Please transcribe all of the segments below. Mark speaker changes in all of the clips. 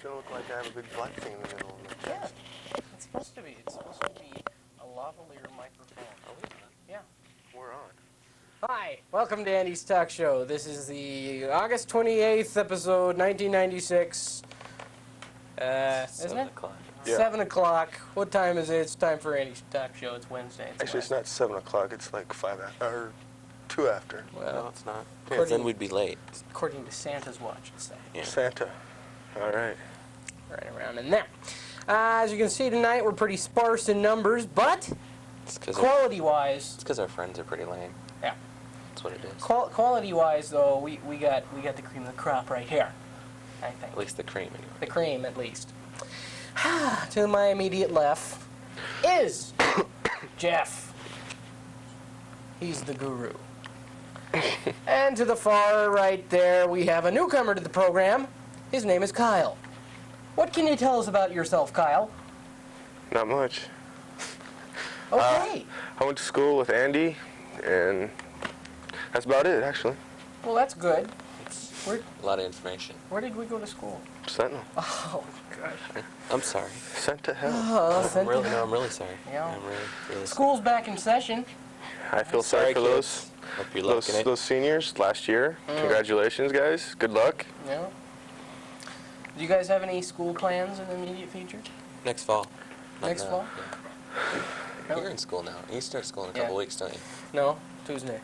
Speaker 1: gonna look like I have a big black thing in the middle of my chest.
Speaker 2: Yeah, it's supposed to be. It's supposed to be a lavalier microphone.
Speaker 1: Are we on?
Speaker 2: Yeah.
Speaker 1: We're on.
Speaker 2: Hi, welcome to Andy's Talk Show. This is the August 28th episode, 1996. Isn't
Speaker 3: 7
Speaker 2: it?
Speaker 3: o'clock.
Speaker 1: Yeah.
Speaker 2: 7 o'clock. What time is it? It's time for Andy's Talk Show. It's Wednesday.
Speaker 1: Actually, it's not 7 o'clock. It's like 5 after, or 2 after.
Speaker 2: Well,
Speaker 3: No, it's not.
Speaker 2: According-
Speaker 3: Then we'd be late.
Speaker 2: according to Santa's watch, it's say.
Speaker 3: Yeah.
Speaker 1: Santa. All right.
Speaker 2: Right around in there. As you can see tonight, we're pretty sparse in numbers, but
Speaker 3: It's because
Speaker 2: quality-wise,
Speaker 3: our friends are pretty lame.
Speaker 2: yeah.
Speaker 3: That's what it is.
Speaker 2: Quality-wise, though, we got the cream of the crop right here. I think.
Speaker 3: At least the cream, anyway.
Speaker 2: The cream, at least. To my immediate left is Jeff. He's the guru. And to the far right there, we have a newcomer to the program. His name is Kyle. What can you tell us about yourself, Kyle?
Speaker 1: Not much.
Speaker 2: Okay.
Speaker 1: I went to school with Andy, and that's about it, actually.
Speaker 2: Well, that's good. Where
Speaker 3: A lot of information.
Speaker 2: did we go to school?
Speaker 1: Sentinel.
Speaker 2: Oh, gosh.
Speaker 3: I'm sorry.
Speaker 1: Sent to hell.
Speaker 2: Oh,
Speaker 3: I'm really sorry.
Speaker 2: Yeah.
Speaker 3: I'm really
Speaker 2: School's back in session.
Speaker 1: I feel sorry for those
Speaker 3: Hope you're looking at
Speaker 1: those seniors last year. Congratulations, guys. Good luck.
Speaker 2: Yeah. Do you guys have any school plans in the immediate future?
Speaker 3: next fall. Not
Speaker 2: Next
Speaker 3: now.
Speaker 2: fall?
Speaker 3: Yeah. You're in school now. You start school in a couple weeks, don't you?
Speaker 2: No, Tuesday.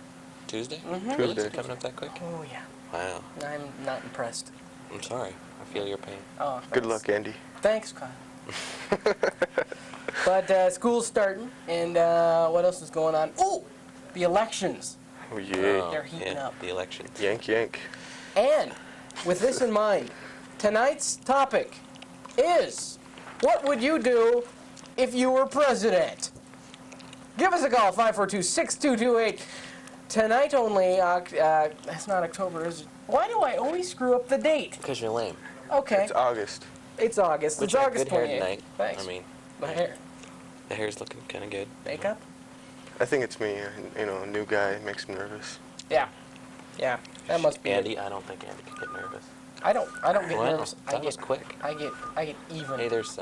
Speaker 3: Tuesday?
Speaker 2: Mhm.
Speaker 3: Really?
Speaker 1: Tuesday.
Speaker 3: Is it coming up that quick?
Speaker 2: Oh, yeah.
Speaker 3: Wow.
Speaker 2: I'm not impressed.
Speaker 3: I'm sorry. I feel your pain.
Speaker 2: Oh,
Speaker 1: Good
Speaker 2: thanks.
Speaker 1: luck, Andy.
Speaker 2: Thanks, Kyle. But school's starting, and what else is going on? Oh, the elections.
Speaker 1: Oh, yeah.
Speaker 2: They're heating
Speaker 3: yeah,
Speaker 2: up.
Speaker 3: the elections.
Speaker 1: Yank, yank.
Speaker 2: And with this in mind, tonight's topic is, what would you do if you were president? Give us a call, 542-6228. Tonight only, it's not October, is it? Why do I always screw up the date?
Speaker 3: Because you're lame.
Speaker 2: Okay,
Speaker 1: It's August.
Speaker 2: it's August.
Speaker 3: But
Speaker 2: It's
Speaker 3: you have
Speaker 2: August
Speaker 3: good hair
Speaker 2: 28th.
Speaker 3: tonight.
Speaker 2: Thanks.
Speaker 3: I mean,
Speaker 2: My hair.
Speaker 3: the hair's looking kind of good.
Speaker 2: Makeup?
Speaker 1: I think it's me. You know, a new guy makes me nervous.
Speaker 2: Yeah. Yeah, that must be
Speaker 3: Andy,
Speaker 2: it.
Speaker 3: I don't think Andy could get nervous.
Speaker 2: I don't get
Speaker 3: Wow,
Speaker 2: nervous.
Speaker 3: that was quick.
Speaker 2: I get even.
Speaker 3: Hey, there's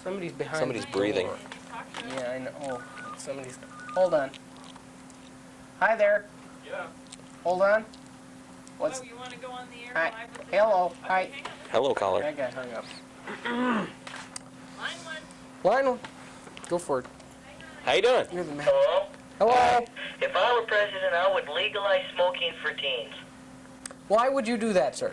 Speaker 2: Somebody's behind
Speaker 3: somebody's
Speaker 2: the
Speaker 3: breathing.
Speaker 2: door. Yeah, I know. Oh, somebody's. Hold on. Hi there.
Speaker 4: Yeah.
Speaker 2: Hold on. What's?
Speaker 4: Oh, you want to go on the air
Speaker 2: Hi.
Speaker 4: live with the...
Speaker 2: Hello.
Speaker 4: Okay,
Speaker 2: Hi.
Speaker 4: hang on.
Speaker 3: Hello, caller.
Speaker 2: That guy hung up.
Speaker 4: Line one.
Speaker 2: Line one. Go for it.
Speaker 3: How you doing?
Speaker 2: You're the man.
Speaker 5: Hello?
Speaker 2: Hello.
Speaker 5: If I were president, I would legalize smoking for teens.
Speaker 2: Why would you do that, sir?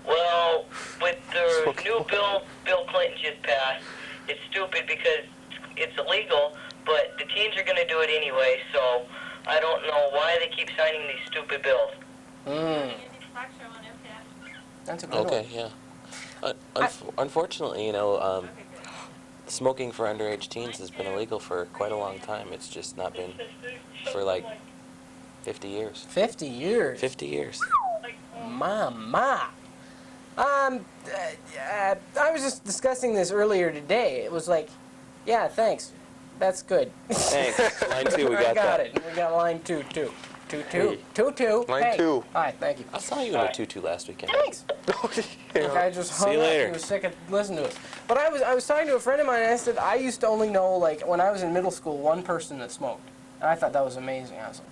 Speaker 5: Well, with the
Speaker 1: Smoking.
Speaker 5: new bill Bill Clinton just passed, it's stupid because it's illegal, but the teens are going to do it anyway, so I don't know why they keep signing these stupid bills.
Speaker 2: Mm.
Speaker 4: Talk show on MCAT.
Speaker 2: That's a good
Speaker 3: Okay,
Speaker 2: one.
Speaker 3: yeah. Unfortunately, you know,
Speaker 4: Okay, good.
Speaker 3: smoking for underage teens has been illegal for quite a long time. It's just not been for like 50 years.
Speaker 2: 50 years.
Speaker 3: 50 years.
Speaker 2: Mama. I was just discussing this earlier today. It was like, yeah, thanks. That's good.
Speaker 3: Thanks. Line 2, we
Speaker 2: I
Speaker 3: got
Speaker 2: got
Speaker 3: that.
Speaker 2: it. We got line 2, too. 2, 2.
Speaker 1: Hey.
Speaker 2: 2, 2.
Speaker 1: Line
Speaker 2: Hey.
Speaker 1: 2.
Speaker 2: Hi, thank you.
Speaker 3: I saw you in a tutu last weekend.
Speaker 2: Thanks. The guy just hung
Speaker 3: See you
Speaker 2: up.
Speaker 3: later.
Speaker 2: He was sick of listening to us. But I was talking to a friend of mine, and I said I used to only know, like, when I was in middle school, one person that smoked. And I thought that was amazing. I was like,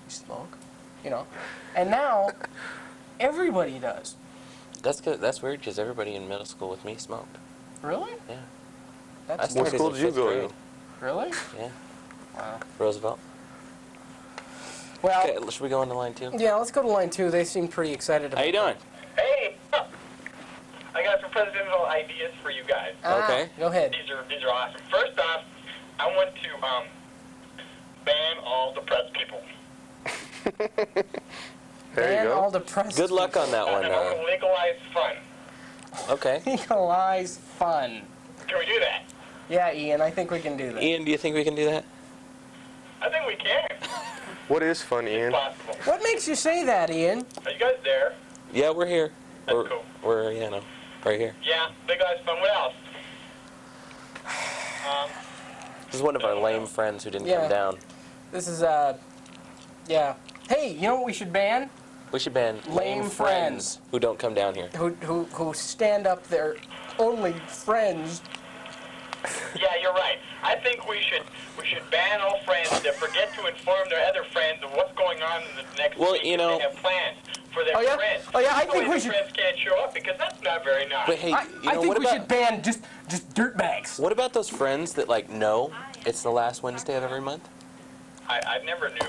Speaker 2: you smoke? You know? And now, everybody does.
Speaker 3: That's weird because everybody in middle school with me smoked.
Speaker 2: Really?
Speaker 3: Yeah. I
Speaker 2: That's
Speaker 1: What
Speaker 3: started
Speaker 1: school
Speaker 3: in
Speaker 1: did you
Speaker 3: 5th
Speaker 1: go
Speaker 3: grade.
Speaker 1: to?
Speaker 2: Really?
Speaker 3: Yeah.
Speaker 2: Wow.
Speaker 3: Roosevelt.
Speaker 2: Well,
Speaker 3: Okay, should we go on to line 2?
Speaker 2: yeah, let's go to line 2. They seem pretty excited about
Speaker 3: How you doing?
Speaker 4: Hey, I got some presidential ideas for you guys.
Speaker 3: Okay.
Speaker 2: Go ahead.
Speaker 4: These are awesome. First off, I want to ban all depressed people.
Speaker 1: There
Speaker 2: Ban
Speaker 1: you go.
Speaker 2: all depressed
Speaker 3: Good luck on that one.
Speaker 4: And I want to legalize fun.
Speaker 3: Okay.
Speaker 2: Legalize fun.
Speaker 4: Can we do that?
Speaker 2: Yeah, Ian, I think we can do that.
Speaker 3: Ian, do you think we can do that?
Speaker 4: I think we can.
Speaker 1: What is fun, Ian?
Speaker 4: Possible.
Speaker 2: What makes you say that, Ian?
Speaker 4: Are you guys there?
Speaker 3: Yeah, we're here.
Speaker 4: That's
Speaker 3: we're,
Speaker 4: cool.
Speaker 3: We're, you know, right here.
Speaker 4: Yeah, legalize fun. What else?
Speaker 3: This is one of our lame friends who didn't
Speaker 2: Yeah.
Speaker 3: come down.
Speaker 2: This is, yeah. Hey, you know what we should ban?
Speaker 3: We should ban
Speaker 2: Lame friends.
Speaker 3: who don't come down here.
Speaker 2: who stand up their only friends.
Speaker 4: Yeah, you're right. I think we should ban all friends that forget to inform their other friends of what's going on in the next
Speaker 3: Well,
Speaker 4: week
Speaker 3: you
Speaker 4: if
Speaker 3: know-
Speaker 4: they have plans for their
Speaker 2: Oh, yeah?
Speaker 4: friends.
Speaker 2: Oh, yeah, I
Speaker 4: That
Speaker 2: think
Speaker 4: way
Speaker 2: we
Speaker 4: the
Speaker 2: should-
Speaker 4: friends can't show up because that's not very nice.
Speaker 3: But hey,
Speaker 2: I
Speaker 3: you know,
Speaker 2: think
Speaker 3: what
Speaker 2: we
Speaker 3: about
Speaker 2: should ban just dirtbags.
Speaker 3: what about those friends that like know it's the last Wednesday of every month?
Speaker 4: I never knew.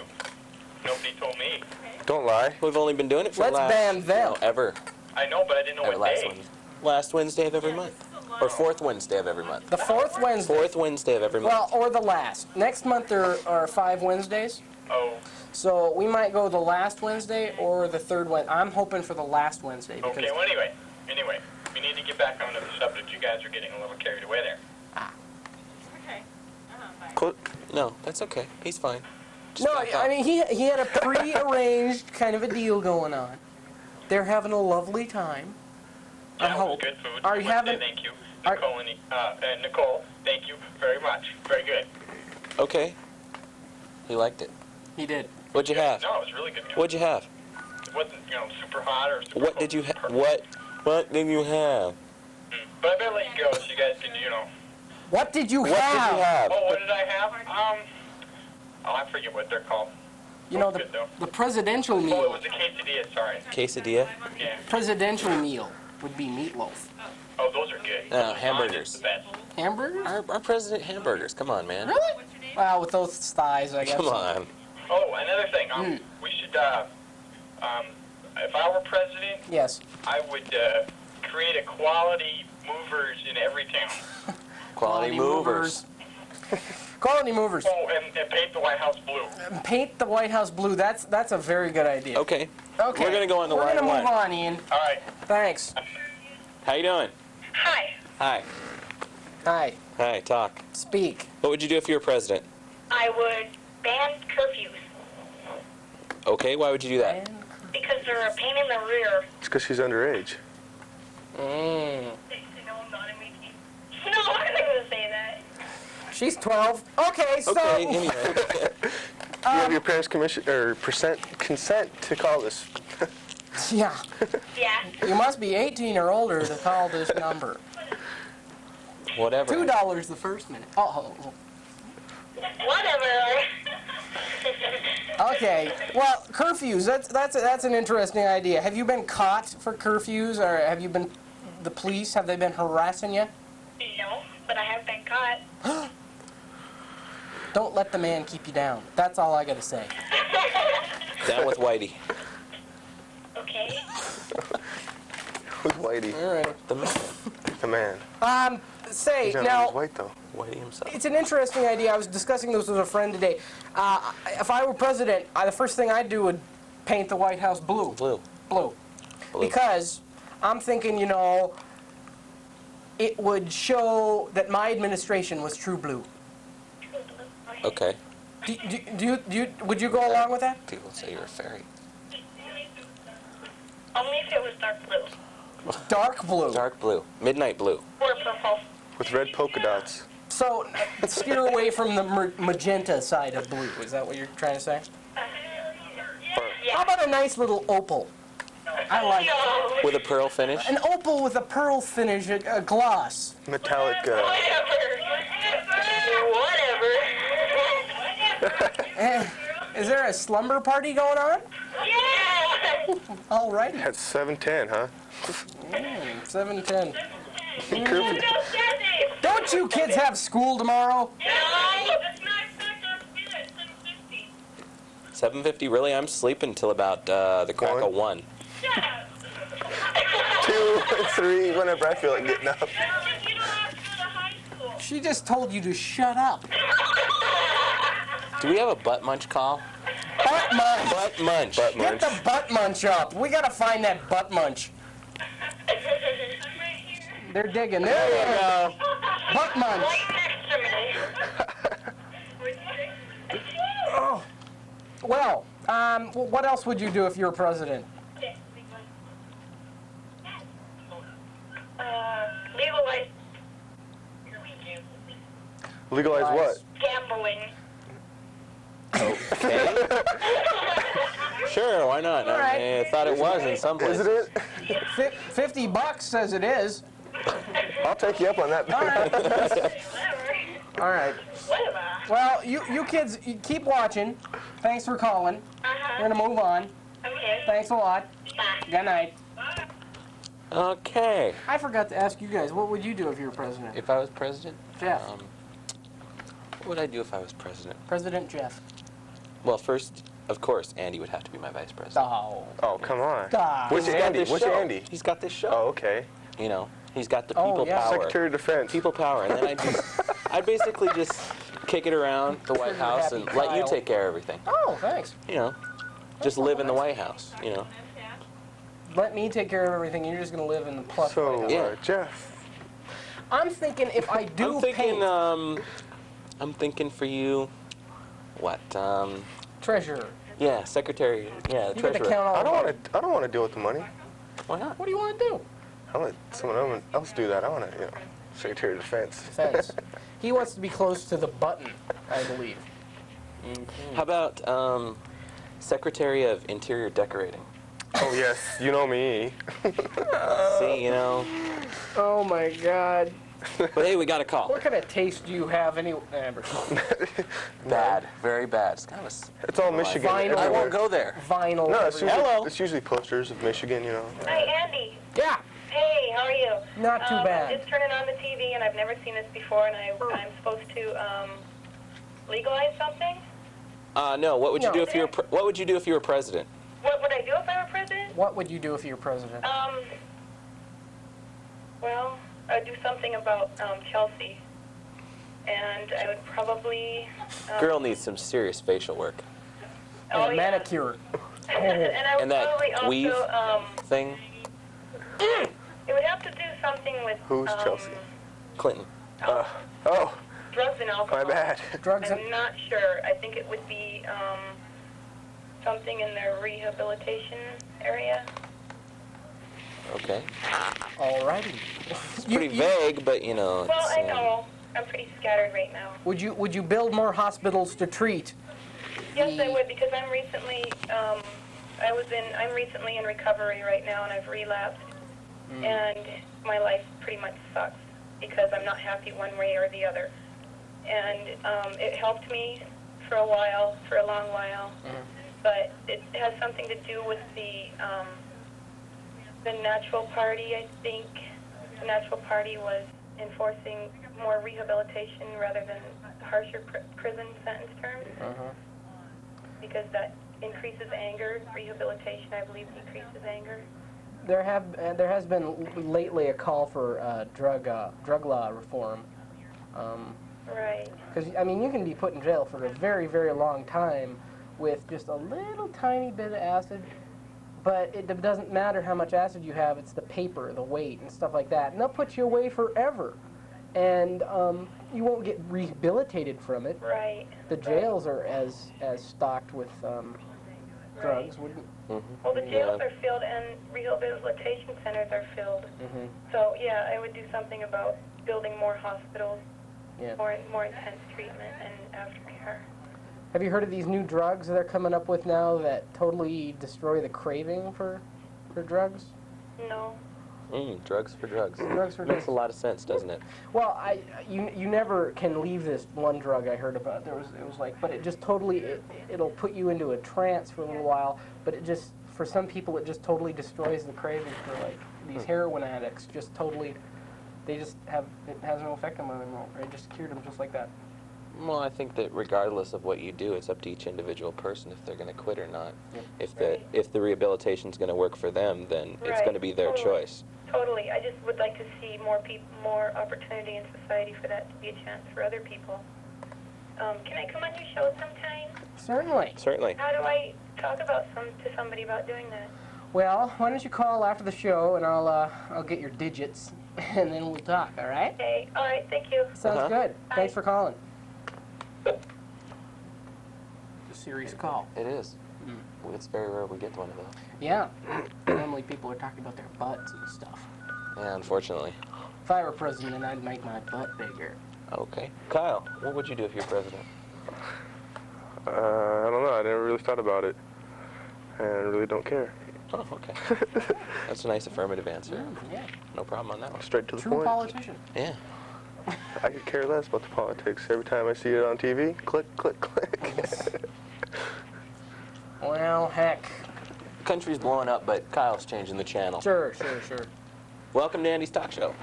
Speaker 4: Nobody told me.
Speaker 1: Don't lie.
Speaker 3: We've only been doing it for
Speaker 2: Let's
Speaker 3: the last
Speaker 2: ban them.
Speaker 3: ever.
Speaker 4: I know, but I didn't know
Speaker 3: Or
Speaker 4: what
Speaker 3: last
Speaker 4: day.
Speaker 3: one. Last Wednesday of every month. Or fourth Wednesday of every month.
Speaker 2: The fourth Wednesday.
Speaker 3: Fourth Wednesday of every
Speaker 2: Well,
Speaker 3: month.
Speaker 2: or the last. Next month there are 5 Wednesdays.
Speaker 4: Oh,
Speaker 2: So we might go the last Wednesday or the third Wednesday. I'm hoping for the last Wednesday. Because
Speaker 4: okay. Well, anyway, we need to get back onto the subject. You guys are getting a little carried away there.
Speaker 1: Cl-
Speaker 3: No, that's okay. He's fine. Just
Speaker 2: No,
Speaker 3: back
Speaker 2: I
Speaker 3: up.
Speaker 2: mean, he had a pre-arranged kind of a deal going on. They're having a lovely time. I
Speaker 4: Yeah, it was
Speaker 2: hope.
Speaker 4: good food.
Speaker 2: Are you having?
Speaker 4: Thank you,
Speaker 2: are-
Speaker 4: Nicole. And Nicole, thank you very much. Very good.
Speaker 3: Okay. He liked it.
Speaker 2: He did.
Speaker 3: What'd you have?
Speaker 4: No, it was really good.
Speaker 3: What'd you have?
Speaker 4: It wasn't, super hot or super
Speaker 3: What
Speaker 4: cold.
Speaker 3: did you
Speaker 4: It was
Speaker 3: have?
Speaker 4: perfect.
Speaker 3: What did you have?
Speaker 4: But I better let you go so you guys can,
Speaker 2: What did you
Speaker 3: What did
Speaker 2: have?
Speaker 3: you have?
Speaker 4: Oh, what did I have? I forget what they're called.
Speaker 2: You know,
Speaker 4: Good, though.
Speaker 2: the presidential
Speaker 4: Oh, it
Speaker 2: meal.
Speaker 4: was a quesadilla, sorry.
Speaker 3: Quesadilla?
Speaker 4: Yeah.
Speaker 2: Presidential meal would be meatloaf.
Speaker 4: Oh, those are good.
Speaker 3: No,
Speaker 4: Lasagna's
Speaker 3: hamburgers.
Speaker 4: the best.
Speaker 2: Hamburgers?
Speaker 3: Our president hamburgers. Come on, man.
Speaker 2: Really? Well, with those thighs, I guess.
Speaker 3: Come on.
Speaker 4: Oh, another thing. We should, if I were president,
Speaker 2: Yes.
Speaker 4: I would create equality movers in every town.
Speaker 3: Quality movers.
Speaker 2: Quality movers.
Speaker 4: Oh, and paint the White House blue.
Speaker 2: Paint the White House blue. That's a very good idea.
Speaker 3: Okay.
Speaker 2: Okay.
Speaker 3: We're gonna go on the
Speaker 2: We're
Speaker 3: line
Speaker 2: gonna
Speaker 3: one.
Speaker 2: move on, Ian.
Speaker 4: All right.
Speaker 2: Thanks.
Speaker 3: How you doing?
Speaker 5: Hi.
Speaker 3: Hi.
Speaker 2: Hi.
Speaker 3: Hi. Talk.
Speaker 2: Speak.
Speaker 3: What would you do if you were president?
Speaker 5: I would ban curfews
Speaker 3: Okay. Why would you do that?
Speaker 5: because they're a pain in the rear.
Speaker 1: It's because she's underage.
Speaker 2: Mm.
Speaker 5: No, I'm not a Mickey. No, I'm not going to say that.
Speaker 2: She's 12. Okay, so
Speaker 3: Okay. Anyway.
Speaker 1: You have your parents' consent to call this.
Speaker 2: yeah,
Speaker 5: Yeah.
Speaker 2: you must be 18 or older to call this number.
Speaker 3: Whatever.
Speaker 2: $2 the first minute. Oh.
Speaker 5: Whatever.
Speaker 2: Okay. Well, curfews. That's an interesting idea. Have you been caught for curfews, or have you been the police? Have they been harassing you?
Speaker 5: No, but I have been caught.
Speaker 2: Don't let the man keep you down. That's all I gotta say.
Speaker 3: Down with Whitey.
Speaker 5: Okay.
Speaker 1: Who's Whitey?
Speaker 2: All right.
Speaker 3: The man.
Speaker 1: The man.
Speaker 2: Say
Speaker 1: He's not
Speaker 2: now.
Speaker 1: always white, though.
Speaker 3: Whitey himself.
Speaker 2: It's an interesting idea. I was discussing this with a friend today. If I were president, the first thing I'd do would paint the White House blue.
Speaker 3: Blue.
Speaker 2: Blue.
Speaker 3: Blue.
Speaker 2: Because I'm thinking, it would show that my administration was true blue.
Speaker 3: Okay.
Speaker 2: Would you go along with that?
Speaker 3: People say you're a fairy.
Speaker 5: Only if it was dark blue.
Speaker 2: Dark blue.
Speaker 3: Dark blue. Midnight blue.
Speaker 5: Or purple.
Speaker 1: With red polka dots.
Speaker 2: So steer away from the magenta side of blue. Is that what you're trying to say? How about a nice little opal? I like it.
Speaker 5: No.
Speaker 3: With a pearl finish.
Speaker 2: An opal with a pearl finish, a gloss.
Speaker 1: Metallic.
Speaker 5: Whatever.
Speaker 2: Is there a slumber party going on?
Speaker 5: Yeah.
Speaker 2: Alrighty.
Speaker 1: That's 710, huh?
Speaker 2: 7:10.
Speaker 1: Curfew.
Speaker 2: Don't you kids have school tomorrow?
Speaker 5: No.
Speaker 3: 7:50. Really? I'm sleeping till about the crack of 1.
Speaker 1: 2, 3, whenever I feel like getting up.
Speaker 2: She just told you to shut up.
Speaker 3: Do we have a butt munch call?
Speaker 2: Butt munch.
Speaker 3: Butt munch.
Speaker 1: Butt
Speaker 2: Get
Speaker 1: munch.
Speaker 2: the butt munch up. We gotta find that butt munch. They're digging. There you go. Butt munch. Oh. Well, what else would you do if you were president?
Speaker 5: Legalize
Speaker 1: Legalize what?
Speaker 5: gambling.
Speaker 3: Okay. Sure, why not?
Speaker 2: All right.
Speaker 3: I thought it was in some places.
Speaker 1: Isn't it?
Speaker 2: $50 says it is.
Speaker 1: I'll take you up on that.
Speaker 2: All right.
Speaker 4: Whatever.
Speaker 2: All right.
Speaker 4: Whatever.
Speaker 2: Well, you kids, you keep watching. Thanks for calling. We're going to move on.
Speaker 4: Okay.
Speaker 2: Thanks a lot.
Speaker 4: Bye.
Speaker 2: Good night.
Speaker 3: Okay.
Speaker 2: I forgot to ask you guys, what would you do if you were president?
Speaker 3: If I was president,
Speaker 2: Jeff.
Speaker 3: what would I do if I was president?
Speaker 2: President Jeff.
Speaker 3: Well, first, of course, Andy would have to be my vice president.
Speaker 2: Oh.
Speaker 1: Oh, come on.
Speaker 2: Stop.
Speaker 1: Which
Speaker 3: He's got
Speaker 1: Andy?
Speaker 3: this
Speaker 1: Which
Speaker 3: show.
Speaker 1: Andy?
Speaker 3: He's got this show.
Speaker 1: Oh, okay.
Speaker 3: You know, he's got the
Speaker 2: Oh,
Speaker 3: people
Speaker 2: yeah.
Speaker 3: power.
Speaker 1: Secretary of Defense.
Speaker 3: People power, and then I'd basically just kick it around the White
Speaker 2: Trigger
Speaker 3: House
Speaker 2: happy
Speaker 3: and let you
Speaker 2: Kyle.
Speaker 3: take care of everything.
Speaker 2: Oh, thanks.
Speaker 3: You know, just live in the White House. You know.
Speaker 2: Let me take care of everything, and you're just going to live in the plush
Speaker 1: So,
Speaker 2: White House.
Speaker 3: Yeah.
Speaker 1: Jeff.
Speaker 2: I'm thinking if I do
Speaker 3: I'm thinking.
Speaker 2: paint,
Speaker 3: I'm thinking for you. What?
Speaker 2: treasurer,
Speaker 3: Yeah, secretary. Yeah,
Speaker 2: you get to
Speaker 3: treasurer.
Speaker 2: count all
Speaker 1: I
Speaker 2: the
Speaker 1: don't
Speaker 2: money.
Speaker 1: want to. I don't want to deal with the money.
Speaker 3: Why not?
Speaker 2: What do you want to do?
Speaker 1: I'll let someone else do that. I want to, Secretary of Defense.
Speaker 2: Thanks. He wants to be close to the button, I believe.
Speaker 3: How about secretary of interior decorating?
Speaker 1: Oh yes, you know me.
Speaker 3: See, you know.
Speaker 2: Oh my God.
Speaker 3: But hey, we got a call.
Speaker 2: What kind of taste do you have anyway?
Speaker 3: Bad, very bad. It's kind of a.
Speaker 1: It's all Michigan.
Speaker 2: Vinyl.
Speaker 3: I
Speaker 1: everywhere.
Speaker 3: won't go there.
Speaker 2: Vinyl.
Speaker 1: No, it's usually,
Speaker 3: Hello.
Speaker 1: it's usually posters of Michigan.
Speaker 4: Hi, Andy.
Speaker 2: Yeah,
Speaker 4: Hey, how are you?
Speaker 2: not too
Speaker 4: I'm
Speaker 2: bad.
Speaker 4: just turning on the TV, and I've never seen this before, and I'm supposed to legalize something.
Speaker 3: No. What would you
Speaker 2: No.
Speaker 3: do if you were? What would you do if you were president?
Speaker 4: What would I do if I were president?
Speaker 2: What would you do if you were president?
Speaker 4: Well, I'd do something about Chelsea, and I would probably.
Speaker 3: Girl needs some serious facial work.
Speaker 2: And
Speaker 4: Oh,
Speaker 2: a
Speaker 4: yeah.
Speaker 2: manicure.
Speaker 4: And I would
Speaker 3: And that
Speaker 4: probably also.
Speaker 3: weave thing.
Speaker 4: It would have to do something with.
Speaker 1: Who's Chelsea?
Speaker 3: Clinton.
Speaker 1: Oh,
Speaker 4: Drugs and alcohol.
Speaker 1: my bad.
Speaker 2: Drugs and...
Speaker 4: I'm not sure. I think it would be something in their rehabilitation area.
Speaker 3: Okay.
Speaker 2: Alrighty.
Speaker 3: It's pretty vague, but you know.
Speaker 4: Well,
Speaker 3: It's,
Speaker 4: I know. I'm pretty scattered right now.
Speaker 2: Would you build more hospitals to treat?
Speaker 4: Yes, I would, because I'm recently, I'm recently in recovery right now, and I've relapsed, and my life pretty much sucks because I'm not happy one way or the other. And it helped me for a while, for a long while, but it has something to do with the Natural Party, I think. The Natural Party was enforcing more rehabilitation rather than harsher prison sentence terms. Because that increases anger. Rehabilitation, I believe, decreases anger.
Speaker 2: There has been lately a call for drug law reform.
Speaker 4: Right.
Speaker 2: Because I mean, you can be put in jail for a very, very long time with just a little tiny bit of acid. But it doesn't matter how much acid you have; it's the paper, the weight, and stuff like that. And they'll put you away forever, and you won't get rehabilitated from it.
Speaker 4: Right.
Speaker 2: The jails are as stocked with drugs, wouldn't?
Speaker 4: Well, the jails are filled and rehabilitation centers are filled. So, yeah, I would do something about building more hospitals,
Speaker 2: Yeah.
Speaker 4: more intense treatment and aftercare.
Speaker 2: Have you heard of these new drugs that they're coming up with now that totally destroy the craving for drugs?
Speaker 4: No.
Speaker 3: Drugs for drugs.
Speaker 2: Drugs for
Speaker 3: Makes
Speaker 2: drugs.
Speaker 3: a lot of sense, doesn't it?
Speaker 2: Well, you never can leave this one drug I heard about. It was like, but it just totally it'll put you into a trance for a little while. But it just for some people it just totally destroys the craving for like these heroin addicts. Just totally, they just have it has no effect on them anymore. It just cured them just like that.
Speaker 3: Well, I think that regardless of what you do, it's up to each individual person if they're going to quit or not.
Speaker 2: Yep.
Speaker 3: If the rehabilitation's going to work for them, then it's
Speaker 4: Right.
Speaker 3: going to be their
Speaker 4: Totally.
Speaker 3: choice.
Speaker 4: Totally. I just would like to see more opportunity in society for that to be a chance for other people. Can I come on your show sometime?
Speaker 2: Certainly.
Speaker 3: Certainly.
Speaker 4: How do I talk about to somebody about doing that?
Speaker 2: Well, why don't you call after the show and I'll get your digits and then we'll talk. All right?
Speaker 4: Okay. All right. Thank you.
Speaker 2: Sounds good.
Speaker 4: Bye.
Speaker 2: Thanks for calling. A serious call.
Speaker 3: It is. It's very rare we get one of those.
Speaker 2: Yeah. Normally people are talking about their butts and stuff.
Speaker 3: Yeah, unfortunately.
Speaker 2: If I were president, I'd make my butt bigger.
Speaker 3: Okay. Kyle, what would you do if you're president?
Speaker 1: I don't know. I never really thought about it. and I really don't care.
Speaker 3: Oh, okay. That's a nice affirmative answer.
Speaker 2: Yeah.
Speaker 3: No problem on that one.
Speaker 1: Straight to the
Speaker 2: True
Speaker 1: point.
Speaker 2: politician.
Speaker 3: Yeah.
Speaker 1: I could care less about the politics. Every time I see it on TV, click, click, click.
Speaker 2: Well, heck.
Speaker 3: The country's blowing up, but Kyle's changing the channel.
Speaker 2: Sure.
Speaker 3: Welcome to Andy's Talk Show.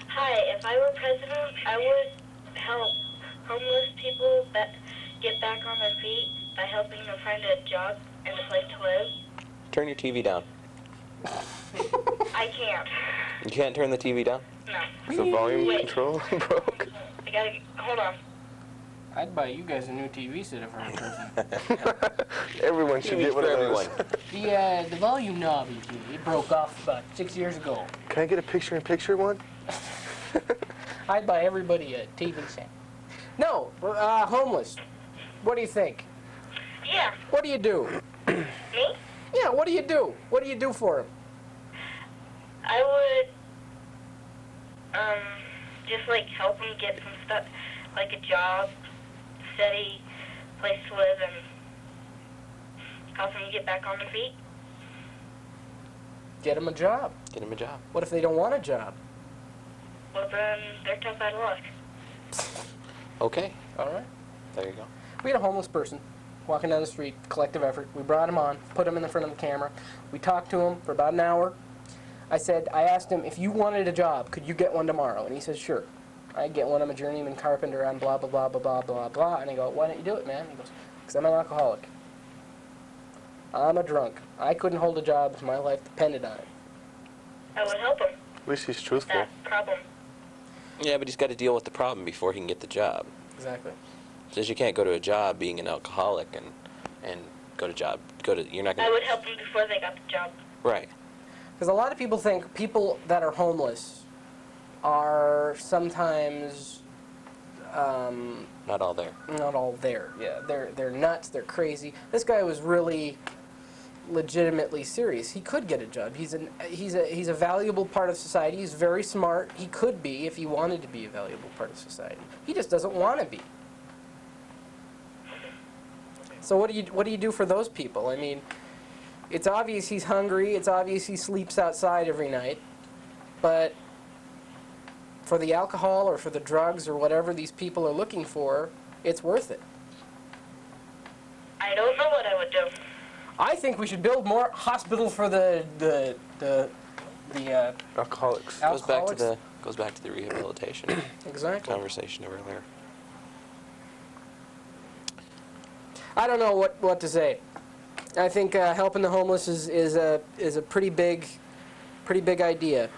Speaker 6: Hi, if I were president, I would help homeless people get back on their feet by helping them find a job and a place to live.
Speaker 3: Turn your TV down.
Speaker 6: I can't.
Speaker 3: You can't turn the TV down?
Speaker 6: No.
Speaker 1: Is the volume
Speaker 6: Wait.
Speaker 1: control broke?
Speaker 6: I gotta, hold on.
Speaker 2: I'd buy you guys a new TV set if I were president.
Speaker 1: Everyone should
Speaker 3: TV's
Speaker 1: get one
Speaker 3: for
Speaker 1: of those.
Speaker 2: The volume knob in TV, it broke off about 6 years ago.
Speaker 1: Can I get a picture-in-picture one?
Speaker 2: I'd buy everybody a TV set. No, homeless. What do you think?
Speaker 6: Yeah,
Speaker 2: What do you do?
Speaker 6: me?
Speaker 2: Yeah, what do you do? What do you do for him?
Speaker 6: I would, just like help them get some stuff, like a job, steady place to live, and help them get back on their feet.
Speaker 2: Get him a job.
Speaker 3: Get him a job.
Speaker 2: What if they don't want a job?
Speaker 6: Well, then they're tough out of luck.
Speaker 3: Okay.
Speaker 2: All right.
Speaker 3: There you go.
Speaker 2: We had a homeless person walking down the street, collective effort. We brought him on, put him in the front of the camera. We talked to him for about an hour. I asked him, if you wanted a job, could you get one tomorrow? And he says, sure. I get one. I'm a journeyman carpenter. I'm blah, blah, blah, blah, blah, blah, blah. And I go, why don't you do it, man? He goes, because I'm an alcoholic. I'm a drunk. I couldn't hold a job if my life depended on it.
Speaker 6: I would help them.
Speaker 1: At least he's truthful.
Speaker 6: That problem.
Speaker 3: Yeah, but he's got to deal with the problem before he can get the job.
Speaker 2: Exactly.
Speaker 3: Says you can't go to a job being an alcoholic and go to job. You're not
Speaker 6: I
Speaker 3: gonna.
Speaker 6: would help them before they got the job.
Speaker 3: Right.
Speaker 2: Because a lot of people think people that are homeless are sometimes
Speaker 3: Not all there.
Speaker 2: not all there. Yeah, they're nuts. They're crazy. This guy was really legitimately serious. He could get a job. He's a valuable part of society. He's very smart. He could be if he wanted to be a valuable part of society. He just doesn't want to be. So what do you do for those people? I mean, it's obvious he's hungry. It's obvious he sleeps outside every night. But for the alcohol or for the drugs or whatever these people are looking for, it's worth it.
Speaker 6: I don't know what I would do.
Speaker 2: I think we should build more hospitals for the
Speaker 1: Alcoholics.
Speaker 2: alcoholics.
Speaker 3: Goes back to the rehabilitation
Speaker 2: Exactly.
Speaker 3: conversation earlier.
Speaker 2: I don't know what to say. I think helping the homeless is a pretty big idea.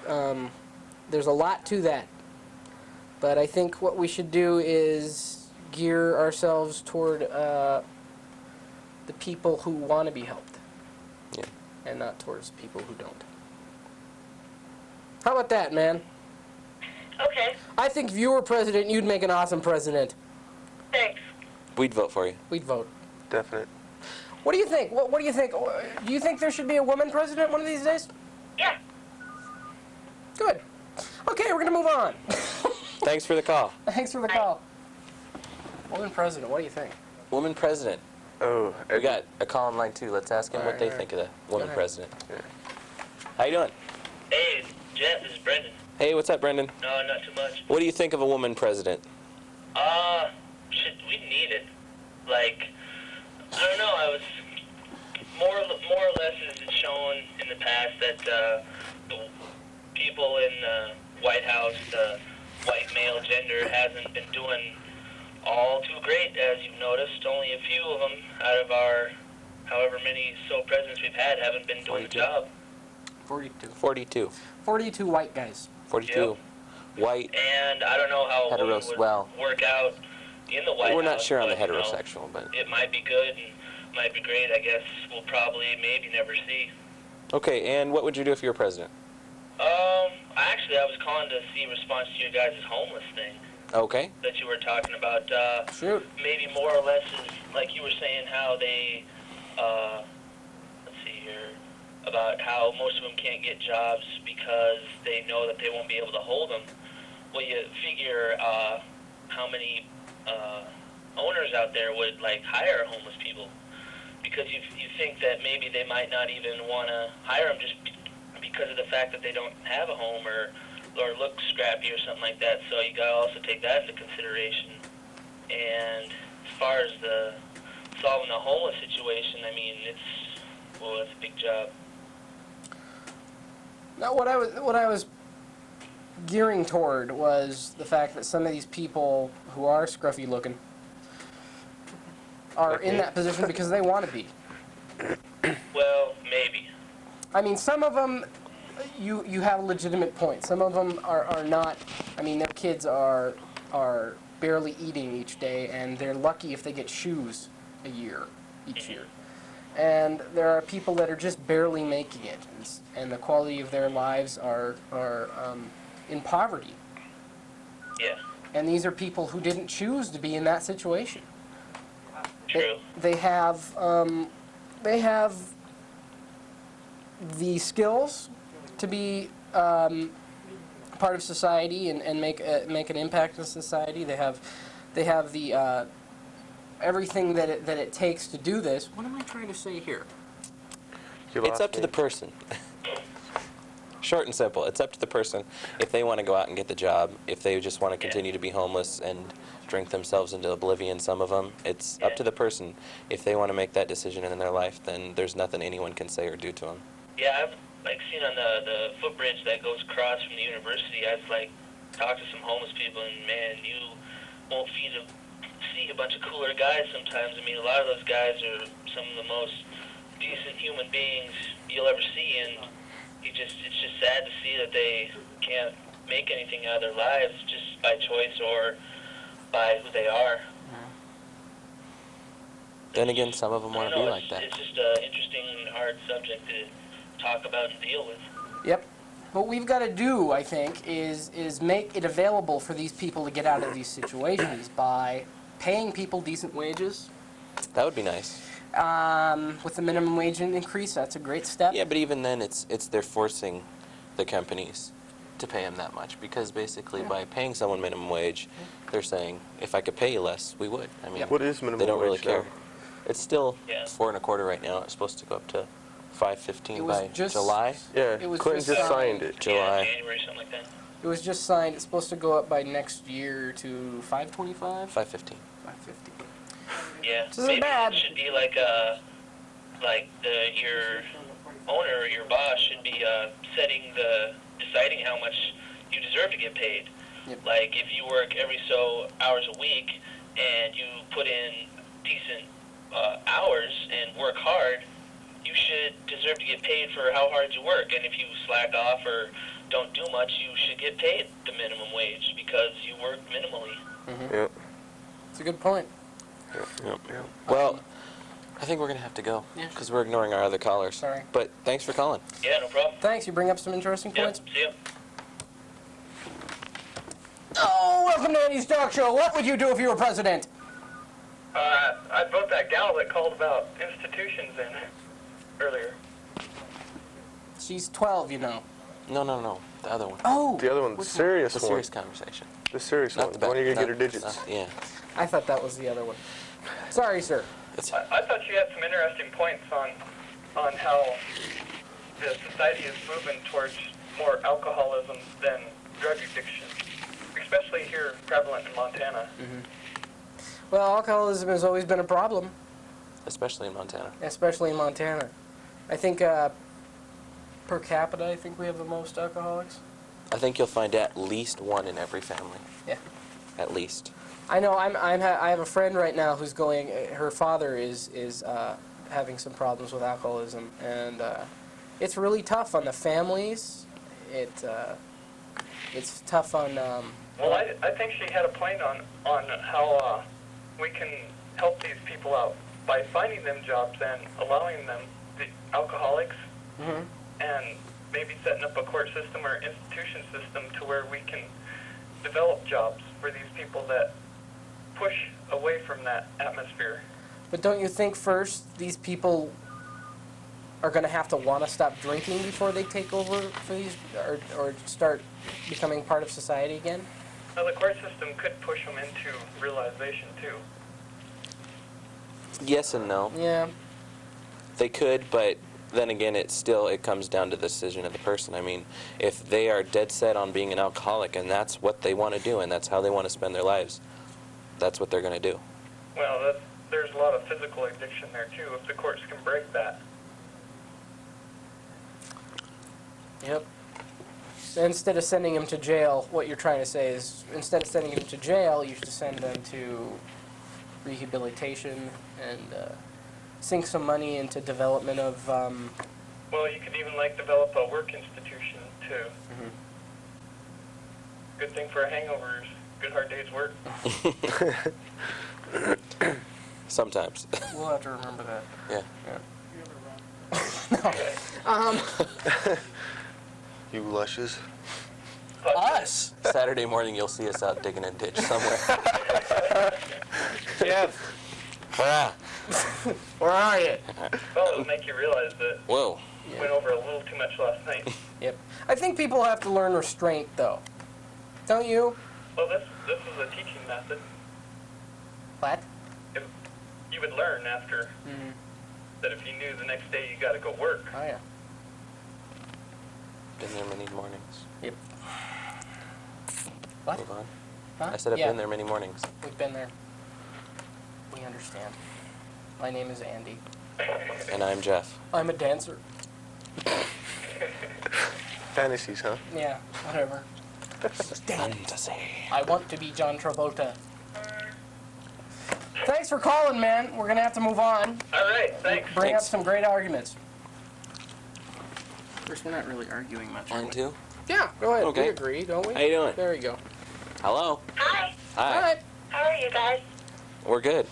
Speaker 2: There's a lot to that, but I think what we should do is gear ourselves toward the people who want to be helped,
Speaker 3: Yeah.
Speaker 2: and not towards people who don't. How about that, man?
Speaker 6: Okay,
Speaker 2: I think if you were president, you'd make an awesome president.
Speaker 6: thanks.
Speaker 3: We'd vote for you.
Speaker 2: We'd vote.
Speaker 1: Definite.
Speaker 2: What do you think? What do you think? Do you think there should be a woman president one of these days?
Speaker 6: Yeah.
Speaker 2: Good. Okay, we're going to move on.
Speaker 3: Thanks for the call.
Speaker 2: Thanks for the call. Woman president, what do you think?
Speaker 3: Woman president.
Speaker 1: Oh,
Speaker 3: We got a call in line 2. Let's ask him
Speaker 2: All
Speaker 3: what
Speaker 2: right,
Speaker 3: they
Speaker 2: all right.
Speaker 3: think of the woman
Speaker 2: ahead.
Speaker 3: president. How you doing?
Speaker 5: Hey, Jeff, this is Brendan.
Speaker 3: Hey, what's up, Brendan?
Speaker 5: No, not too much.
Speaker 3: What do you think of a woman president?
Speaker 5: We need it. Like, I don't know, I was more or less as it's shown in the past that the people in the White House, the white male gender, hasn't been doing all too great, as you've noticed. Only a few of them out of our however many presidents we've had haven't been doing the
Speaker 3: 42.
Speaker 5: job.
Speaker 2: 42.
Speaker 3: 42.
Speaker 2: 42 white guys.
Speaker 3: 42. White.
Speaker 5: And I don't know how a woman
Speaker 3: Heteros-
Speaker 5: would
Speaker 3: well,
Speaker 5: work out in the White House.
Speaker 3: We're not sure on the
Speaker 5: but, you know,
Speaker 3: heterosexual, but...
Speaker 5: it might be good and might be great. I guess we'll probably maybe never see.
Speaker 3: Okay, and what would you do if you were president?
Speaker 5: I was calling to see a response to your guys' homeless thing
Speaker 3: Okay.
Speaker 5: that you were talking about.
Speaker 2: Shoot.
Speaker 5: Maybe more or less is like you were saying how they, let's see here, about how most of them can't get jobs because they know that they won't be able to hold them. Well, you figure how many owners out there would like hire homeless people because you think that maybe they might not even want to hire them just because of the fact that they don't have a home or look scrappy or something like that. So you got to also take that into consideration. And as far as the solving the homeless situation, I mean, it's a big job.
Speaker 2: Now, what I was gearing toward was the fact that some of these people who are scruffy looking are in that position because they want to be.
Speaker 5: Well, maybe.
Speaker 2: I mean, some of them, you have a legitimate point. Some of them are not. I mean, their kids are barely eating each day, and they're lucky if they get shoes each year. And there are people that are just barely making it, and the quality of their lives are in poverty.
Speaker 5: Yeah.
Speaker 2: And these are people who didn't choose to be in that situation.
Speaker 5: True.
Speaker 2: They have the skills to be part of society and make an impact in society. They have the everything that it takes to do this. What am I trying to say here?
Speaker 3: It's up to the person. Short and simple. It's up to the person if they want to go out and get the job. If they just want to continue to be homeless and drink themselves into oblivion, some of them, it's up to the person. If they want to make that decision in their life, then there's nothing anyone can say or do to them.
Speaker 5: Yeah, I've seen on the footbridge that goes across from the university. I've talked to some homeless people, and man, you won't see a bunch of cooler guys sometimes. I mean, a lot of those guys are some of the most decent human beings you'll ever see, and it's just sad to see that they can't make anything out of their lives just by choice or by who they are.
Speaker 3: Then again, some of them want to be like that.
Speaker 5: It's just an interesting and hard subject to talk about and deal with.
Speaker 2: Yep. What we've got to do, I think, is make it available for these people to get out of these situations by paying people decent wages.
Speaker 3: That would be nice.
Speaker 2: With the minimum wage increase, that's a great step.
Speaker 3: Yeah, but even then, they're forcing the companies to pay them that much, because basically by paying someone minimum wage, they're saying, if I could pay you less, we would. I mean,
Speaker 1: What is minimum
Speaker 3: they don't really
Speaker 1: wage
Speaker 3: care.
Speaker 1: now?
Speaker 3: It's still $4.25 right now. It's supposed to go up to $5.15 by July.
Speaker 1: Yeah,
Speaker 2: It was
Speaker 1: Clinton just signed it.
Speaker 3: July.
Speaker 5: Yeah, January, something like that.
Speaker 2: It was just signed. It's supposed to go up by next year to $5.25.
Speaker 3: $5.15.
Speaker 2: $5.50.
Speaker 5: Yeah,
Speaker 2: This isn't
Speaker 5: maybe
Speaker 2: bad.
Speaker 5: it should be your owner or your boss should be deciding how much you deserve to get paid.
Speaker 2: Yep.
Speaker 5: Like if you work every so hours a week and you put in decent hours and work hard, you should deserve to get paid for how hard you work. And if you slack off or don't do much, you should get paid the minimum wage because you work minimally.
Speaker 2: Mm-hmm.
Speaker 1: Yep.
Speaker 2: It's a good point.
Speaker 3: Yep. Well, I think we're going to have to go because we're ignoring our other callers.
Speaker 2: Sorry.
Speaker 3: But thanks for calling.
Speaker 5: Yeah, no problem.
Speaker 2: Thanks. You bring up some interesting points.
Speaker 5: Yep, see ya.
Speaker 2: Oh, welcome to Andy's Talk Show. What would you do if you were president?
Speaker 7: I'd vote that gal that called about institutions in earlier.
Speaker 2: She's 12, you know.
Speaker 3: No. The other one.
Speaker 2: Oh.
Speaker 1: The other one, the serious
Speaker 3: The
Speaker 1: one.
Speaker 3: serious conversation.
Speaker 1: The serious
Speaker 3: Not
Speaker 1: one.
Speaker 3: the
Speaker 1: The one you're going to
Speaker 3: not-
Speaker 1: get her digits.
Speaker 3: Yeah.
Speaker 2: I thought that was the other one. Sorry, sir.
Speaker 7: I thought you had some interesting points on how the society is moving towards more alcoholism than drug addiction, especially here prevalent in Montana.
Speaker 2: Well, alcoholism has always been a problem,
Speaker 3: Especially in Montana.
Speaker 2: especially in Montana. I think per capita, I think we have the most alcoholics.
Speaker 3: I think you'll find at least one in every family.
Speaker 2: Yeah.
Speaker 3: At least.
Speaker 2: I know. I have a friend right now who's going. Her father is having some problems with alcoholism, and it's really tough on the families. It's tough on.
Speaker 7: Well, I think she had a point on how we can help these people out by finding them jobs and allowing them, the alcoholics, and maybe setting up a court system or institution system to where we can develop jobs for these people that push away from that atmosphere.
Speaker 2: But don't you think first these people are going to have to want to stop drinking before they take over for these, or start becoming part of society again?
Speaker 7: Now, the court system could push them into realization too.
Speaker 3: Yes and no.
Speaker 2: Yeah.
Speaker 3: They could, but then again, it comes down to the decision of the person. I mean, if they are dead set on being an alcoholic and that's what they want to do and that's how they want to spend their lives, that's what they're going to do.
Speaker 7: Well, there's a lot of physical addiction there too, if the courts can break that.
Speaker 2: Yep. Instead of sending them to jail, what you're trying to say is, instead of sending them to jail, you should send them to rehabilitation and sink some money into development of...
Speaker 7: Well, you could even develop a work institution too.
Speaker 2: Mhm.
Speaker 7: Good thing for a hangover is good hard day's work.
Speaker 3: Sometimes.
Speaker 2: We'll have to remember that.
Speaker 3: Yeah.
Speaker 2: No.
Speaker 1: You lushes.
Speaker 2: Us?
Speaker 3: Saturday morning, you'll see us out digging a ditch somewhere.
Speaker 2: Jeff.
Speaker 3: Ah.
Speaker 2: Where are you?
Speaker 7: Well, it'll make you realize that
Speaker 3: Whoa.
Speaker 7: we went over a little too much last night.
Speaker 2: Yep. I think people have to learn restraint, though. Don't you?
Speaker 7: Well, this is a teaching method.
Speaker 2: What?
Speaker 7: You would learn after that if you knew the next day you got to go work.
Speaker 2: Oh, yeah.
Speaker 3: Been there many mornings.
Speaker 2: Yep. What?
Speaker 3: Move on.
Speaker 2: Huh?
Speaker 3: I said I've
Speaker 2: Yeah.
Speaker 3: been there many mornings.
Speaker 2: We've been there. We understand. My name is Andy.
Speaker 3: And I'm Jeff.
Speaker 2: I'm a dancer.
Speaker 1: Fantasies, huh?
Speaker 2: Yeah, whatever.
Speaker 3: Fantasy.
Speaker 2: I want to be John Travolta. Thanks for calling, man. We're going to have to move on.
Speaker 7: All right, thanks.
Speaker 2: Bring up
Speaker 3: Thanks.
Speaker 2: some great arguments. Of course, we're not really arguing much.
Speaker 3: Line 2?
Speaker 2: Yeah, go ahead.
Speaker 3: Okay.
Speaker 2: We agree, don't we?
Speaker 3: How you doing?
Speaker 2: There you go.
Speaker 3: Hello.
Speaker 6: Hi.
Speaker 3: Hi.
Speaker 2: All right.
Speaker 6: How are you guys?
Speaker 3: We're good.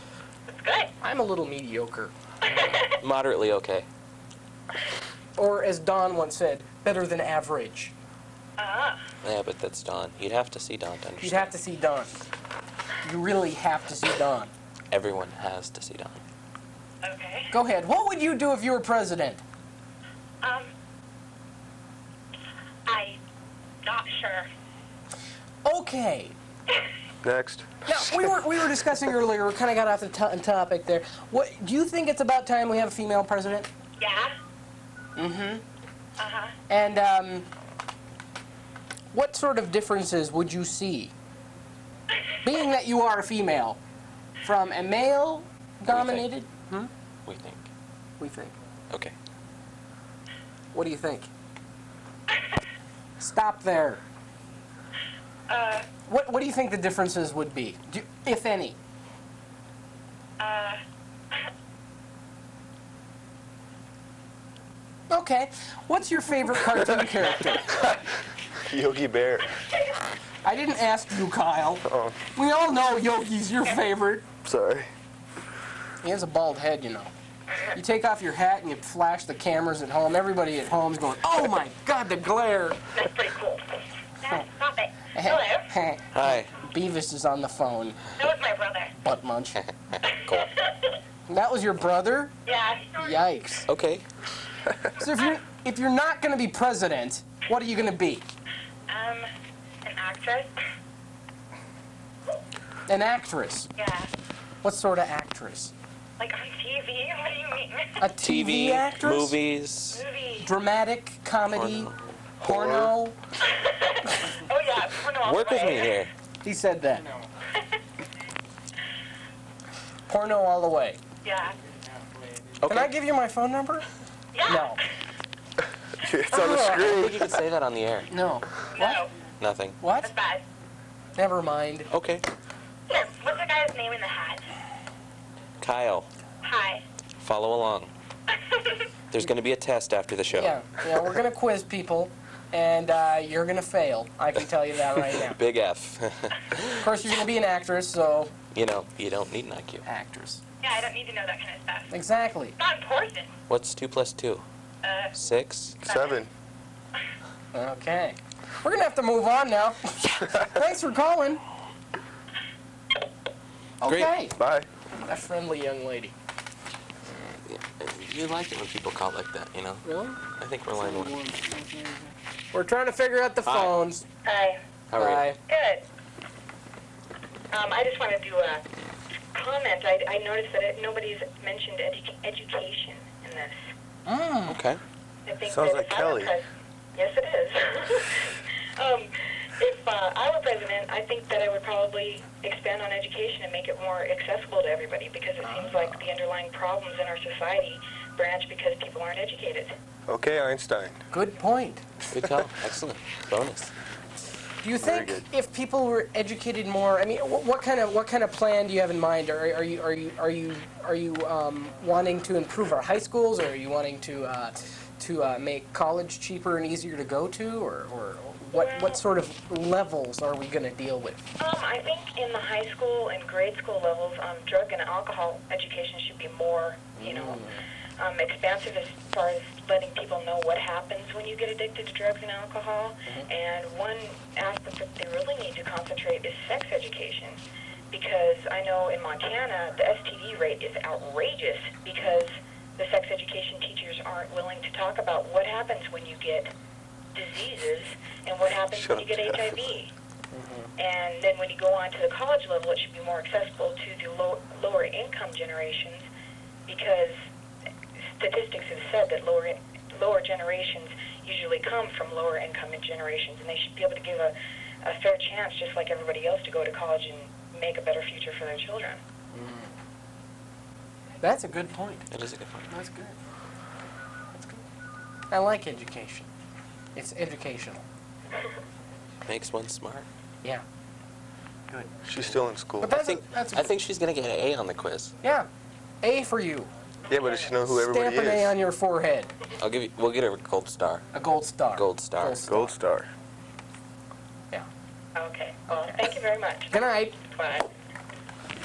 Speaker 6: It's good.
Speaker 2: I'm a little mediocre.
Speaker 3: Moderately okay.
Speaker 2: Or, as Don once said, better than average.
Speaker 3: Yeah, but that's Don. You'd have to see Don to understand.
Speaker 2: You'd have to see Don. You really have to see Don.
Speaker 3: Everyone has to see Don.
Speaker 6: Okay.
Speaker 2: Go ahead. What would you do if you were president?
Speaker 6: I'm not sure.
Speaker 2: Okay.
Speaker 1: Next.
Speaker 2: Now, we were discussing earlier, we kind of got off the topic there. What do you think it's about time we have a female president?
Speaker 6: Yeah.
Speaker 2: Mm-hmm.
Speaker 6: Uh-huh.
Speaker 2: And what sort of differences would you see? Being that you are a female, from a male-dominated...
Speaker 3: We think.
Speaker 2: We think.
Speaker 3: Okay.
Speaker 2: What do you think? Stop there. What do you think the differences would be, if any? Okay. What's your favorite cartoon character?
Speaker 1: Yogi Bear.
Speaker 2: I didn't ask you, Kyle.
Speaker 1: Oh,
Speaker 2: We all know Yogi's your favorite.
Speaker 1: sorry.
Speaker 2: He has a bald head, you know. You take off your hat and you flash the cameras at home. Everybody at home's going, "Oh my God, the glare!"
Speaker 6: That's pretty cool. Nah, stop it. Hello.
Speaker 3: Hi.
Speaker 2: Beavis is on the phone.
Speaker 6: That was my brother.
Speaker 2: Butt munch.
Speaker 3: Cool.
Speaker 2: That was your brother?
Speaker 6: Yeah.
Speaker 2: Yikes.
Speaker 3: Okay.
Speaker 2: So if you're not going to be president, what are you going to be?
Speaker 6: An actress.
Speaker 2: An actress.
Speaker 6: Yeah.
Speaker 2: What sort of actress?
Speaker 6: Like on TV? What do you mean?
Speaker 2: A TV actress?
Speaker 3: movies.
Speaker 6: Movie.
Speaker 2: Dramatic, comedy, porno.
Speaker 6: Oh yeah, porno all
Speaker 3: Work
Speaker 6: the
Speaker 3: with
Speaker 6: way.
Speaker 3: me here.
Speaker 2: He said that. Porno all the way.
Speaker 6: Yeah.
Speaker 2: Can I give you my phone number?
Speaker 6: Yeah.
Speaker 2: No.
Speaker 1: It's on the
Speaker 3: I
Speaker 1: screen.
Speaker 3: think you could say that on the air.
Speaker 2: No.
Speaker 6: No.
Speaker 3: Nothing.
Speaker 2: What?
Speaker 6: That's bad.
Speaker 2: Never mind.
Speaker 3: Okay.
Speaker 6: Here, what's the guy's name in the hat?
Speaker 3: Kyle,
Speaker 6: Hi.
Speaker 3: follow along. There's going to be a test after the show.
Speaker 2: Yeah, we're going to quiz people, and you're going to fail. I can tell you that right now.
Speaker 3: Big F.
Speaker 2: Of course, you're going to be an actress, so...
Speaker 3: You know, you don't need an IQ.
Speaker 2: Actress.
Speaker 6: Yeah, I don't need to know that kind of stuff.
Speaker 2: Exactly.
Speaker 6: It's not important.
Speaker 3: What's 2 plus 2? 6?
Speaker 1: 7.
Speaker 2: Okay. We're going to have to move on now. Thanks for calling.
Speaker 3: Great.
Speaker 2: Okay.
Speaker 1: Bye.
Speaker 2: A friendly young lady.
Speaker 3: You like it when people call like that, you know?
Speaker 2: Really?
Speaker 3: I think we're line 1.
Speaker 2: We're trying to figure out the
Speaker 3: Hi.
Speaker 2: phones.
Speaker 6: Hi.
Speaker 3: How are
Speaker 2: Bye.
Speaker 3: you?
Speaker 6: Good. I just wanted to comment. I noticed that nobody's mentioned education in homelessness.
Speaker 3: Okay.
Speaker 6: I think
Speaker 1: Sounds
Speaker 6: that
Speaker 1: like
Speaker 6: if I were
Speaker 1: Kelly.
Speaker 6: yes, it is. If I were president, I think that I would probably expand on education and make it more accessible to everybody, because it seems like the underlying problems in our society branch because people aren't educated.
Speaker 1: Okay, Einstein.
Speaker 2: Good point.
Speaker 3: Good call. Excellent. Bonus.
Speaker 2: Do you
Speaker 1: Very
Speaker 2: think
Speaker 1: good.
Speaker 2: if people were educated more? I mean, what kind of plan do you have in mind? Are you wanting to improve our high schools, or are you wanting to make college cheaper and easier to go to, or what sort of levels are we going to deal with?
Speaker 6: I think in the high school and grade school levels, drug and alcohol education should be more, expansive as far as letting people know what happens when you get addicted to drugs and alcohol. And one aspect that they really need to concentrate is sex education, because I know in Montana the STD rate is outrageous because the sex education teachers aren't willing to talk about what happens when you get diseases and what happens when you get HIV. And then when you go on to the college level, it should be more accessible to the lower income generations, because statistics have said that lower generations usually come from lower income generations, and they should be able to give a fair chance, just like everybody else, to go to college and make a better future for their children.
Speaker 2: That's a good point.
Speaker 3: That is a good point.
Speaker 2: That's good. That's good. I like education. It's educational.
Speaker 3: Makes one smart.
Speaker 2: Yeah. Good.
Speaker 1: She's still in school.
Speaker 2: But that's
Speaker 3: I think she's gonna get an A on the quiz.
Speaker 2: yeah. A for you.
Speaker 1: Yeah, but does she know who everybody
Speaker 2: Stamp an A
Speaker 1: is?
Speaker 2: on your forehead.
Speaker 3: We'll get her a gold star.
Speaker 2: A gold star.
Speaker 3: Gold star.
Speaker 1: Gold star.
Speaker 2: Yeah.
Speaker 6: Okay. Well, thank you very much.
Speaker 2: Good night.
Speaker 6: Bye.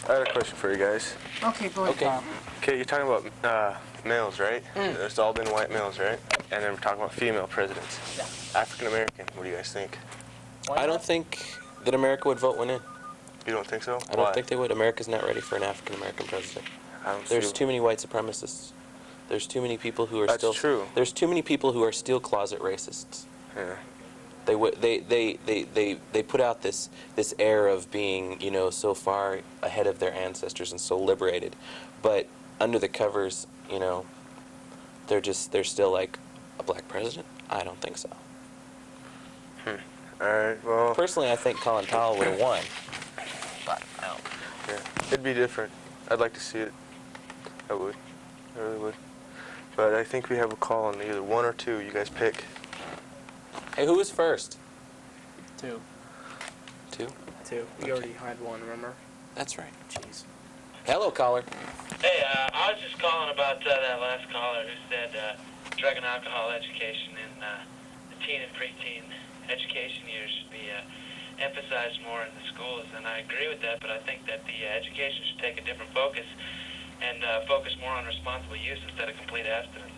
Speaker 1: I had a question for you guys.
Speaker 2: Okay, go ahead,
Speaker 3: Okay.
Speaker 2: Tom.
Speaker 1: Okay, you're talking about males, right? There's all been white males, right? And then we're talking about female presidents.
Speaker 2: Yeah.
Speaker 1: African American. What do you guys think?
Speaker 3: I don't think that America would vote one in.
Speaker 1: You don't think so?
Speaker 3: I don't think they would. America's not ready for an African American president.
Speaker 1: I don't
Speaker 3: There's
Speaker 1: see-
Speaker 3: too many white supremacists. There's too many people who are
Speaker 1: That's
Speaker 3: still.
Speaker 1: true.
Speaker 3: There's too many people who are still closet racists.
Speaker 1: Yeah.
Speaker 3: They put out this air of being, so far ahead of their ancestors and so liberated, but under the covers, they're still like a black president. I don't think so.
Speaker 1: All right. Well.
Speaker 3: Personally, I think Colin Powell would have won, but I don't.
Speaker 1: Yeah. It'd be different. I'd like to see it. I would. I really would. But I think we have a call on either one or two. You guys pick.
Speaker 3: Hey, who was first?
Speaker 2: Two.
Speaker 3: Two?
Speaker 2: We already had one, remember?
Speaker 3: That's right.
Speaker 2: Jeez.
Speaker 3: Hello, caller.
Speaker 5: Hey, I was just calling about that last caller who said drug and alcohol education in the teen and preteen education years should be emphasized more in the schools, and I agree with that, but I think that the education should take a different focus and focus more on responsible use instead of complete abstinence.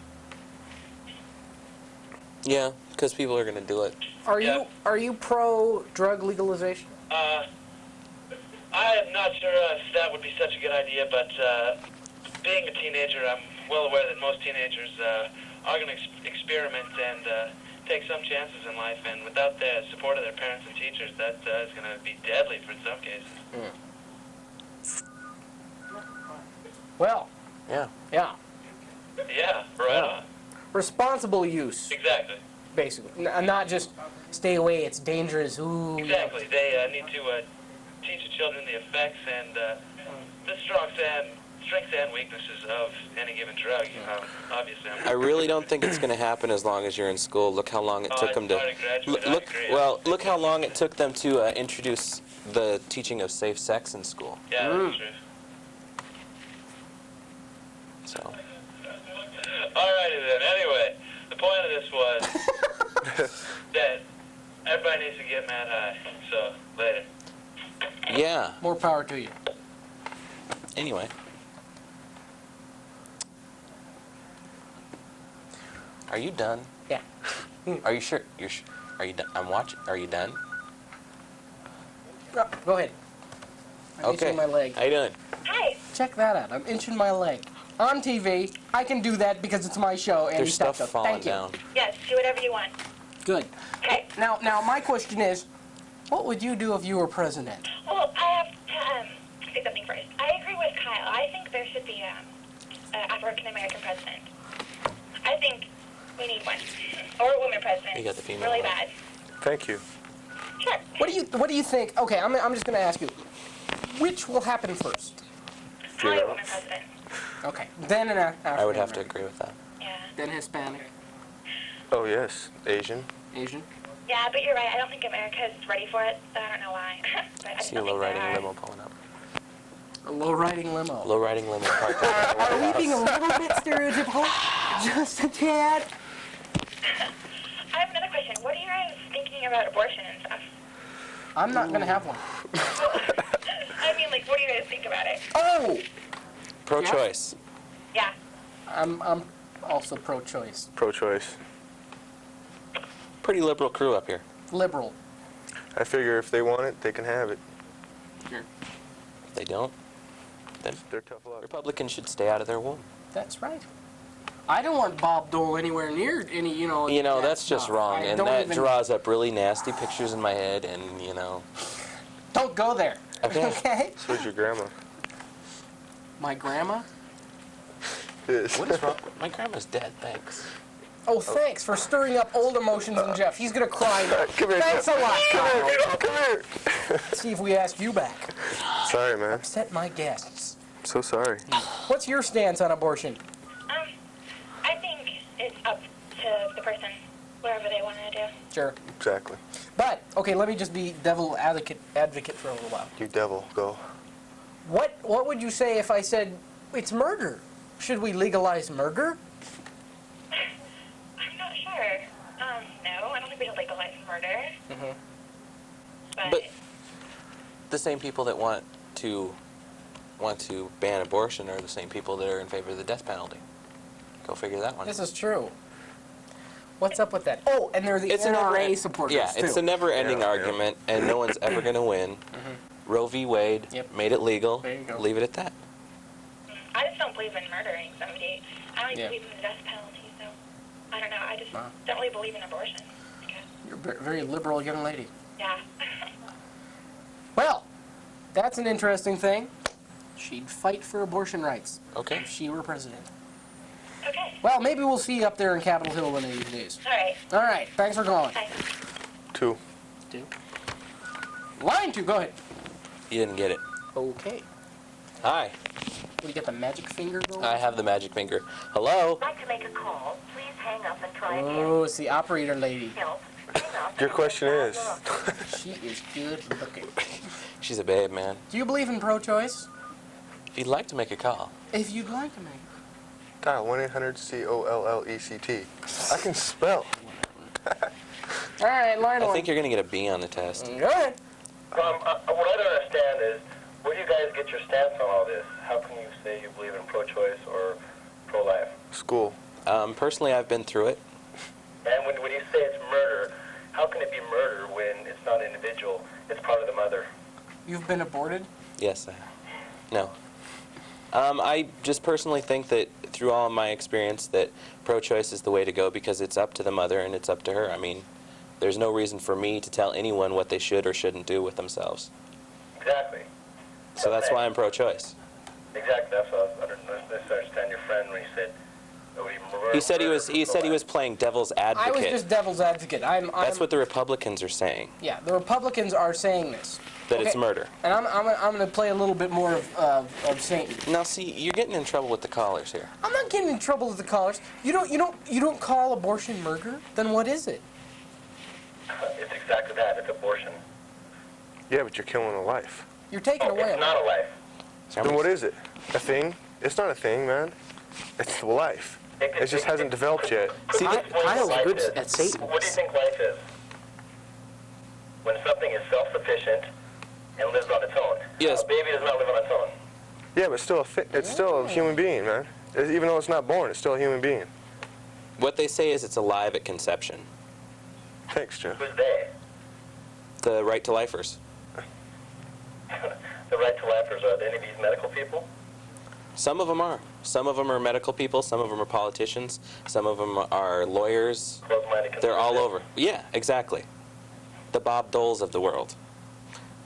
Speaker 3: Yeah, because people are going to do it.
Speaker 2: Are you pro drug legalization?
Speaker 5: I am not sure if that would be such a good idea, but being a teenager, I'm well aware that most teenagers are going to experiment and take some chances in life, and without the support of their parents and teachers, that is going to be deadly for some cases.
Speaker 2: Well,
Speaker 3: Yeah.
Speaker 2: yeah.
Speaker 5: Yeah, right on.
Speaker 2: Responsible use,
Speaker 5: Exactly.
Speaker 2: basically. Not just stay away, it's dangerous. Ooh.
Speaker 5: Exactly. They need to teach the children the effects and the strengths and weaknesses of any given drug. Obviously.
Speaker 3: I really don't think it's going to happen as long as you're in school. Look how long it took them to.
Speaker 5: I agree.
Speaker 3: Look how long it took them to introduce the teaching of safe sex in school.
Speaker 5: Yeah, that's true.
Speaker 3: So.
Speaker 5: Alrighty then. Anyway, the point of this was that everybody needs to get mad high. So, later.
Speaker 3: Yeah.
Speaker 2: More power to you.
Speaker 3: Anyway. Are you done?
Speaker 2: Yeah.
Speaker 3: Are you sure? Are you done? I'm watching. Are you done?
Speaker 2: Go ahead. I'm
Speaker 3: Okay.
Speaker 2: itching my leg.
Speaker 3: How you doing?
Speaker 6: Hi.
Speaker 2: Check that out. I'm inching my leg. On TV, I can do that because it's my show. And
Speaker 3: There's stuff falling
Speaker 2: Thank you.
Speaker 3: down.
Speaker 6: Yes, do whatever you want.
Speaker 2: Good.
Speaker 6: Okay.
Speaker 2: Now, my question is, what would you do if you were president?
Speaker 6: Well, I have to say something first. I agree with Kyle. I think there should be an African-American president.
Speaker 4: I think we need one. Or a woman president.
Speaker 3: You got the female
Speaker 4: Really
Speaker 3: one.
Speaker 4: bad.
Speaker 1: Thank you.
Speaker 4: Sure.
Speaker 2: What do you think? Okay, I'm just going to ask you. Which will happen first?
Speaker 4: Probably a woman president.
Speaker 2: Okay. Then an African.
Speaker 3: I would have to agree with that.
Speaker 4: Yeah.
Speaker 2: Then Hispanic.
Speaker 1: Oh, yes. Asian.
Speaker 2: Asian.
Speaker 4: Yeah, but you're right. I don't think America's ready for it. So I don't know why. But I just
Speaker 3: See a
Speaker 4: don't think they
Speaker 3: low-riding
Speaker 4: are.
Speaker 3: limo pulling up.
Speaker 2: A low-riding limo.
Speaker 3: Low-riding limo parked outside the
Speaker 2: Are
Speaker 3: White
Speaker 2: we being a
Speaker 3: House.
Speaker 2: little bit stereotypical? Just a tad?
Speaker 4: I have another question. What are you guys thinking about abortion and stuff?
Speaker 2: I'm not going to have one.
Speaker 4: I mean, like, what do you guys think about it?
Speaker 2: Oh!
Speaker 3: Pro-choice.
Speaker 4: Yeah.
Speaker 2: I'm also pro-choice.
Speaker 1: Pro-choice.
Speaker 3: Pretty liberal crew up here.
Speaker 2: Liberal.
Speaker 1: I figure if they want it, they can have it.
Speaker 2: Sure.
Speaker 3: If they don't, then
Speaker 1: They're tough luck.
Speaker 3: Republicans should stay out of their womb.
Speaker 2: That's right. I don't want Bob Dole anywhere near any, that
Speaker 3: That's just
Speaker 2: stuff.
Speaker 3: wrong,
Speaker 2: I
Speaker 3: and
Speaker 2: don't
Speaker 3: that
Speaker 2: even-
Speaker 3: draws up really nasty pictures in my head, and,
Speaker 2: Don't go there.
Speaker 3: Okay.
Speaker 2: Okay?
Speaker 1: So's your grandma.
Speaker 2: My grandma?
Speaker 1: Yes.
Speaker 3: What is wrong? My grandma's dead, thanks.
Speaker 2: Oh, thanks for stirring up old emotions in Jeff. He's going to cry now.
Speaker 1: Come here,
Speaker 2: Thanks a
Speaker 1: Jeff.
Speaker 2: lot, Kyle.
Speaker 1: Come here.
Speaker 2: Let's see if we ask you back.
Speaker 1: Sorry, man.
Speaker 2: Upset my guests.
Speaker 1: So sorry.
Speaker 2: What's your stance on abortion?
Speaker 4: I think it's up to the person, whatever they want to do.
Speaker 2: Sure.
Speaker 1: Exactly.
Speaker 2: But, okay, let me just be devil advocate for a little while.
Speaker 1: You devil, go.
Speaker 2: What would you say if I said it's murder? Should we legalize murder?
Speaker 4: I'm not sure. No, I don't think we should legalize murder.
Speaker 2: Mm-hmm.
Speaker 3: But the same people that want to ban abortion are the same people that are in favor of the death penalty. Go figure that one.
Speaker 2: This is true. What's up with that? Oh, and they're the
Speaker 3: It's a
Speaker 2: NRA supporters,
Speaker 3: Yeah,
Speaker 2: too.
Speaker 3: it's a never-ending
Speaker 1: Yeah, yeah.
Speaker 3: argument, and no one's ever going to win. Roe v. Wade
Speaker 2: Yep.
Speaker 3: made it legal.
Speaker 2: There you go.
Speaker 3: Leave it at that.
Speaker 4: I just don't believe in murdering somebody. I don't even
Speaker 2: Yeah.
Speaker 4: believe in the death penalty, so I don't know. I just
Speaker 2: Wow.
Speaker 4: don't really believe in abortion. Okay.
Speaker 2: You're a very liberal young lady.
Speaker 4: Yeah.
Speaker 2: Well, that's an interesting thing. She'd fight for abortion rights
Speaker 3: Okay.
Speaker 2: if she were president.
Speaker 4: Okay.
Speaker 2: Well, maybe we'll see you up there in Capitol Hill one of these days.
Speaker 4: All right.
Speaker 2: All right, thanks for calling.
Speaker 4: Bye.
Speaker 1: 2.
Speaker 2: Line 2, go ahead.
Speaker 3: You didn't get it.
Speaker 2: Okay.
Speaker 3: Hi.
Speaker 2: What, you got the magic finger going?
Speaker 3: I have the magic finger. Hello?
Speaker 6: Like to make a call, please hang up and try again.
Speaker 2: Oh, it's the operator lady.
Speaker 6: Help. Hang up
Speaker 1: Your
Speaker 6: and
Speaker 1: question
Speaker 6: try
Speaker 1: is,
Speaker 6: again.
Speaker 2: She is good looking.
Speaker 3: She's a babe, man.
Speaker 2: Do you believe in pro-choice?
Speaker 3: If you'd like to make a call,
Speaker 2: If you'd like to make.
Speaker 1: dial 1-800-COLLECT. I can spell.
Speaker 2: All right, line
Speaker 3: I
Speaker 2: 1.
Speaker 3: think you're going to get a B on the test.
Speaker 2: Go ahead.
Speaker 7: What I don't understand is, where do you guys get your stance on all this? How can you say you believe in pro-choice or pro-life?
Speaker 1: School.
Speaker 3: Personally, I've been through it.
Speaker 7: And when you say it's murder, how can it be murder when it's not individual, it's part of the mother?
Speaker 2: You've been aborted?
Speaker 3: Yes, I have. No. I just personally think that through all of my experience that pro-choice is the way to go because it's up to the mother and it's up to her. I mean, there's no reason for me to tell anyone what they should or shouldn't do with themselves.
Speaker 7: Exactly.
Speaker 3: So that's why I'm pro-choice.
Speaker 7: Exactly. That's what I didn't understand your friend when he said.
Speaker 3: He said he was playing devil's
Speaker 2: I was
Speaker 3: advocate.
Speaker 2: just devil's advocate.
Speaker 3: That's what the Republicans are saying.
Speaker 2: Yeah, the Republicans are saying this.
Speaker 3: That it's
Speaker 2: Okay.
Speaker 3: murder.
Speaker 2: And I'm going to play a little bit more of Satan.
Speaker 3: Now, see, you're getting in trouble with the callers here.
Speaker 2: I'm not getting in trouble with the callers. You don't call abortion murder? Then what is it?
Speaker 7: It's exactly that. It's abortion.
Speaker 1: Yeah, but you're killing a life.
Speaker 2: You're taking
Speaker 7: Oh,
Speaker 2: away.
Speaker 7: it's not a life.
Speaker 1: Then what is it? A thing? It's not a thing, man. It's life. It just hasn't developed yet.
Speaker 3: See,
Speaker 2: Kyle's good at Satan.
Speaker 7: What do you think life is? When something is self-sufficient and lives on its own.
Speaker 3: Yes.
Speaker 7: A baby does not live on its own.
Speaker 1: Yeah, but still, it's still a human being, man. Even though it's not born, it's still a human being.
Speaker 3: what they say is it's alive at conception.
Speaker 1: Thanks, Jeff.
Speaker 7: Who's they?
Speaker 3: The right to lifers.
Speaker 7: The right to lifers, are any of these medical people?
Speaker 3: Some of them are. Some of them are medical people. Some of them are politicians. Some of them are lawyers.
Speaker 7: Closed-minded
Speaker 3: They're all
Speaker 7: conservative?
Speaker 3: over. Yeah, exactly. The Bob Doles of the world.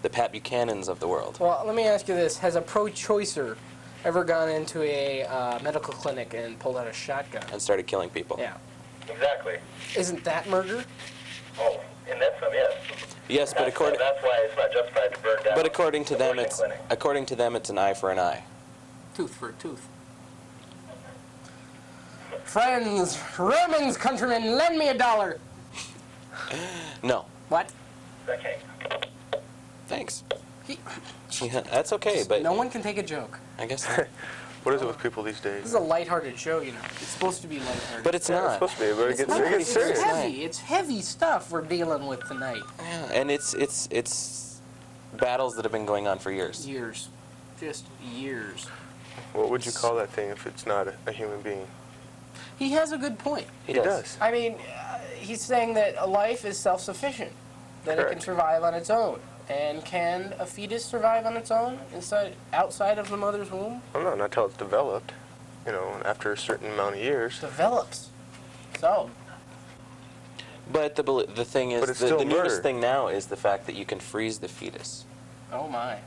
Speaker 3: The Pat Buchanans of the world.
Speaker 2: Well, let me ask you this. Has a pro-choicer ever gone into a medical clinic and pulled out a shotgun?
Speaker 3: And started killing people.
Speaker 2: Yeah.
Speaker 8: Exactly.
Speaker 2: Isn't that murder?
Speaker 8: Oh, and that's some, yes.
Speaker 3: Yes, but
Speaker 8: That's why it's not justified to burn down.
Speaker 3: but according to them,
Speaker 8: abortion
Speaker 3: it's an eye for an eye.
Speaker 2: Tooth for a tooth. Friends, Romans, countrymen, lend me $1.
Speaker 3: No.
Speaker 2: What?
Speaker 8: Okay.
Speaker 3: Thanks.
Speaker 2: He,
Speaker 3: Yeah, that's okay, but
Speaker 2: no one can take a joke.
Speaker 3: I guess not.
Speaker 1: What is it with people these
Speaker 2: This
Speaker 1: days?
Speaker 2: is a lighthearted show, you know. It's supposed to be lighthearted.
Speaker 3: But it's
Speaker 1: Yeah, it's
Speaker 3: not.
Speaker 1: supposed to be, but it gets,
Speaker 2: not.
Speaker 1: it gets
Speaker 2: It's
Speaker 1: serious.
Speaker 2: heavy. It's heavy stuff we're dealing with tonight.
Speaker 3: Yeah, and it's battles that have been going on for years.
Speaker 2: Years. Just years.
Speaker 1: What would you call that thing if it's not a human being?
Speaker 2: He has a good point.
Speaker 3: He
Speaker 1: does.
Speaker 2: I mean, he's saying that a life is self-sufficient, that it can
Speaker 1: Correct.
Speaker 2: survive on its own. And can a fetus survive on its own outside of the mother's womb?
Speaker 1: Well, no, not till it's developed. You know, after a certain amount of years.
Speaker 2: Develops. So,
Speaker 3: But the thing is,
Speaker 1: But it's
Speaker 3: the
Speaker 1: still
Speaker 3: newest
Speaker 1: murder.
Speaker 3: thing now is the fact that you can freeze the fetus.
Speaker 2: oh my.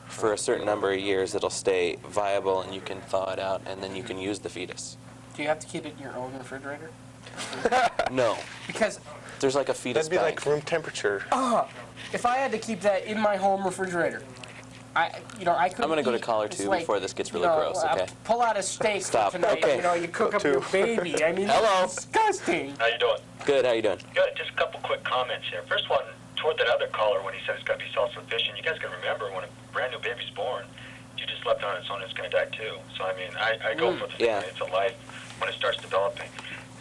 Speaker 3: For a certain number of years, it'll stay viable, and you can thaw it out, and then you can use the fetus.
Speaker 2: Do you have to keep it in your own refrigerator?
Speaker 3: No,
Speaker 2: Because
Speaker 3: there's like a fetus
Speaker 1: That'd be
Speaker 3: bank.
Speaker 1: like room temperature.
Speaker 2: if I had to keep that in my home refrigerator, I couldn't.
Speaker 3: I'm gonna go to
Speaker 2: eat.
Speaker 3: caller
Speaker 2: It's
Speaker 3: 2
Speaker 2: like,
Speaker 3: before this gets
Speaker 2: you
Speaker 3: really
Speaker 2: know,
Speaker 3: gross, okay?
Speaker 2: Pull out a steak
Speaker 3: Stop.
Speaker 2: for tonight.
Speaker 3: Okay.
Speaker 2: You know, you cook up
Speaker 1: Two.
Speaker 2: your baby. I mean,
Speaker 3: Hello.
Speaker 2: it's disgusting.
Speaker 8: How you doing?
Speaker 3: Good, how you doing?
Speaker 8: Good. Just a couple quick comments here. First one, toward that other caller when he said it's got to be self-sufficient. You guys can remember when a brand new baby's born, you just left it on its own, it's going to die too. So, I mean, I go for the
Speaker 3: Yeah.
Speaker 8: it's a life when it starts developing.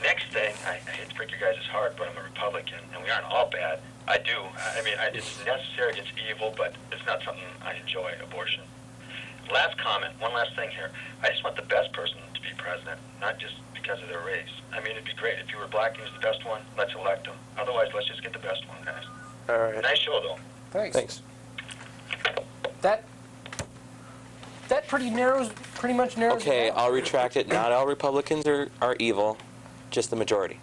Speaker 8: Next thing, I hate to break your guys' heart, but I'm a Republican, and we aren't all bad. I do. I mean, it's necessary, it's evil, but it's not something I enjoy, abortion. Last comment, one last thing here. I just want the best person to be president, not just because of their race. I mean, it'd be great. If you were black and he was the best one, let's elect him. Otherwise, let's just get the best one, guys.
Speaker 1: All right.
Speaker 8: Nice show, though.
Speaker 2: Thanks. That pretty much narrows.
Speaker 3: Okay,
Speaker 2: it down.
Speaker 3: I'll retract it. Not all Republicans are evil, just the majority.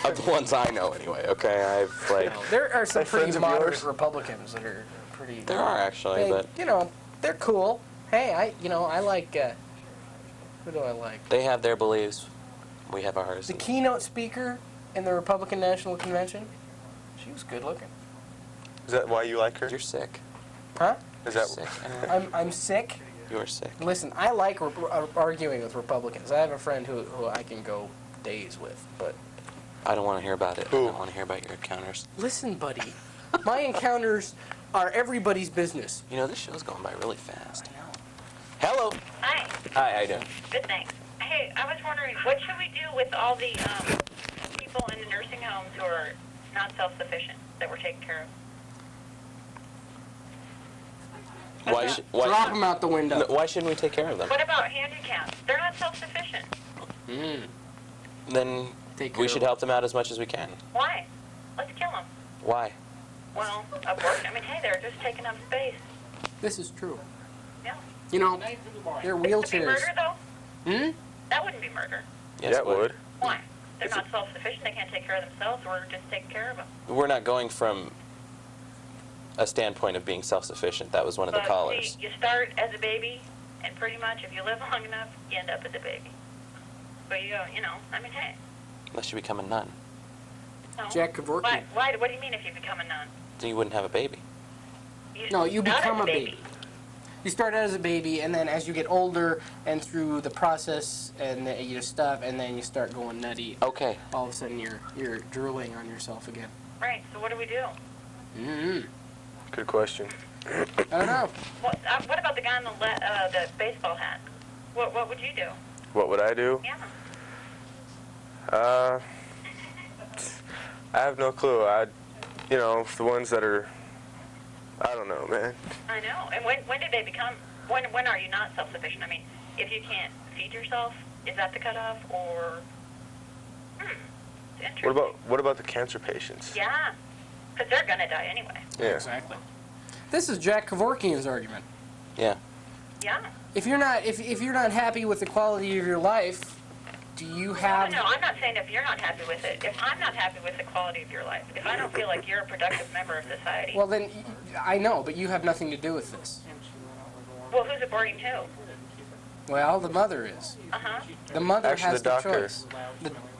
Speaker 3: Of the ones I know, anyway. Okay, I've like
Speaker 2: There are some
Speaker 1: Like
Speaker 2: pretty
Speaker 1: friends of
Speaker 2: moderate
Speaker 1: yours?
Speaker 2: Republicans that are pretty.
Speaker 3: there are actually, but
Speaker 2: they're cool. Hey, I like. Who do I like?
Speaker 3: they have their beliefs. We have ours.
Speaker 2: The keynote speaker in the Republican National Convention. She was good looking.
Speaker 1: Is that why you like her?
Speaker 3: You're sick.
Speaker 2: Huh?
Speaker 1: Is
Speaker 3: You're
Speaker 1: that
Speaker 3: sick.
Speaker 2: I'm sick.
Speaker 3: You're sick.
Speaker 2: Listen, I like arguing with Republicans. I have a friend who I can go days with, but
Speaker 3: I don't want to hear about it.
Speaker 1: Who?
Speaker 3: I don't want to hear about your encounters.
Speaker 2: listen, buddy, my encounters are everybody's business.
Speaker 3: You know, this show's going by really fast.
Speaker 2: I know.
Speaker 3: Hello.
Speaker 4: Hi.
Speaker 3: Hi, how you doing?
Speaker 4: Good, thanks. Hey, I was wondering, what should we do with all the people in the nursing homes who are not self-sufficient that we're taking care of?
Speaker 2: Drop them out the window.
Speaker 3: No, why shouldn't we take care of them?
Speaker 4: What about handicaps? They're not self-sufficient.
Speaker 3: Then
Speaker 2: Take care
Speaker 3: we
Speaker 2: of
Speaker 3: should
Speaker 2: them.
Speaker 3: help them out as much as we can.
Speaker 4: Why? Let's kill them.
Speaker 3: Why?
Speaker 4: Well, abortion. I mean, hey, they're just taking up space.
Speaker 2: This is true.
Speaker 4: Yeah.
Speaker 2: You know, they're
Speaker 4: Would it be
Speaker 2: wheelchairs.
Speaker 4: murder, though? That wouldn't be murder.
Speaker 3: Yes,
Speaker 1: Yeah, it would.
Speaker 4: Why? They're not self-sufficient. They can't take care of themselves. We're just taking care of them.
Speaker 3: We're not going from a standpoint of being self-sufficient. That was one of the
Speaker 4: But
Speaker 3: callers.
Speaker 4: see, you start as a baby, and pretty much if you live long enough, you end up as a baby. But I mean, hey.
Speaker 3: Unless you become a nun.
Speaker 4: No.
Speaker 2: Jack Kevorkian.
Speaker 4: Why? What do you mean if you become a nun?
Speaker 3: Then you wouldn't have a baby.
Speaker 2: No, you
Speaker 4: start
Speaker 2: become
Speaker 4: as
Speaker 2: a baby. You start out as a baby, and then as you get older, and through the process, and you stuff, and then you start going nutty.
Speaker 3: Okay.
Speaker 2: All of a sudden, you're drooling on yourself again.
Speaker 4: Right. So what do we do?
Speaker 1: Good question.
Speaker 2: I don't know.
Speaker 4: What about the guy in the baseball hat? What would you do?
Speaker 1: What would I do?
Speaker 4: Yeah.
Speaker 1: I have no clue. The ones that are, I don't know, man.
Speaker 4: I know. And when did they become? When are you not self-sufficient? I mean, if you can't feed yourself, is that the cutoff, or? It's interesting.
Speaker 1: What about the cancer patients?
Speaker 4: Yeah, because they're gonna die anyway.
Speaker 1: Yeah.
Speaker 2: Exactly. This is Jack Kevorkian's argument.
Speaker 3: Yeah.
Speaker 4: Yeah.
Speaker 2: If you're not happy with the quality of your life, do you have?
Speaker 4: No, I'm not saying if you're not happy with it. If I'm not happy with the quality of your life, if I don't feel like you're a productive member of society.
Speaker 2: Well, then I know, but you have nothing to do with this.
Speaker 4: Well, who's aborting who?
Speaker 2: Well, the mother is.
Speaker 4: Uh-huh.
Speaker 2: The mother
Speaker 1: Actually,
Speaker 2: has
Speaker 1: the doctor.
Speaker 2: choice.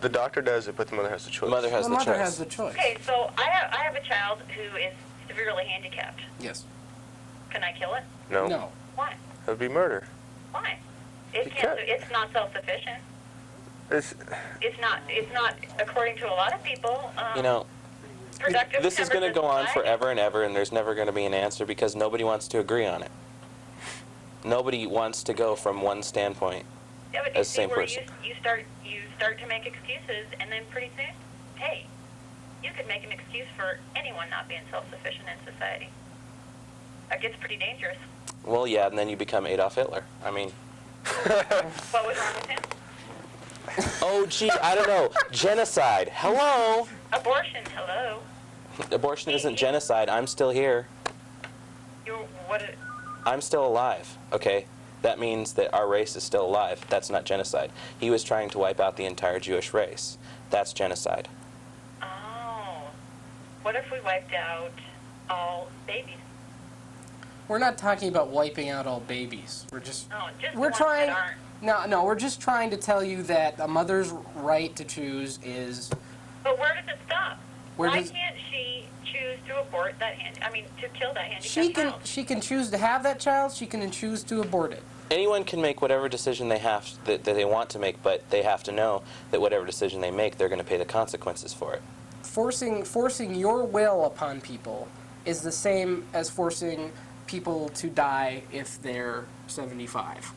Speaker 1: The doctor does it, but the mother has the choice.
Speaker 3: The mother has
Speaker 2: The
Speaker 3: the
Speaker 2: mother
Speaker 3: choice.
Speaker 2: has the choice.
Speaker 4: Okay, so I have a child who is severely handicapped.
Speaker 2: Yes.
Speaker 4: Can I kill it?
Speaker 1: No.
Speaker 2: No.
Speaker 4: Why?
Speaker 1: That would be murder.
Speaker 4: Why? It
Speaker 1: You
Speaker 4: can't.
Speaker 1: can't.
Speaker 4: It's not self-sufficient.
Speaker 1: It's,
Speaker 4: It's not. According to a lot of people.
Speaker 3: You know,
Speaker 4: Productive
Speaker 3: this is going to
Speaker 4: members
Speaker 3: go
Speaker 4: of
Speaker 3: on
Speaker 4: society.
Speaker 3: forever and ever, and there's never going to be an answer because nobody wants to agree on it. Nobody wants to go from one standpoint.
Speaker 4: Yeah, but you
Speaker 3: as
Speaker 4: see
Speaker 3: same
Speaker 4: where
Speaker 3: person.
Speaker 4: you start to make excuses, and then pretty soon, hey, you could make an excuse for anyone not being self-sufficient in society. That gets pretty dangerous.
Speaker 3: Well, yeah, and then you become Adolf Hitler. I mean,
Speaker 4: What was wrong with him?
Speaker 3: oh, gee, I don't know. Genocide. Hello?
Speaker 4: Abortion. Hello.
Speaker 3: Abortion isn't genocide. I'm still here.
Speaker 4: What?
Speaker 3: I'm still alive, okay? That means that our race is still alive. That's not genocide. He was trying to wipe out the entire Jewish race. That's genocide.
Speaker 4: Oh. What if we wiped out all babies?
Speaker 2: We're not talking about wiping out all babies. We're just
Speaker 4: Oh, just
Speaker 2: we're
Speaker 4: the
Speaker 2: trying.
Speaker 4: ones that aren't.
Speaker 2: No, we're just trying to tell you that a mother's right to choose is.
Speaker 4: But where does it stop?
Speaker 2: Where
Speaker 4: Why
Speaker 2: does-
Speaker 4: can't she choose to abort that to kill that handicapped child?
Speaker 2: She can choose to have that child. She can choose to abort it.
Speaker 3: Anyone can make whatever decision they have that they want to make, but they have to know that whatever decision they make, they're going to pay the consequences for it.
Speaker 2: Forcing your will upon people is the same as forcing people to die if they're 75.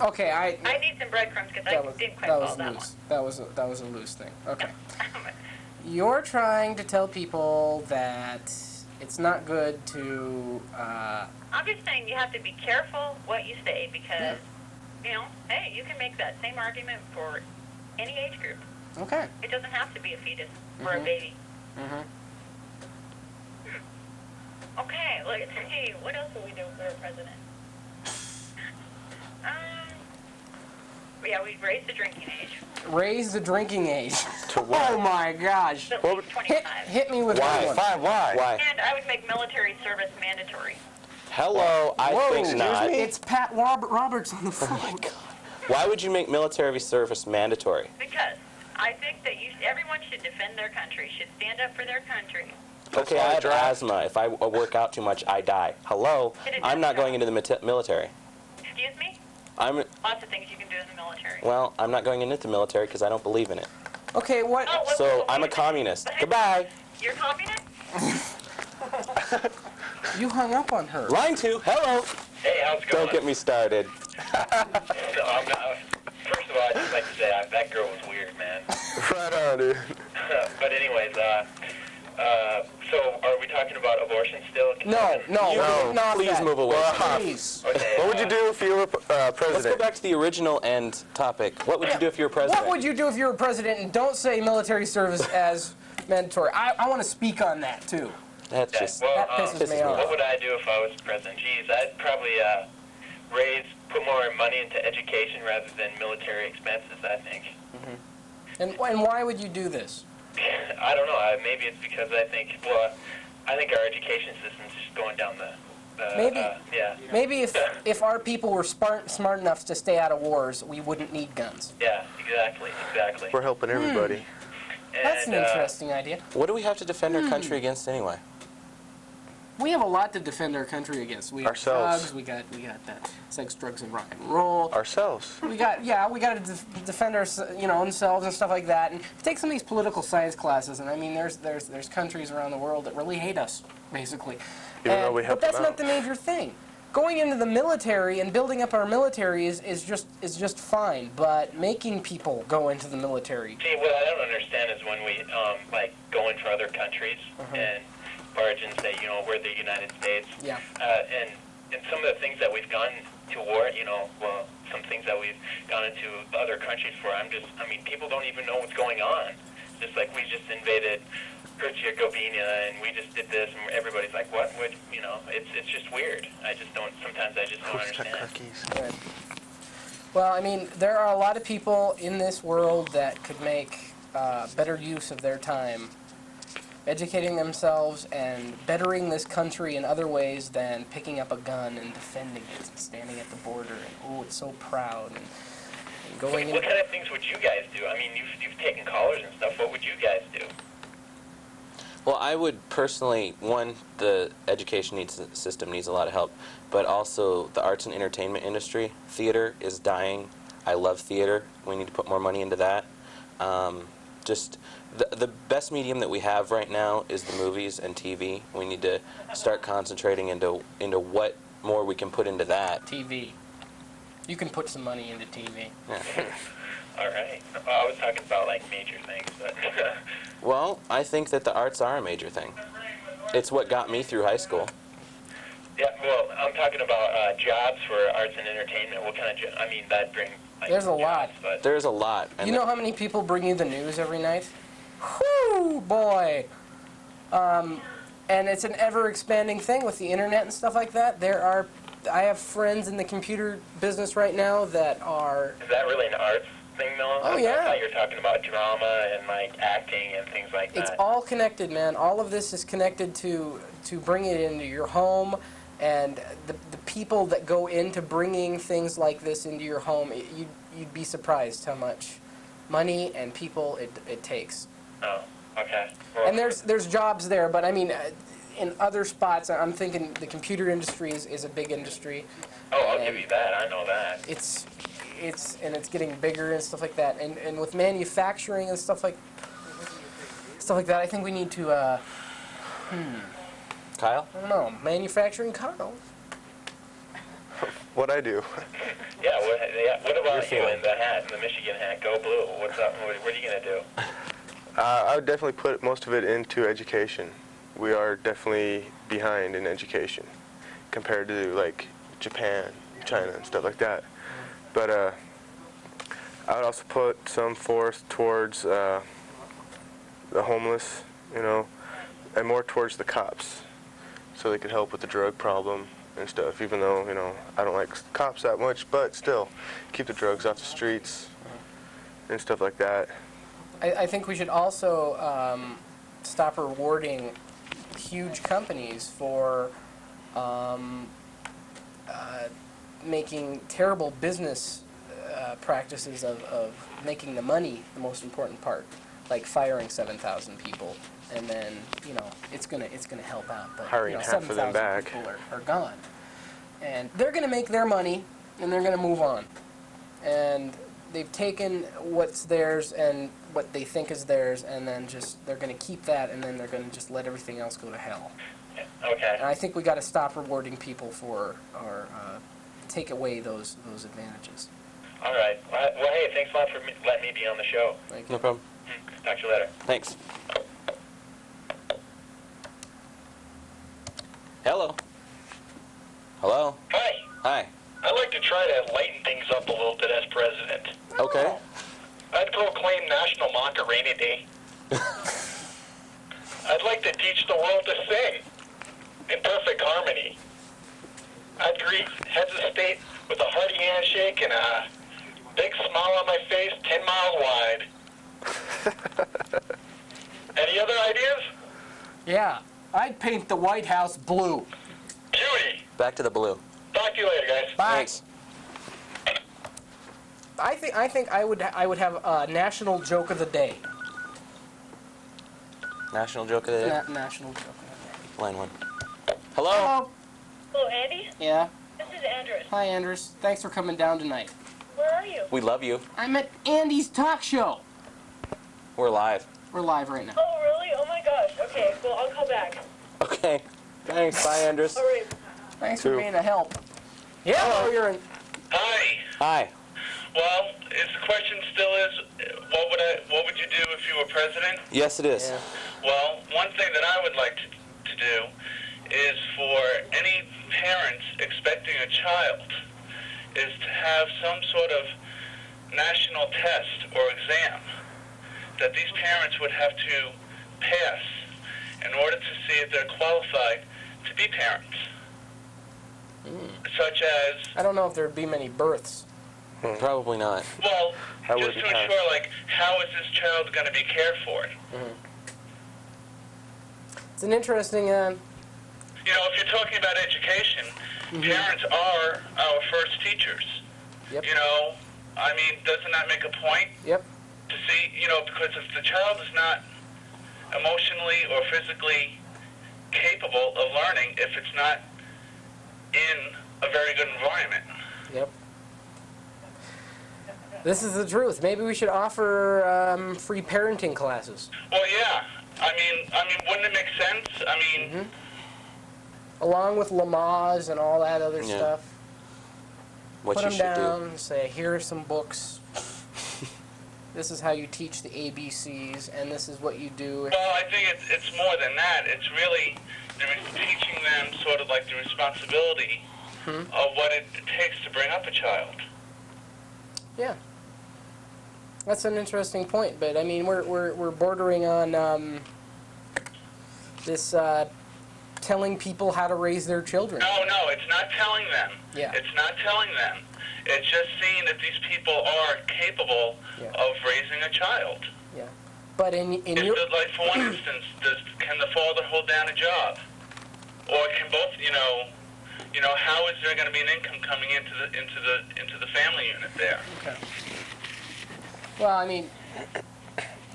Speaker 2: Okay,
Speaker 4: I need some breadcrumbs because I didn't quite
Speaker 2: that
Speaker 4: follow
Speaker 2: was
Speaker 4: that
Speaker 2: loose.
Speaker 4: one.
Speaker 2: That was a loose thing. Okay. You're trying to tell people that it's not good to.
Speaker 4: I'm just saying you have to be careful what you say because, hey, you can make that same argument for any age group.
Speaker 2: Okay.
Speaker 4: It doesn't have to be a fetus or a baby.
Speaker 2: Mm-hmm.
Speaker 4: Okay, let's see. What else will we do for a president? Yeah, we raised the drinking age.
Speaker 2: Raise the drinking age.
Speaker 1: To what?
Speaker 2: Oh my gosh.
Speaker 4: At least 25.
Speaker 2: Hit me with
Speaker 3: Why?
Speaker 2: that one.
Speaker 1: Why?
Speaker 3: Why?
Speaker 4: And I would make military service mandatory.
Speaker 3: Hello, I
Speaker 2: Whoa,
Speaker 3: think not.
Speaker 2: It's Pat Roberts on the phone.
Speaker 3: Oh my God. Why would you make military service mandatory?
Speaker 4: Because I think that everyone should defend their country, should stand up for their country.
Speaker 3: Okay, I have asthma. If I work out too much, I die. Hello? I'm not going into the military.
Speaker 4: Excuse me?
Speaker 3: Lots
Speaker 4: of things you can do in the military.
Speaker 3: Well, I'm not going into the military because I don't believe in it.
Speaker 2: Okay, what?
Speaker 3: So I'm a communist. Goodbye.
Speaker 4: You're a communist?
Speaker 2: You hung up on her.
Speaker 3: Line 2. Hello.
Speaker 8: Hey, how's it going?
Speaker 3: Don't get me started.
Speaker 8: No, I'm not. First of all, I'd just like to say that girl was weird, man.
Speaker 1: Right on, dude.
Speaker 8: But anyways, so are we talking about abortion still?
Speaker 2: No,
Speaker 3: Please move away.
Speaker 2: Please.
Speaker 8: Okay,
Speaker 1: What would you do if you were
Speaker 3: Let's go
Speaker 1: president?
Speaker 3: back to the original end topic. What would you do if you were president?
Speaker 2: What would you do if you were president? And don't say military service as mandatory. I want to speak on that too.
Speaker 3: That's just...
Speaker 2: That pisses me off.
Speaker 8: What would I do if I was president? Geez, I'd probably put more money into education rather than military expenses, I think.
Speaker 2: And why would you do this?
Speaker 8: I don't know. Maybe it's because I think our education system's just going down the
Speaker 2: Maybe if our people were smart enough to stay out of wars, we wouldn't need guns.
Speaker 8: Yeah, exactly.
Speaker 1: We're helping everybody.
Speaker 2: That's an interesting idea.
Speaker 3: What do we have to defend our country against anyway?
Speaker 2: We have a lot to defend our country against. We have
Speaker 1: Ourselves.
Speaker 2: drugs. We got that sex, drugs, and rock and roll.
Speaker 1: Ourselves.
Speaker 2: We got to defend our themselves and stuff like that. And take some of these political science classes, and I mean, there's countries around the world that really hate us, basically.
Speaker 1: Even though we help
Speaker 2: but that's
Speaker 1: them
Speaker 2: not
Speaker 1: out.
Speaker 2: the major thing. Going into the military and building up our military is just fine, but making people go into the military.
Speaker 8: See, what I don't understand is when we go into other countries and barge and say, we're the United States.
Speaker 2: Yeah.
Speaker 8: And some of the things that we've gone to war, some things that we've gone into other countries for, people don't even know what's going on. Just like we just invaded Herzegovina and we just did this, and everybody's like, what? It's just weird. Sometimes I just don't understand.
Speaker 2: Right. Well, I mean, there are a lot of people in this world that could make better use of their time educating themselves and bettering this country in other ways than picking up a gun and defending it and standing at the border and, oh, it's so proud. And going
Speaker 5: What kind of things would you guys do? I mean, you've taken callers and stuff. What would you guys do?
Speaker 3: Well, I would personally, one, the education system needs a lot of help, but also the arts and entertainment industry. Theater is dying. I love theater. We need to put more money into that. Just the best medium that we have right now is the movies and TV. We need to start concentrating into what more we can put into that.
Speaker 2: TV. You can put some money into TV.
Speaker 3: Yeah.
Speaker 5: All right. Well, I was talking about, like, major things, but...
Speaker 3: Well, I think that the arts are a major thing. It's what got me through high school.
Speaker 5: Yeah, well, I'm talking about jobs for arts and entertainment. What kind of I mean, that'd bring... Like,
Speaker 2: There's a
Speaker 5: jobs,
Speaker 2: lot.
Speaker 5: But...
Speaker 3: There's a lot. And
Speaker 2: You know how many people bring you the news every night? Whoo, boy. And it's an ever-expanding thing with the internet and stuff like that. I have friends in the computer business right now that are...
Speaker 5: Is that really an arts thing, though?
Speaker 2: Oh, yeah.
Speaker 5: I thought you were talking about drama and, like, acting and things like that.
Speaker 2: It's all connected, man. All of this is connected to bring it into your home, and the people that go into bringing things like this into your home, you'd be surprised how much money and people it takes.
Speaker 5: Oh, okay. Well,
Speaker 2: And there's jobs there, but I mean, in other spots, I'm thinking the computer industry is a big industry.
Speaker 5: oh, I'll give you that. I know that.
Speaker 2: It's getting bigger and stuff like that. And with manufacturing and stuff like that, I think we need to
Speaker 3: Kyle?
Speaker 2: I don't know, manufacturing Kyle.
Speaker 1: What I do.
Speaker 5: Yeah, what about you in the hat, the Michigan hat? Go blue. What's up? What are you going to do?
Speaker 1: I would definitely put most of it into education. We are definitely behind in education compared to, like, Japan, China, and stuff like that. But I would also put some force towards the homeless, you know, and more towards the cops, so they could help with the drug problem and stuff, even though, you know, I don't like cops that much, but still, keep the drugs off the streets and stuff like that.
Speaker 2: I think we should also stop rewarding huge companies for making terrible business practices of making the money the most important part, like firing 7,000 people, and then, you know, it's gonna help out, but
Speaker 1: Hiring
Speaker 2: you know,
Speaker 1: half of them
Speaker 2: 7,000
Speaker 1: back.
Speaker 2: people are gone, and they're gonna make their money, and they're gonna move on, and they've taken what's theirs and what they think is theirs, and then they're going to keep that, and then they're going to just let everything else go to hell.
Speaker 5: Okay.
Speaker 2: And I think we got to stop rewarding people for or take away those advantages.
Speaker 5: All right. Well, hey, thanks a lot for letting me be on the show.
Speaker 2: Thank you.
Speaker 3: No problem.
Speaker 5: Talk to you later.
Speaker 3: Thanks. Hello. Hello.
Speaker 8: Hi.
Speaker 3: Hi.
Speaker 8: I'd like to try to lighten things up a little bit as president.
Speaker 3: Okay.
Speaker 8: I'd proclaim National Macarena Day. I'd like to teach the world to sing in perfect harmony. I'd greet heads of state with a hearty handshake and a big smile on my face 10 miles wide. Any other ideas?
Speaker 2: Yeah, I'd paint the White House blue.
Speaker 8: Judy,
Speaker 3: Back to the blue.
Speaker 8: talk to you later, guys.
Speaker 2: Bye.
Speaker 3: Thanks.
Speaker 2: I think I would have a national joke of the day.
Speaker 3: National joke of the day.
Speaker 2: National joke of
Speaker 3: Line one. Hello.
Speaker 2: the day.
Speaker 4: Hello, Andy.
Speaker 2: Yeah.
Speaker 4: This is Andres.
Speaker 2: Hi, Anders. Thanks for coming down tonight.
Speaker 4: Where are you?
Speaker 3: We love you.
Speaker 2: I'm at Andy's talk show.
Speaker 3: We're live.
Speaker 2: We're live right now.
Speaker 4: Oh, really? Oh my gosh. Okay, well, I'll call back.
Speaker 3: Okay. Thanks. Bye, Andres.
Speaker 4: All right.
Speaker 2: Thanks for
Speaker 1: Two.
Speaker 2: being a help. Yeah. Oh, you're in.
Speaker 8: Hi.
Speaker 3: Hi.
Speaker 8: Well, the question still is, what would you do if you were president?
Speaker 3: Yes, it is.
Speaker 2: Yeah.
Speaker 8: Well, one thing that I would like to do is for any parents expecting a child is to have some sort of national test or exam that these parents would have to pass in order to see if they're qualified to be parents. Such as,
Speaker 2: I don't know if there'd be many births.
Speaker 3: Probably not.
Speaker 8: well,
Speaker 1: I
Speaker 8: just to
Speaker 1: wouldn't have.
Speaker 8: ensure, like, how is this child going to be cared for?
Speaker 2: It's an interesting.
Speaker 5: You know, if you're talking about education, parents are our first teachers.
Speaker 2: Yep.
Speaker 5: You know, I mean, doesn't that make a point?
Speaker 2: Yep.
Speaker 5: To see, you know, because if the child is not emotionally or physically capable of learning, if it's not in a very good environment.
Speaker 2: Yep. This is the truth. Maybe we should offer free parenting classes.
Speaker 5: Well, yeah. I mean, wouldn't it make sense? I mean,
Speaker 2: along with Lamaze and all that other stuff.
Speaker 3: What
Speaker 2: Put
Speaker 3: you
Speaker 2: them
Speaker 3: should
Speaker 2: down and say, here are some books. This is how you teach the ABCs, and this is what you do.
Speaker 5: Well, I think it's more than that. It's really teaching them sort of like the responsibility of what it takes to bring up a child.
Speaker 2: Yeah. That's an interesting point, but I mean, we're bordering on this telling people how to raise their children.
Speaker 5: No, it's not telling them.
Speaker 2: Yeah.
Speaker 5: It's not telling them. It's just seeing that these people are capable of raising a child.
Speaker 2: Yeah. But in your...
Speaker 5: Like, for one instance, can the father hold down a job? Or can both, you know, how is there going to be an income coming into the family unit there?
Speaker 2: Okay. Well, I mean,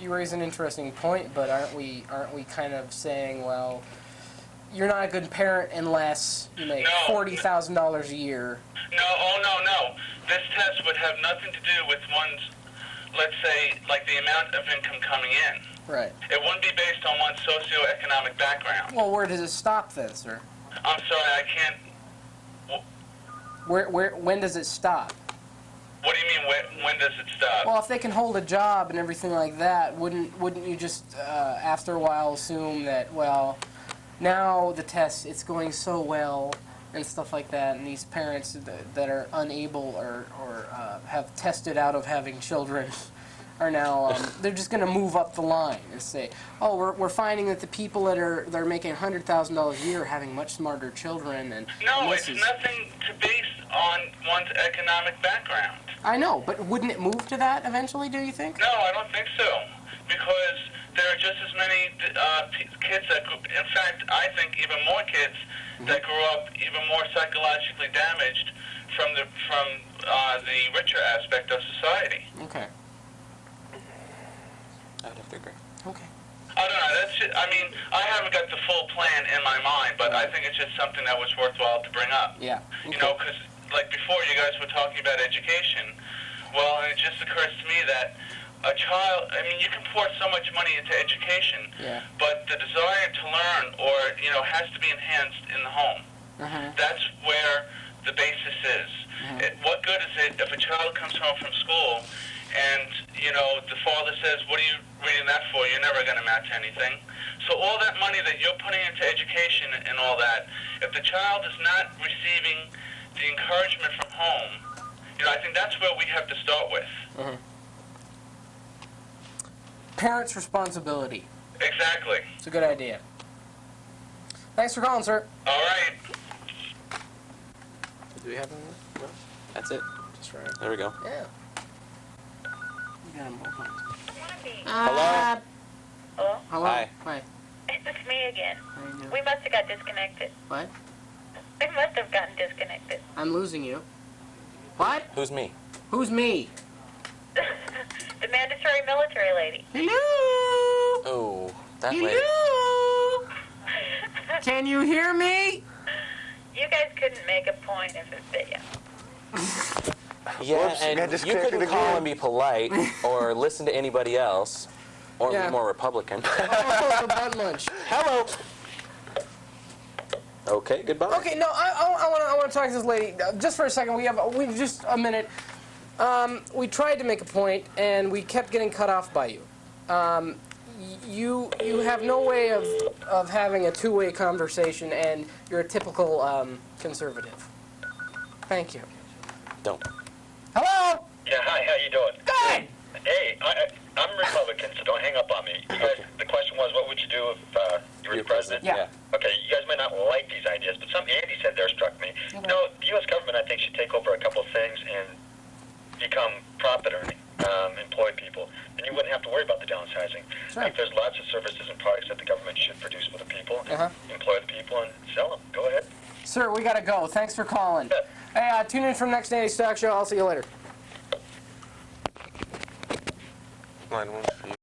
Speaker 2: you raise an interesting point, but aren't we kind of saying, well, you're not a good parent unless you make $40,000 a year?
Speaker 5: No. This test would have nothing to do with one's, let's say, like the amount of income coming in.
Speaker 2: Right.
Speaker 5: It wouldn't be based on one's socioeconomic background.
Speaker 2: Well, where does it stop then, sir?
Speaker 5: I'm sorry, I can't...
Speaker 2: When does it stop?
Speaker 5: What do you mean, when does it stop?
Speaker 2: Well, if they can hold a job and everything like that, wouldn't you just, after a while, assume that, well, now the test, it's going so well and stuff like that, and these parents that are unable or have tested out of having children are now, they're just going to move up the line and say, oh, we're finding that the people that are making $100,000 a year are having much smarter children. And
Speaker 5: no, it's nothing to base on one's economic background.
Speaker 2: I know, but wouldn't it move to that eventually, do you think?
Speaker 5: No, I don't think so, because there are just as many kids that grew, in fact, I think even more kids that grew up even more psychologically damaged from the richer aspect of society.
Speaker 2: Okay.
Speaker 3: I would have to agree.
Speaker 2: Okay.
Speaker 5: I don't know. That's just, I mean, I haven't got the full plan in my mind, but I think it's just something that was worthwhile to bring up.
Speaker 2: Yeah. Okay.
Speaker 5: You know, because like before, you guys were talking about education. Well, and it just occurs to me that a child, I mean, you can pour so much money into education, but the desire to learn has to be enhanced in the home. That's where the basis is. What good is it if a child comes home from school and, the father says, what are you reading that for? You're never going to amount to anything. So all that money that you're putting into education and all that, if the child is not receiving the encouragement from home, I think that's where we have to start with.
Speaker 2: Parents' responsibility.
Speaker 5: Exactly.
Speaker 2: It's a good idea. Thanks for calling, sir.
Speaker 5: All right.
Speaker 3: Do we have anything? No. That's it.
Speaker 2: Just right.
Speaker 3: There we go.
Speaker 2: Yeah. You got them all.
Speaker 3: Hello?
Speaker 6: Hello?
Speaker 2: Hello?
Speaker 3: Hi.
Speaker 2: Hi.
Speaker 6: It's me again.
Speaker 2: How you doing?
Speaker 6: We must have got disconnected.
Speaker 2: What?
Speaker 6: We must have gotten disconnected.
Speaker 2: I'm losing you. What?
Speaker 3: Who's me?
Speaker 2: Who's me?
Speaker 6: The mandatory military lady.
Speaker 2: Hello?
Speaker 3: Oh, that lady.
Speaker 2: Hello? Can you hear me?
Speaker 6: You guys couldn't make a point if it fit you.
Speaker 3: Yeah,
Speaker 1: Whoops, got
Speaker 3: and you
Speaker 1: disconnected
Speaker 3: couldn't call
Speaker 1: again.
Speaker 3: and be polite or listen to anybody else or
Speaker 2: Yeah.
Speaker 3: be more Republican.
Speaker 2: Oh, the bun lunch.
Speaker 3: Hello. Okay, goodbye.
Speaker 2: Okay, no, I want to talk to this lady just for a second. We have just a minute. We tried to make a point, and we kept getting cut off by you. You have no way of having a two-way conversation, and you're a typical conservative. Thank you.
Speaker 3: Don't.
Speaker 2: Hello.
Speaker 8: Yeah, hi, how you doing?
Speaker 2: Good.
Speaker 8: Hey, I'm Republican, so don't hang up on me. You guys, the question was, what would you do if you were the president?
Speaker 2: Yeah.
Speaker 8: Okay, you guys might not like these ideas, but something Andy said there struck me.
Speaker 2: Okay.
Speaker 8: You know, the U.S. government, I think, should take over a couple of things and become profit-earning, employ people, and you wouldn't have to worry about the downsizing.
Speaker 2: Sure.
Speaker 8: I think there's lots of services and products that the government should produce for the people, employ the people, and sell them. Go ahead.
Speaker 2: Sir, we gotta go. Thanks for calling. Hey, tune in for next day's stock show. I'll see you later.
Speaker 1: Line one for you.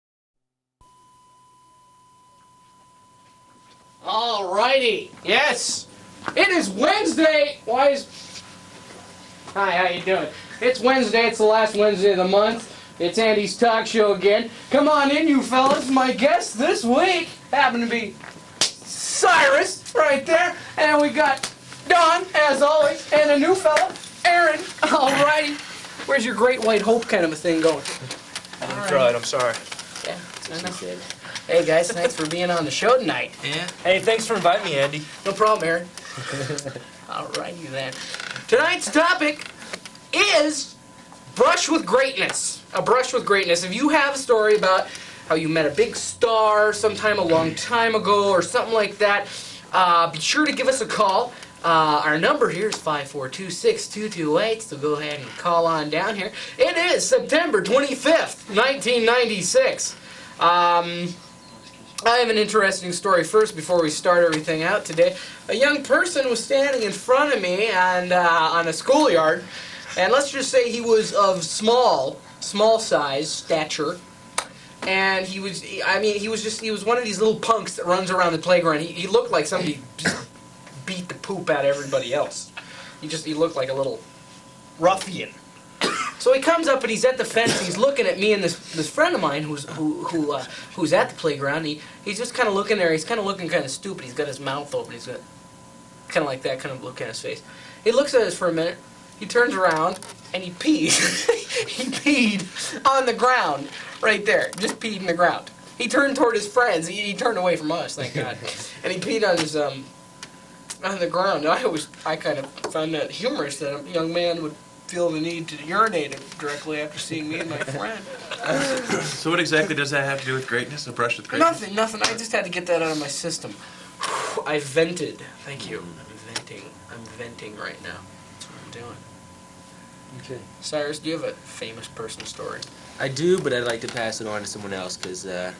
Speaker 2: Alrighty. Yes. It is Wednesday. Hi, how you doing? It's Wednesday. It's the last Wednesday of the month. It's Andy's talk show again. Come on in, you fellas. My guest this week happened to be Cyrus right there. And we got Don, as always, and a new fella, Aaron. Alrighty. Where's your Great White Hope kind of a thing going?
Speaker 9: I tried, I'm sorry.
Speaker 2: Yeah, that's good. Hey guys, thanks for being on the show tonight.
Speaker 9: Yeah. Hey, thanks for inviting me, Andy.
Speaker 2: No problem, Aaron. Alrighty then. Tonight's topic is brush with greatness. A brush with greatness. If you have a story about how you met a big star sometime a long time ago or something like that, be sure to give us a call. Our number here is 542-6228, so go ahead and call on down here. It is September 25th, 1996. I have an interesting story first before we start everything out today. A young person was standing in front of me and on a schoolyard, and let's just say he was of small size stature, and he was one of these little punks that runs around the playground. He looked like somebody just beat the poop out of everybody else. He looked like a little ruffian. So he comes up and he's at the fence and he's looking at me and this friend of mine who's at the playground. He's just kind of looking there. He's kind of looking kind of stupid. He's got his mouth open. He's got kind of like that kind of look on his face. He looks at us for a minute. He turns around and he pees. He peed on the ground right there. Just peed in the ground. He turned toward his friends. He turned away from us, thank God. And he peed on his on the ground. I kind of found that humorous that a young man would feel the need to urinate directly after seeing me and my friend.
Speaker 9: So what exactly does that have to do with greatness? A brush with greatness?
Speaker 2: Nothing. I just had to get that out of my system. I vented. Thank you. I'm venting right now. That's what I'm doing.
Speaker 10: Okay.
Speaker 2: Cyrus, do you have a famous person story?
Speaker 10: I do, but I'd like to pass it on to someone else because I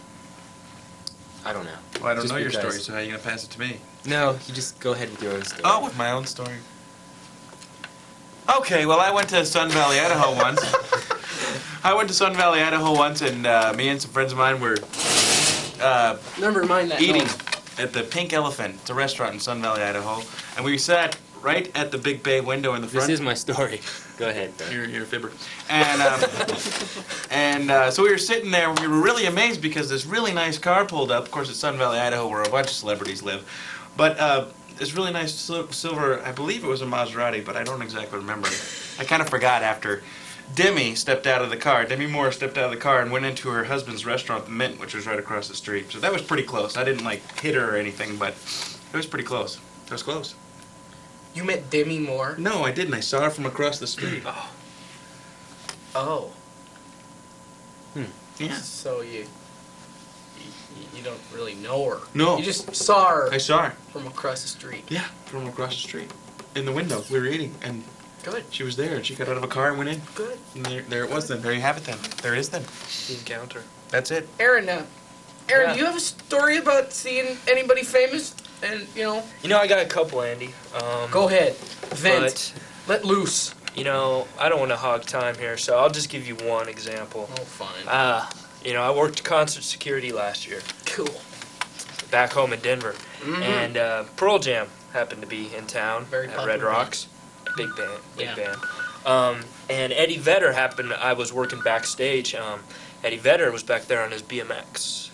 Speaker 10: don't know.
Speaker 9: Well, I don't
Speaker 10: Just
Speaker 9: know your
Speaker 10: because.
Speaker 9: story, so how are you going to pass it to me?
Speaker 10: No, you just go ahead with your own story.
Speaker 9: Oh, with my own story. Okay, well, I went to Sun Valley, Idaho once. And me and some friends of mine were
Speaker 2: Never mind that.
Speaker 9: eating
Speaker 2: noise.
Speaker 9: at the Pink Elephant. It's a restaurant in Sun Valley, Idaho. And we sat right at the big bay window in the front.
Speaker 10: This is my story. Go ahead.
Speaker 9: You're a fibber. And so we were sitting there, and we were really amazed because this really nice car pulled up. Of course, it's Sun Valley, Idaho, where a bunch of celebrities live. But this really nice silver, I believe it was a Maserati, but I don't exactly remember. I kind of forgot after Demi Moore stepped out of the car and went into her husband's restaurant, The Mint, which was right across the street. So that was pretty close. I didn't, hit her or anything, but it was pretty close. It was close.
Speaker 2: You met Demi Moore?
Speaker 9: No, I didn't. I saw her from across the street.
Speaker 2: Oh.
Speaker 9: Yeah.
Speaker 2: So you don't really know her?
Speaker 9: No.
Speaker 2: You just saw her
Speaker 9: I saw her.
Speaker 2: from across the street?
Speaker 9: Yeah, from across the street. In the window. We were eating, and
Speaker 2: Good.
Speaker 9: she was there, and she got out of a car and went in.
Speaker 2: Good.
Speaker 9: And there it was then. There you have it then. There it is then.
Speaker 5: The encounter.
Speaker 9: That's it.
Speaker 2: Aaron, do you have a story about seeing anybody famous? And,
Speaker 5: I got a couple, Andy.
Speaker 2: Go ahead. Vent. Let loose.
Speaker 5: I don't want to hog time here, so I'll just give you one example.
Speaker 2: Oh, fine.
Speaker 5: I worked concert security last year.
Speaker 2: Cool.
Speaker 5: Back home in Denver.
Speaker 2: Mm-hmm.
Speaker 5: And Pearl Jam happened to be in town
Speaker 2: Very
Speaker 5: at
Speaker 2: popular
Speaker 5: Red Rocks. Big band.
Speaker 2: Yeah.
Speaker 5: And Eddie Vedder I was working backstage. Eddie Vedder was back there on his BMX,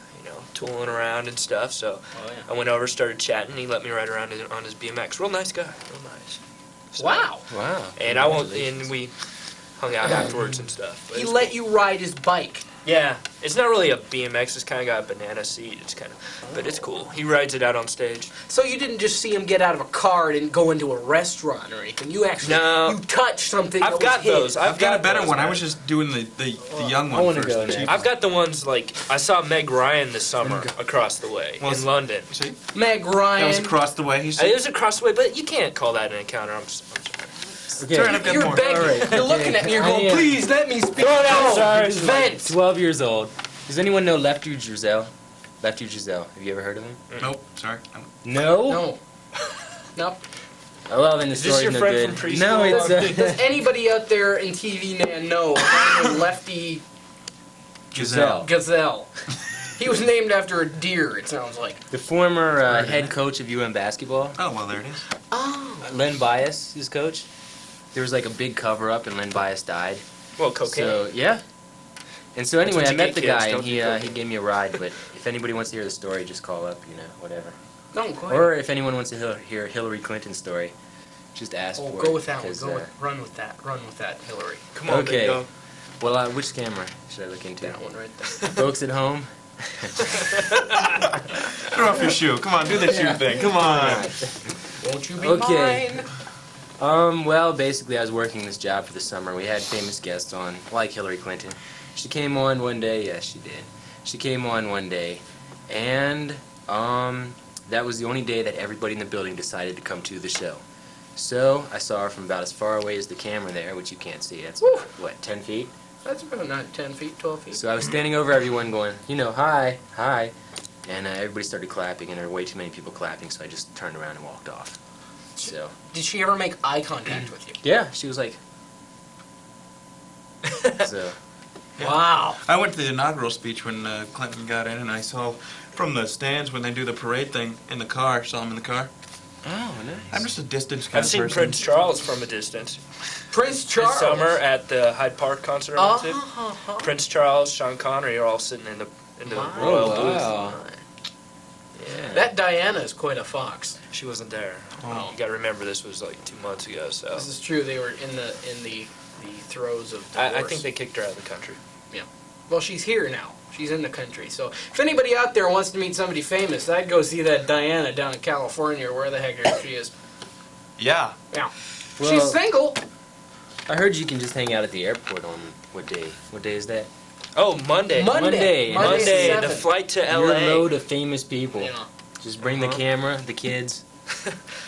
Speaker 5: tooling around and stuff. So I went over, started chatting. He let me ride around on his BMX. Real nice guy. Real nice. So,
Speaker 2: Wow.
Speaker 5: And we hung out afterwards and stuff. But
Speaker 2: He
Speaker 5: it's
Speaker 2: let
Speaker 5: cool.
Speaker 2: you ride his bike.
Speaker 5: Yeah, it's not really a BMX. It's kind of got a banana seat. But it's cool. He rides it out on stage.
Speaker 2: So you didn't just see him get out of a car and go into a restaurant or anything. You actually you touched something.
Speaker 5: I've got those.
Speaker 9: I've got a better one. I was just doing the young one first.
Speaker 10: go next.
Speaker 5: I've got the ones I saw Meg Ryan this summer across the way in London.
Speaker 9: See?
Speaker 2: Meg Ryan.
Speaker 9: That was across the way.
Speaker 5: It was across the way, but you can't call that an encounter. I'm sorry.
Speaker 10: Okay.
Speaker 9: Sorry, I've got
Speaker 2: You're
Speaker 9: more.
Speaker 2: begging.
Speaker 10: All right.
Speaker 2: You're looking at me. You're going,
Speaker 10: I am.
Speaker 2: please let me speak.
Speaker 10: Sorry.
Speaker 2: Vent.
Speaker 10: 12 years old. Does anyone know Lefty Drizel? Lefty Giselle. Have you ever heard of him?
Speaker 9: Nope, sorry.
Speaker 10: No?
Speaker 2: No. Nope.
Speaker 10: Oh, well, then the
Speaker 11: Is this
Speaker 10: story's
Speaker 11: your
Speaker 10: no
Speaker 11: friend
Speaker 10: good.
Speaker 11: from preschool?
Speaker 10: No, it's...
Speaker 2: Does anybody out there in TV land know Lefty
Speaker 9: Giselle.
Speaker 2: Gazelle? He was named after a deer, it sounds like.
Speaker 10: The former head coach of UM basketball,
Speaker 9: Oh, well, there it is.
Speaker 2: Oh.
Speaker 10: Len Bias, his coach. There was like a big cover-up and Len Bias died.
Speaker 11: Well, cocaine.
Speaker 10: So, yeah. And so anyway,
Speaker 11: what
Speaker 10: I
Speaker 11: you
Speaker 10: met
Speaker 11: get,
Speaker 10: the
Speaker 11: kids.
Speaker 10: guy and
Speaker 11: Don't
Speaker 10: he
Speaker 11: do cocaine.
Speaker 10: he gave me a ride, but if anybody wants to hear the story, just call up, whatever.
Speaker 2: No, go ahead.
Speaker 10: Or if anyone wants to hear Hillary Clinton's story, just ask for it.
Speaker 2: Go with that one.
Speaker 10: 'cause,
Speaker 2: Run with that. Run with that, Hillary.
Speaker 11: Come on,
Speaker 10: okay.
Speaker 11: big dog.
Speaker 10: Well, which camera should I look into?
Speaker 2: That one right there.
Speaker 10: Folks at home?
Speaker 9: Throw off your shoe. Come on, do the shoe thing. Come on.
Speaker 2: Won't you be
Speaker 10: Okay.
Speaker 2: mine?
Speaker 10: Well, basically, I was working this job for the summer. We had famous guests on, like Hillary Clinton. She came on one day. Yes, she did. She came on one day, and that was the only day that everybody in the building decided to come to the show. So I saw her from about as far away as the camera there, which you can't see. That's about, what, 10 feet?
Speaker 2: That's about not 10 feet, 12 feet.
Speaker 10: So I was standing over everyone going, hi, hi. And everybody started clapping, and there were way too many people clapping, so I just turned around and walked off. So,
Speaker 2: Did she ever make eye contact with you?
Speaker 10: yeah, she was like... So,
Speaker 2: Wow.
Speaker 9: I went to the inaugural speech when Clinton got in, and I saw from the stands when they do the parade thing in the car. Saw him in the car.
Speaker 10: oh, nice.
Speaker 9: I'm just a distance kind
Speaker 11: I've
Speaker 9: of
Speaker 11: seen
Speaker 9: person.
Speaker 11: Prince Charles from a distance.
Speaker 2: Prince Charles.
Speaker 11: This summer at the Hyde Park concert I went to.
Speaker 2: Uh-huh.
Speaker 11: Prince Charles, Sean Connery are all sitting in the
Speaker 2: Wow.
Speaker 11: royal
Speaker 10: Oh,
Speaker 11: booth.
Speaker 10: wow. Yeah.
Speaker 2: That Diana is quite a fox.
Speaker 11: She wasn't there.
Speaker 9: Oh.
Speaker 11: You gotta remember this was like 2 months ago, so
Speaker 2: This is true. They were in the throes of divorce.
Speaker 11: I think they kicked her out of the country.
Speaker 2: Well, she's here now. She's in the country. So if anybody out there wants to meet somebody famous, I'd go see that Diana down in California or where the heck she is.
Speaker 9: Yeah.
Speaker 2: Yeah.
Speaker 10: Well,
Speaker 2: She's single.
Speaker 10: I heard you can just hang out at the airport on what day? What day is that?
Speaker 11: Oh, Monday.
Speaker 10: Monday.
Speaker 11: Monday, the
Speaker 2: 7th.
Speaker 11: flight to
Speaker 10: Your
Speaker 11: LA.
Speaker 10: load of famous people.
Speaker 2: Yeah.
Speaker 10: Just bring the camera, the kids.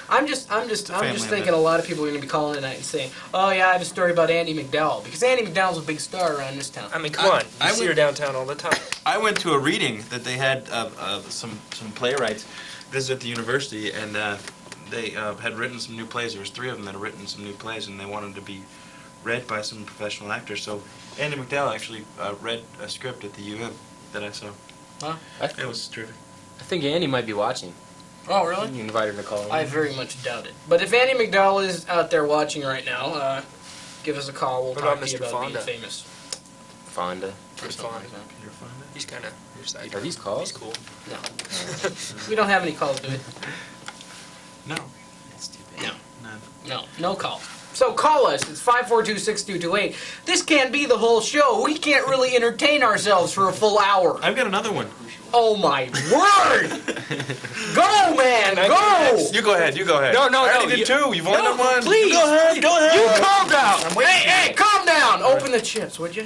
Speaker 2: I'm just
Speaker 9: family
Speaker 2: thinking
Speaker 9: event.
Speaker 2: a lot of people are going to be calling tonight and saying, "Oh yeah, I have a story about Andy McDowell," because Andy McDowell's a big star around this town.
Speaker 11: I mean, come on.
Speaker 9: I
Speaker 11: You see
Speaker 9: would-
Speaker 11: her downtown all the time.
Speaker 9: I went to a reading that they had of some playwrights visit the university, and they had written some new plays. There was 3 of them that had written some new plays, and they wanted to be read by some professional actors. So Andy McDowell actually read a script at the UM that I saw.
Speaker 2: Huh?
Speaker 9: It was terrific.
Speaker 10: I think Andy might be watching.
Speaker 2: Oh really?
Speaker 10: You invite her to call in.
Speaker 2: I very much doubt it. But if Andy McDowell is out there watching right now, give us a call. We'll
Speaker 11: What
Speaker 2: talk
Speaker 11: about
Speaker 2: to you
Speaker 11: Mr.
Speaker 2: about
Speaker 11: Fonda?
Speaker 2: being famous.
Speaker 10: Fonda.
Speaker 11: Pretty
Speaker 2: Something
Speaker 11: fun.
Speaker 2: like that.
Speaker 11: He's kind of your side.
Speaker 10: Are these calls?
Speaker 11: He's cool.
Speaker 2: No. We don't have any calls, do we?
Speaker 9: No.
Speaker 10: That's too bad.
Speaker 2: No. No calls. So call us. It's 542-6228. This can't be the whole show. We can't really entertain ourselves for a full hour.
Speaker 9: I've got another one.
Speaker 2: Oh my word! Go, man, go!
Speaker 9: You go ahead. You go ahead.
Speaker 11: No,
Speaker 9: I already did 2. You've only done 1.
Speaker 2: Please.
Speaker 9: Go ahead. Go ahead.
Speaker 2: You calm down. Hey, calm down. Open the chips, would you?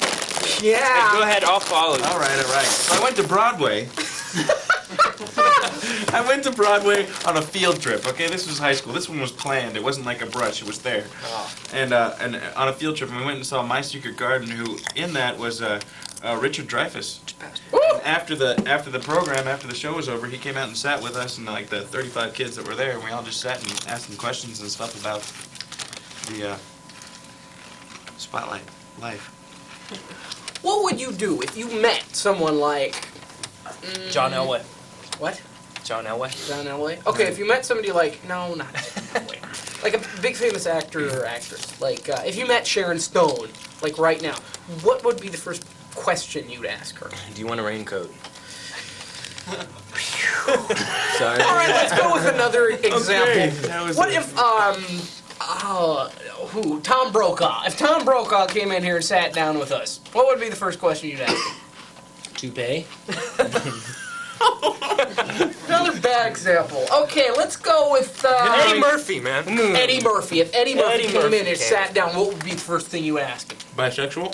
Speaker 2: Yeah.
Speaker 11: Hey, go ahead. I'll follow you.
Speaker 9: All right. So I went to Broadway. I went to Broadway on a field trip. Okay, this was high school. This one was planned. It wasn't like a brush. It was there.
Speaker 2: Oh.
Speaker 9: And on a field trip, and we went and saw My Secret Garden. Who in that was Richard Dreyfuss. And after the program, after the show was over, he came out and sat with us and like the 35 kids that were there, and we all just sat and asked him questions and stuff about the Spotlight life.
Speaker 2: What would you do if you met someone like...
Speaker 11: John Elway.
Speaker 2: What?
Speaker 11: John Elway.
Speaker 2: John Elway? Okay, if you met somebody like... No, not John Elway. Like a big famous actor or actress. Like, if you met Sharon Stone, like right now, what would be the first question you'd ask her?
Speaker 10: Do you want a raincoat? Sorry.
Speaker 2: All right, let's go with another example.
Speaker 9: That was
Speaker 2: What
Speaker 9: it.
Speaker 2: if, Tom Brokaw. If Tom Brokaw came in here and sat down with us, what would be the first question you'd ask him?
Speaker 10: Toupee?
Speaker 2: Another bad example. Okay, let's go with,
Speaker 11: Eddie Murphy, man.
Speaker 2: Eddie Murphy. If Eddie Murphy
Speaker 11: Eddie
Speaker 2: came
Speaker 11: Murphy
Speaker 2: in and
Speaker 11: came.
Speaker 2: sat down, what would be the first thing you would ask him?
Speaker 9: Bisexual?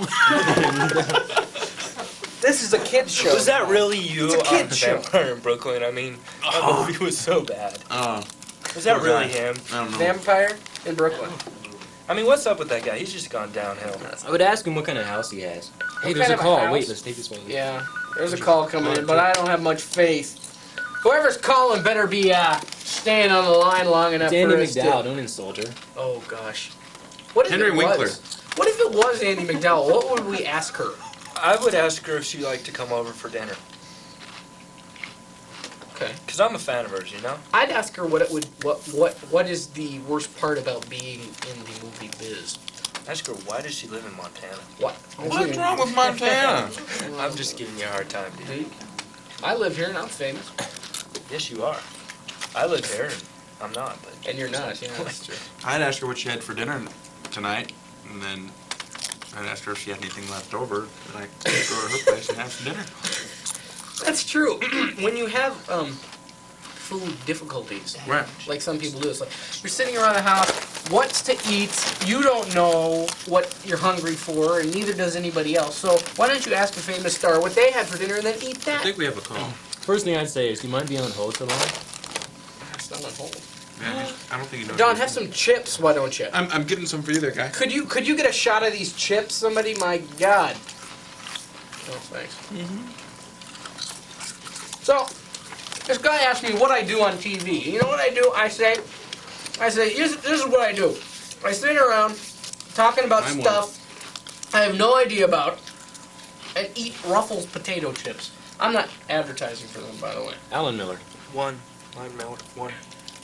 Speaker 2: This is a kid's show.
Speaker 11: Was that really you
Speaker 2: It's a
Speaker 11: on
Speaker 2: kid's show.
Speaker 11: Vampire in Brooklyn? I mean, that movie was so bad.
Speaker 9: Oh,
Speaker 11: Was that
Speaker 9: poor
Speaker 11: really
Speaker 9: guy.
Speaker 11: him?
Speaker 9: I don't know.
Speaker 2: Vampire in Brooklyn.
Speaker 11: I mean, what's up with that guy? He's just gone downhill.
Speaker 10: I would ask him what kind of house he has. Hey,
Speaker 2: What
Speaker 10: there's
Speaker 2: kind
Speaker 10: a
Speaker 2: of a
Speaker 10: call.
Speaker 2: house?
Speaker 10: Wait, let's take this one.
Speaker 2: Yeah. There's a call coming in, but I don't have much faith. Whoever's calling better be staying on the line long enough
Speaker 10: Andy
Speaker 2: for us
Speaker 10: McDowell,
Speaker 2: to...
Speaker 10: don't insult her.
Speaker 2: Oh, gosh. What if
Speaker 9: Henry
Speaker 2: it
Speaker 9: Winkler.
Speaker 2: was? What if it was Andy McDowell? What would we ask her?
Speaker 11: I would ask her if she'd like to come over for dinner.
Speaker 2: Okay.
Speaker 11: Because I'm a fan of hers, you know?
Speaker 2: I'd ask her what is the worst part about being in the movie biz?
Speaker 11: Ask her, why does she live in Montana?
Speaker 2: What?
Speaker 9: What's wrong with Montana?
Speaker 11: I'm just giving you a hard time, dude.
Speaker 2: I live here and I'm famous.
Speaker 11: Yes, you are. I live here and I'm not, but...
Speaker 2: And you're not, yeah, that's true.
Speaker 9: I'd ask her what she had for dinner tonight, and then I'd ask her if she had anything left over, and I could go to her place and have some dinner.
Speaker 2: That's true. When you have food difficulties,
Speaker 9: Right.
Speaker 2: like some people do, it's like you're sitting around the house, what's to eat, you don't know what you're hungry for, and neither does anybody else. So why don't you ask a famous star what they had for dinner and then eat
Speaker 9: I
Speaker 2: that?
Speaker 9: think we have a call.
Speaker 10: First thing I'd say is, do you mind being on hold so long?
Speaker 2: It's not on hold.
Speaker 9: Yeah, I don't think you know.
Speaker 2: Don, have some chips, why don't you?
Speaker 9: I'm getting some for you there, guy.
Speaker 2: Could you get a shot of these chips, somebody? My God. Oh, thanks. So, this guy asked me what I do on TV. You know what I do? I say, this is what I do. I sit around talking about stuff I have no idea about and eat Ruffles potato chips. I'm not advertising for them, by the way.
Speaker 10: Alan Miller.
Speaker 11: One. Line Miller. One.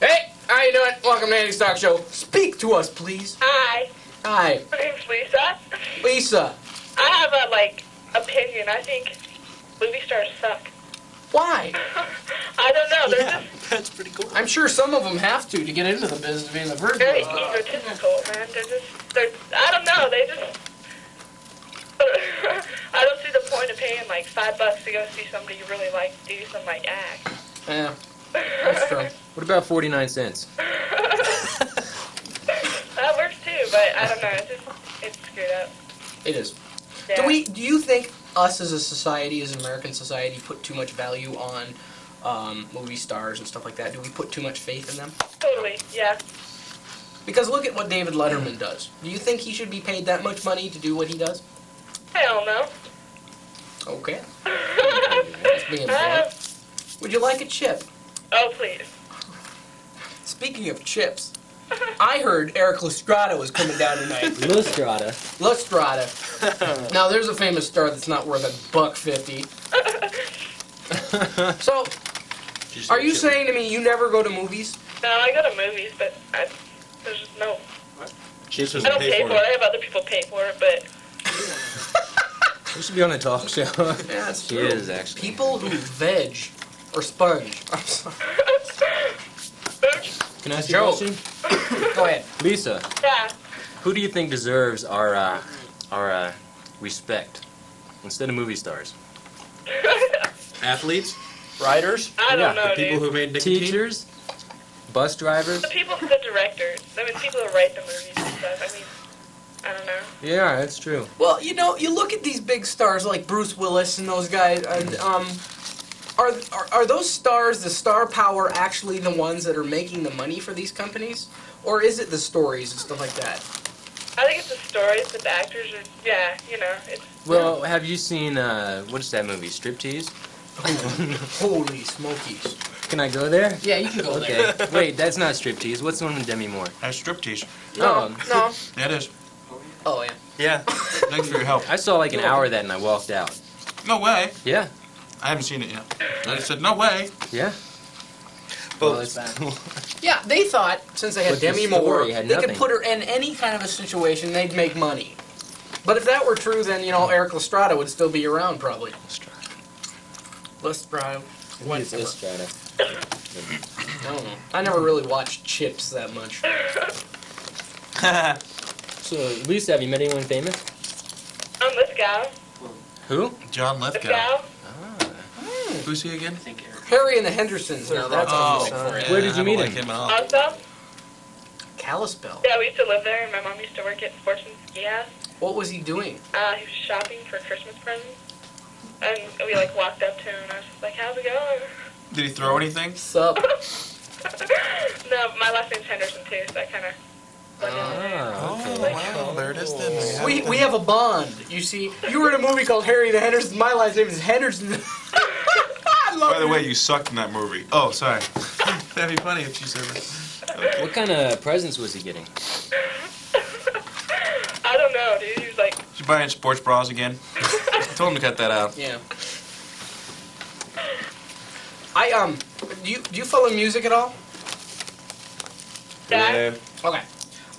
Speaker 2: Hey, how you doing? Welcome to Andy's Talk Show. Speak to us, please.
Speaker 6: Hi,
Speaker 2: Hi,
Speaker 6: my name's Lisa.
Speaker 2: Lisa.
Speaker 6: I have a, opinion. I think movie stars suck.
Speaker 2: Why?
Speaker 6: I don't know. They're just
Speaker 11: That's pretty cool.
Speaker 2: I'm sure some of them have to get into the business of being the first
Speaker 6: very
Speaker 2: one.
Speaker 6: egotistical, man. I don't know. They just... I don't see the point of paying, $5 to go see somebody you really like do some, act.
Speaker 2: Yeah, that's true.
Speaker 10: What about 49 cents?
Speaker 6: That works too, but I don't know. It's screwed up.
Speaker 2: It is.
Speaker 6: Yeah.
Speaker 2: Do you think us as a society, as an American society, put too much value on movie stars and stuff like that? Do we put too much faith in them?
Speaker 6: Totally, yeah.
Speaker 2: Because look at what David Letterman does. Do you think he should be paid that much money to do what he does?
Speaker 6: Hell no.
Speaker 2: Okay. That's being blunt. Would you like a chip?
Speaker 6: Oh, please.
Speaker 2: Speaking of chips, I heard Eric Lestrada was coming down tonight.
Speaker 10: Lustrada.
Speaker 2: Lestrada. Now, there's a famous star that's not worth $1.50. So, are you saying to me you never go to movies?
Speaker 6: No, I go to movies, but there's just no...
Speaker 9: She just
Speaker 6: I don't pay for it. I have other people pay for it, but...
Speaker 10: You should be on a talk show.
Speaker 2: Yeah, that's
Speaker 10: She
Speaker 2: true.
Speaker 10: is, actually.
Speaker 2: People who veg or sponge. I'm sorry.
Speaker 10: Can I ask you a
Speaker 2: Joe.
Speaker 10: question?
Speaker 2: Go ahead.
Speaker 10: Lisa,
Speaker 6: Yeah.
Speaker 10: who do you think deserves our respect instead of movie stars?
Speaker 9: Athletes,
Speaker 11: Writers?
Speaker 6: I don't know,
Speaker 9: the people
Speaker 6: dude.
Speaker 9: who made nicotine.
Speaker 10: Teachers? Bus drivers?
Speaker 6: The directors. People who write the movies and stuff. I don't know.
Speaker 10: Yeah, that's true.
Speaker 2: Well, you look at these big stars like Bruce Willis and those guys. And, are those stars, the star power, actually the ones that are making the money for these companies, or is it the stories and stuff like that?
Speaker 6: I think it's the stories, but the actors are, it's...
Speaker 10: Well, have you seen, what is that movie, Striptease?
Speaker 2: Holy smokies!
Speaker 10: Can I go there?
Speaker 2: Yeah, you can go there.
Speaker 10: Okay. Wait, that's not Striptease. What's the one with Demi Moore?
Speaker 9: That's striptease.
Speaker 2: No.
Speaker 9: That is.
Speaker 2: Oh yeah.
Speaker 11: Yeah.
Speaker 9: Thanks for your help.
Speaker 10: I saw like an hour of that and I walked out.
Speaker 9: No way.
Speaker 10: Yeah.
Speaker 9: I haven't seen it yet. I just said no way.
Speaker 10: Yeah.
Speaker 11: Well,
Speaker 10: it's
Speaker 2: Yeah, they thought since they had
Speaker 10: But the
Speaker 2: Demi Moore,
Speaker 10: story had
Speaker 2: they could
Speaker 10: nothing.
Speaker 2: put her in any kind of a situation, they'd make money. But if that were true, then Eric Lestrada would still be around probably. Lestrada.
Speaker 10: What is Strata?
Speaker 2: I don't know. I never really watched Chips that much.
Speaker 10: So, Lisa, have you met anyone famous?
Speaker 6: This guy.
Speaker 10: Who?
Speaker 9: John
Speaker 6: This
Speaker 9: Lithgow.
Speaker 6: guy.
Speaker 9: Who's he again?
Speaker 2: Harry and the Hendersons. Now that's
Speaker 9: Oh,
Speaker 2: a for it.
Speaker 10: Where did you meet him?
Speaker 6: Also,
Speaker 2: Kalispell.
Speaker 6: yeah, we used to live there, and my mom used to work at Sports and Ski House.
Speaker 2: What was he doing?
Speaker 6: He was shopping for Christmas presents. And we, walked up to him, and I was just like, how's it going?
Speaker 9: Did he throw anything?
Speaker 2: Sup?
Speaker 6: No, my last name's Henderson, too, so I kind of...
Speaker 4: But,
Speaker 9: wow, there it is then.
Speaker 2: We have a bond. You see, you were in a movie called Harry the Henderson. My last name is Henderson. I love
Speaker 9: By the way, you sucked in that movie. Oh, sorry. That'd be funny if you said that.
Speaker 10: What kind of presents was he getting?
Speaker 4: I don't know, dude. He was like,
Speaker 9: Did you buy any sports bras again? I told him to cut that out.
Speaker 2: Yeah. Do you follow music at all?
Speaker 4: Dad?
Speaker 2: Okay.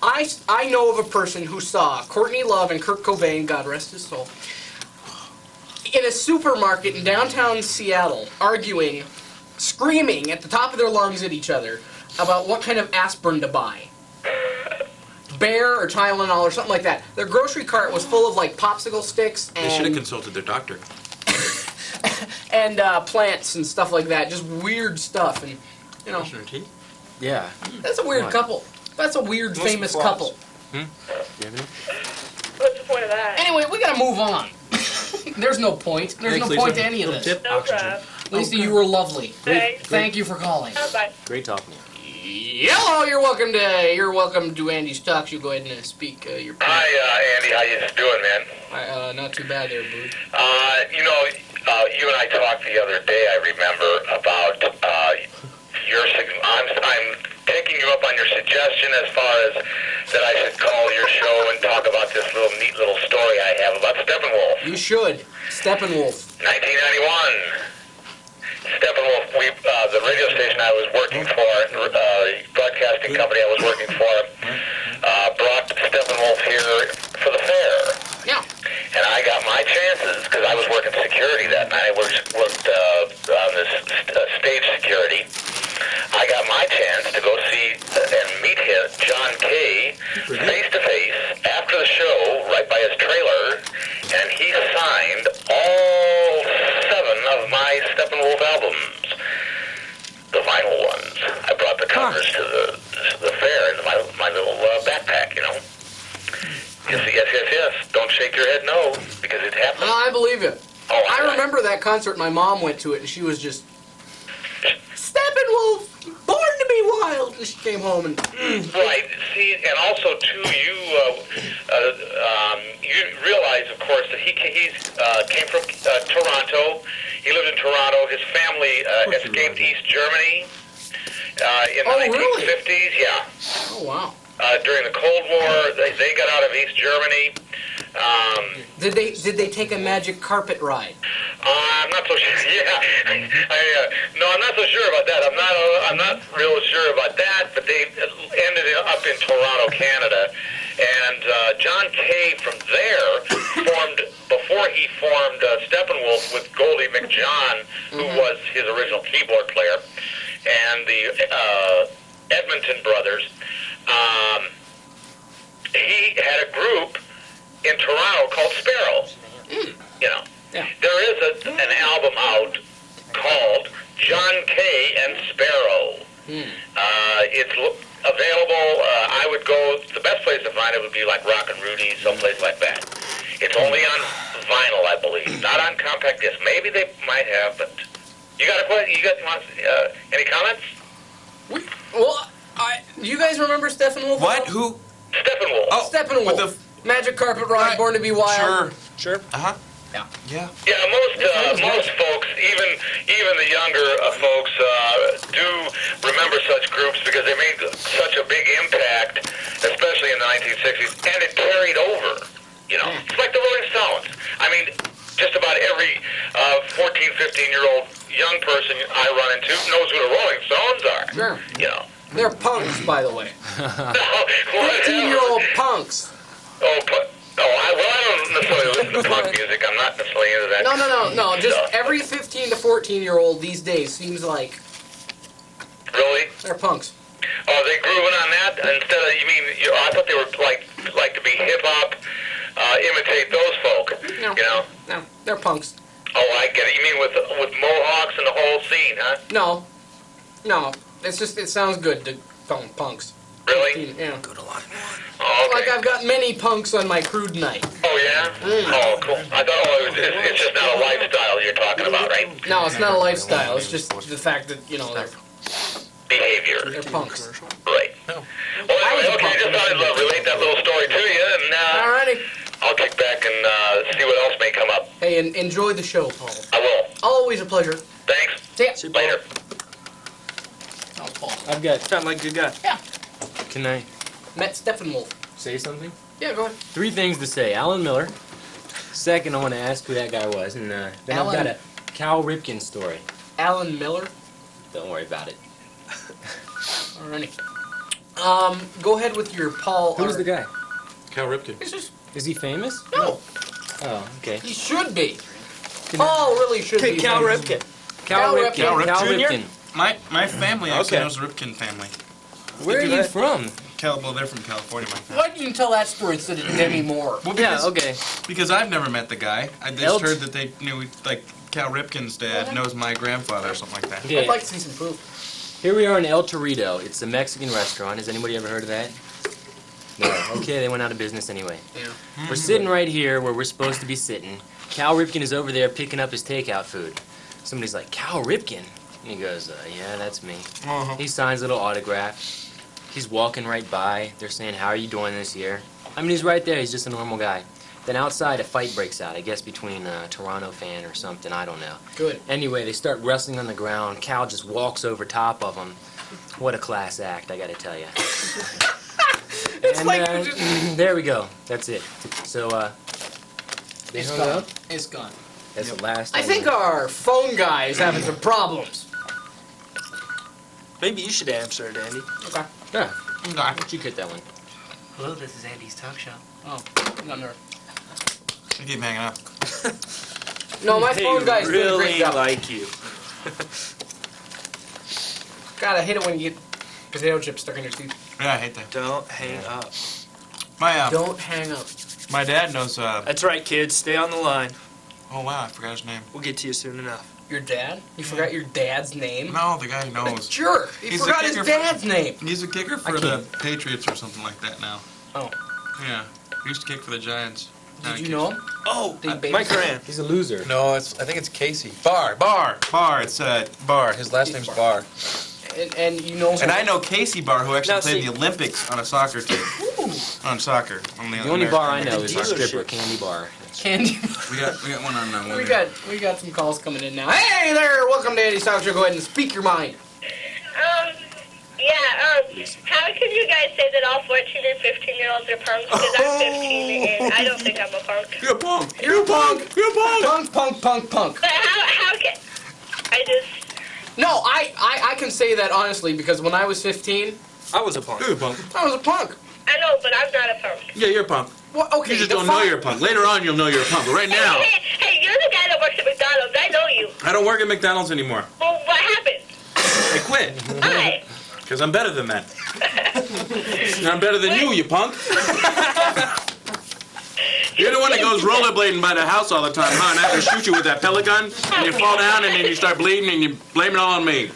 Speaker 2: I know of a person who saw Courtney Love and Kurt Cobain, God rest his soul, in a supermarket in downtown Seattle, arguing, screaming at the top of their lungs at each other about what kind of aspirin to buy. Bear or Tylenol or something like that. Their grocery cart was full of like popsicle sticks and
Speaker 9: They should have consulted their doctor.
Speaker 2: and plants and stuff like that. Just weird stuff, and you know.
Speaker 10: Yeah.
Speaker 2: That's a weird
Speaker 10: What?
Speaker 2: couple. That's a weird
Speaker 9: Most
Speaker 2: famous
Speaker 9: flaws.
Speaker 2: couple.
Speaker 10: You have any?
Speaker 4: What's the point of that?
Speaker 2: Anyway, we gotta move on. There's no point. There's no point to any of this.
Speaker 10: Tip,
Speaker 4: No
Speaker 10: oxygen.
Speaker 4: crap.
Speaker 2: Lisa, you were lovely.
Speaker 4: Thanks.
Speaker 2: Thank you for calling.
Speaker 4: Bye.
Speaker 10: Great talking to you.
Speaker 2: Hello, you're welcome to Andy's Talks. You go ahead and speak your point.
Speaker 8: Hi, Andy. How you doing, man?
Speaker 2: Not too bad there, boo.
Speaker 8: You and I talked the other day, I remember, about I'm taking you up on your suggestion as far as that I should call your show and talk about this neat little story I have about Steppenwolf.
Speaker 2: You should. Steppenwolf.
Speaker 8: 1991. Steppenwolf, the radio station I was working for, broadcasting company I was working for, brought Steppenwolf here for the fair.
Speaker 2: Yeah.
Speaker 8: And I got my chances, because I was working security that night. I worked on this stage security. I got my chance to go see and meet him, John Kay, face-to-face after the show, right by his trailer, and he signed all 7 of my Steppenwolf albums, the vinyl ones. I brought the covers to the fair in my little backpack, you know. Yes. Don't shake your head no, because it happened.
Speaker 2: No, I believe you.
Speaker 8: Oh,
Speaker 2: I remember that concert. My mom went to it, and she was just Steppenwolf, born to be wild. And she came home and
Speaker 8: Right. See, and also too, you realize, of course, that he came from Toronto. He lived in Toronto. His family escaped East Germany in the 1950s. Really? Yeah.
Speaker 2: Oh wow.
Speaker 8: During the Cold War, they got out of East Germany.
Speaker 2: Did they take a magic carpet ride?
Speaker 8: I'm not so sure. Yeah, no, I'm not so sure about that. I'm not real sure about that. But they ended up in Toronto, Canada, and John Kay from there before he formed Steppenwolf with Goldie McJohn, who was his original keyboard player, and the Edmonton brothers. He had a group in Toronto called Sparrow. You know, there is an album out called John Kay and Sparrow. It's available. I would go. The best place to find it would be like Rock and Rudy, someplace like that. It's only on vinyl, I believe, not on compact disc. Maybe they might have, but you got a question? You got any comments?
Speaker 2: Do you guys remember Steppenwolf?
Speaker 9: What? Who?
Speaker 8: Steppenwolf.
Speaker 9: Oh,
Speaker 2: Steppenwolf.
Speaker 9: with the
Speaker 2: Magic Carpet Ride, Born to be Wild.
Speaker 9: Sure. Uh-huh.
Speaker 2: Yeah.
Speaker 8: Yeah, most folks, even the younger folks, do remember such groups because they made such a big impact, especially in the 1960s, and it carried over. You know, it's like the Rolling Stones. I mean, just about every 14, 15-year-old young person I run into knows who the Rolling Stones are.
Speaker 2: Sure.
Speaker 8: You know.
Speaker 2: They're punks, by the way.
Speaker 8: No,
Speaker 2: 15-year-old punks.
Speaker 8: I don't necessarily listen to punk music. I'm not necessarily into that.
Speaker 2: No. Just every 15 to 14-year-old these days seems like
Speaker 8: Really?
Speaker 2: they're punks.
Speaker 8: Oh, they grooving on that instead of I thought they were like to be hip hop, imitate those folk.
Speaker 2: No.
Speaker 8: You know?
Speaker 2: No, they're punks.
Speaker 8: Oh, I get it. You mean with mohawks and the whole scene, huh?
Speaker 2: No. It's just it sounds good to punks.
Speaker 8: Really?
Speaker 2: Yeah.
Speaker 10: Go to line 1.
Speaker 8: Oh, okay.
Speaker 2: Like I've got many punks on my crude night.
Speaker 8: Oh, yeah? Oh, cool. I thought it's just not a lifestyle you're talking about, right?
Speaker 2: No, it's not a lifestyle. It's just the fact that they're
Speaker 8: Behavior.
Speaker 2: punks.
Speaker 8: Right.
Speaker 2: I was a
Speaker 5: Okay,
Speaker 2: punk.
Speaker 5: just thought I'd relate that little story to you, and
Speaker 2: Alrighty.
Speaker 5: I'll kick back and see what else may come up.
Speaker 2: Hey, and enjoy the show, Paul.
Speaker 5: I will.
Speaker 2: Always a pleasure.
Speaker 5: Thanks.
Speaker 2: See ya.
Speaker 5: Later.
Speaker 2: Oh, Paul.
Speaker 10: I've got.
Speaker 11: Sound like a good guy.
Speaker 2: Yeah.
Speaker 10: Can I
Speaker 2: Met Steppenwolf.
Speaker 10: say something?
Speaker 2: Yeah, go ahead.
Speaker 10: 3 things to say. Alan Miller. Second, I want to ask who that guy was, and then
Speaker 2: Alan-
Speaker 10: I've got a Cal Ripken story.
Speaker 2: Alan Miller.
Speaker 10: Don't worry about it.
Speaker 2: Alrighty. Go ahead with your Paul.
Speaker 10: Who's the guy?
Speaker 9: Cal Ripken.
Speaker 2: It's just
Speaker 10: Is he famous?
Speaker 2: no.
Speaker 10: Oh, okay.
Speaker 2: He should be. Paul really should be.
Speaker 11: Cal
Speaker 2: famous.
Speaker 11: Ripken.
Speaker 10: Cal Ripken.
Speaker 9: Cal Ripken
Speaker 10: Cal
Speaker 9: Jr.?
Speaker 10: Ripken.
Speaker 9: My family actually
Speaker 11: Okay.
Speaker 9: knows the Ripken family.
Speaker 10: Where are you from?
Speaker 9: Well, they're from California, my family.
Speaker 2: Why didn't you tell that story instead of Demi Moore?
Speaker 9: Well,
Speaker 10: Yeah,
Speaker 9: because,
Speaker 10: okay.
Speaker 9: because I've never met the guy. I just
Speaker 10: Elt-
Speaker 9: heard that they knew, like, Cal Ripken's dad knows my grandfather or something like that.
Speaker 10: Okay.
Speaker 2: I'd like to see some proof.
Speaker 10: Here we are in El Torito. It's a Mexican restaurant. Has anybody ever heard of that? No. Okay, they went out of business anyway.
Speaker 2: Yeah.
Speaker 10: We're sitting right here where we're supposed to be sitting. Cal Ripken is over there picking up his takeout food. Somebody's like, Cal Ripken? And he goes, yeah, that's me.
Speaker 9: Uh-huh.
Speaker 10: He signs a little autograph. He's walking right by. They're saying, how are you doing this year? I mean, he's right there. He's just a normal guy. Then outside, a fight breaks out, I guess between a Toronto fan or something. I don't know.
Speaker 2: Good.
Speaker 10: Anyway, they start wrestling on the ground. Cal just walks over top of him. What a class act, I gotta tell you.
Speaker 2: It's
Speaker 10: And,
Speaker 2: like you just...
Speaker 10: there we go. That's it. So, they
Speaker 2: It's
Speaker 10: hung
Speaker 2: gone.
Speaker 10: up.
Speaker 2: It's gone.
Speaker 10: That's the last.
Speaker 2: I think our phone guy is having some problems.
Speaker 11: Maybe you should answer it, Andy.
Speaker 2: Okay.
Speaker 10: Yeah. Why don't you get that one?
Speaker 2: Hello, this is Andy's talk show. Oh, not her.
Speaker 9: I keep hanging up.
Speaker 2: No, my phone guy's doing a
Speaker 11: really
Speaker 2: great job.
Speaker 11: like you.
Speaker 2: God, I hate it when you get potato chips stuck in your teeth.
Speaker 9: Yeah, I hate that.
Speaker 11: Don't hang up.
Speaker 9: My
Speaker 2: Don't hang up.
Speaker 9: my dad knows.
Speaker 11: That's right, kids. Stay on the line.
Speaker 9: Oh wow, I forgot his name.
Speaker 11: We'll get to you soon enough.
Speaker 2: Your dad? You forgot your dad's name?
Speaker 9: No, the guy knows.
Speaker 2: Jerk! He
Speaker 9: He's the
Speaker 2: forgot his
Speaker 9: kicker
Speaker 2: dad's name.
Speaker 9: He's a kicker for the Patriots or something like that now.
Speaker 2: Oh.
Speaker 9: Yeah, he used to kick for the Giants. Now
Speaker 2: Did
Speaker 9: he
Speaker 2: you
Speaker 9: kicks-
Speaker 2: know him?
Speaker 11: Oh,
Speaker 2: Big
Speaker 11: Mike
Speaker 2: baby.
Speaker 11: Grant.
Speaker 10: He's a loser.
Speaker 12: No, I think it's Casey. Bar.
Speaker 9: Bar. It's
Speaker 12: Bar. His last name's Bar.
Speaker 2: And you know him.
Speaker 9: And I know Casey Bar, who actually
Speaker 11: Now,
Speaker 9: played in
Speaker 11: see-
Speaker 9: the Olympics on a soccer team. On soccer. On
Speaker 10: The only
Speaker 9: American
Speaker 10: bar I know is a
Speaker 11: Dealership.
Speaker 10: stripper, Candy Bar.
Speaker 2: Candy.
Speaker 9: We got one on one.
Speaker 2: we got some calls coming in now. Hey there! Welcome to Andy's Talk Show. Go ahead and speak your mind.
Speaker 4: How can you guys say that all 14 and 15-year-olds are punks? Because I'm 15 and I don't think I'm a punk.
Speaker 9: You're a punk.
Speaker 2: You're a punk. You're a punk. Punk.
Speaker 4: But how can... I just...
Speaker 2: No, I can say that honestly because when I was 15,
Speaker 11: I was a punk.
Speaker 9: You're a punk.
Speaker 2: I was a punk.
Speaker 4: I know, but I'm not a punk.
Speaker 9: Yeah, you're a punk.
Speaker 2: What? Okay.
Speaker 9: You just don't know you're a punk. Later on, you'll know you're a punk. But right now,
Speaker 4: Hey, you're the guy that works at McDonald's. I know you.
Speaker 9: I don't work at McDonald's anymore.
Speaker 4: Well, what happened?
Speaker 9: I quit.
Speaker 4: Why?
Speaker 9: Because I'm better than that. I'm better than you punk. You're the one that goes rollerblading by the house all the time, huh? And I have to shoot you with that pellet gun, and you fall down, and then you start bleeding, and you blame it all on me.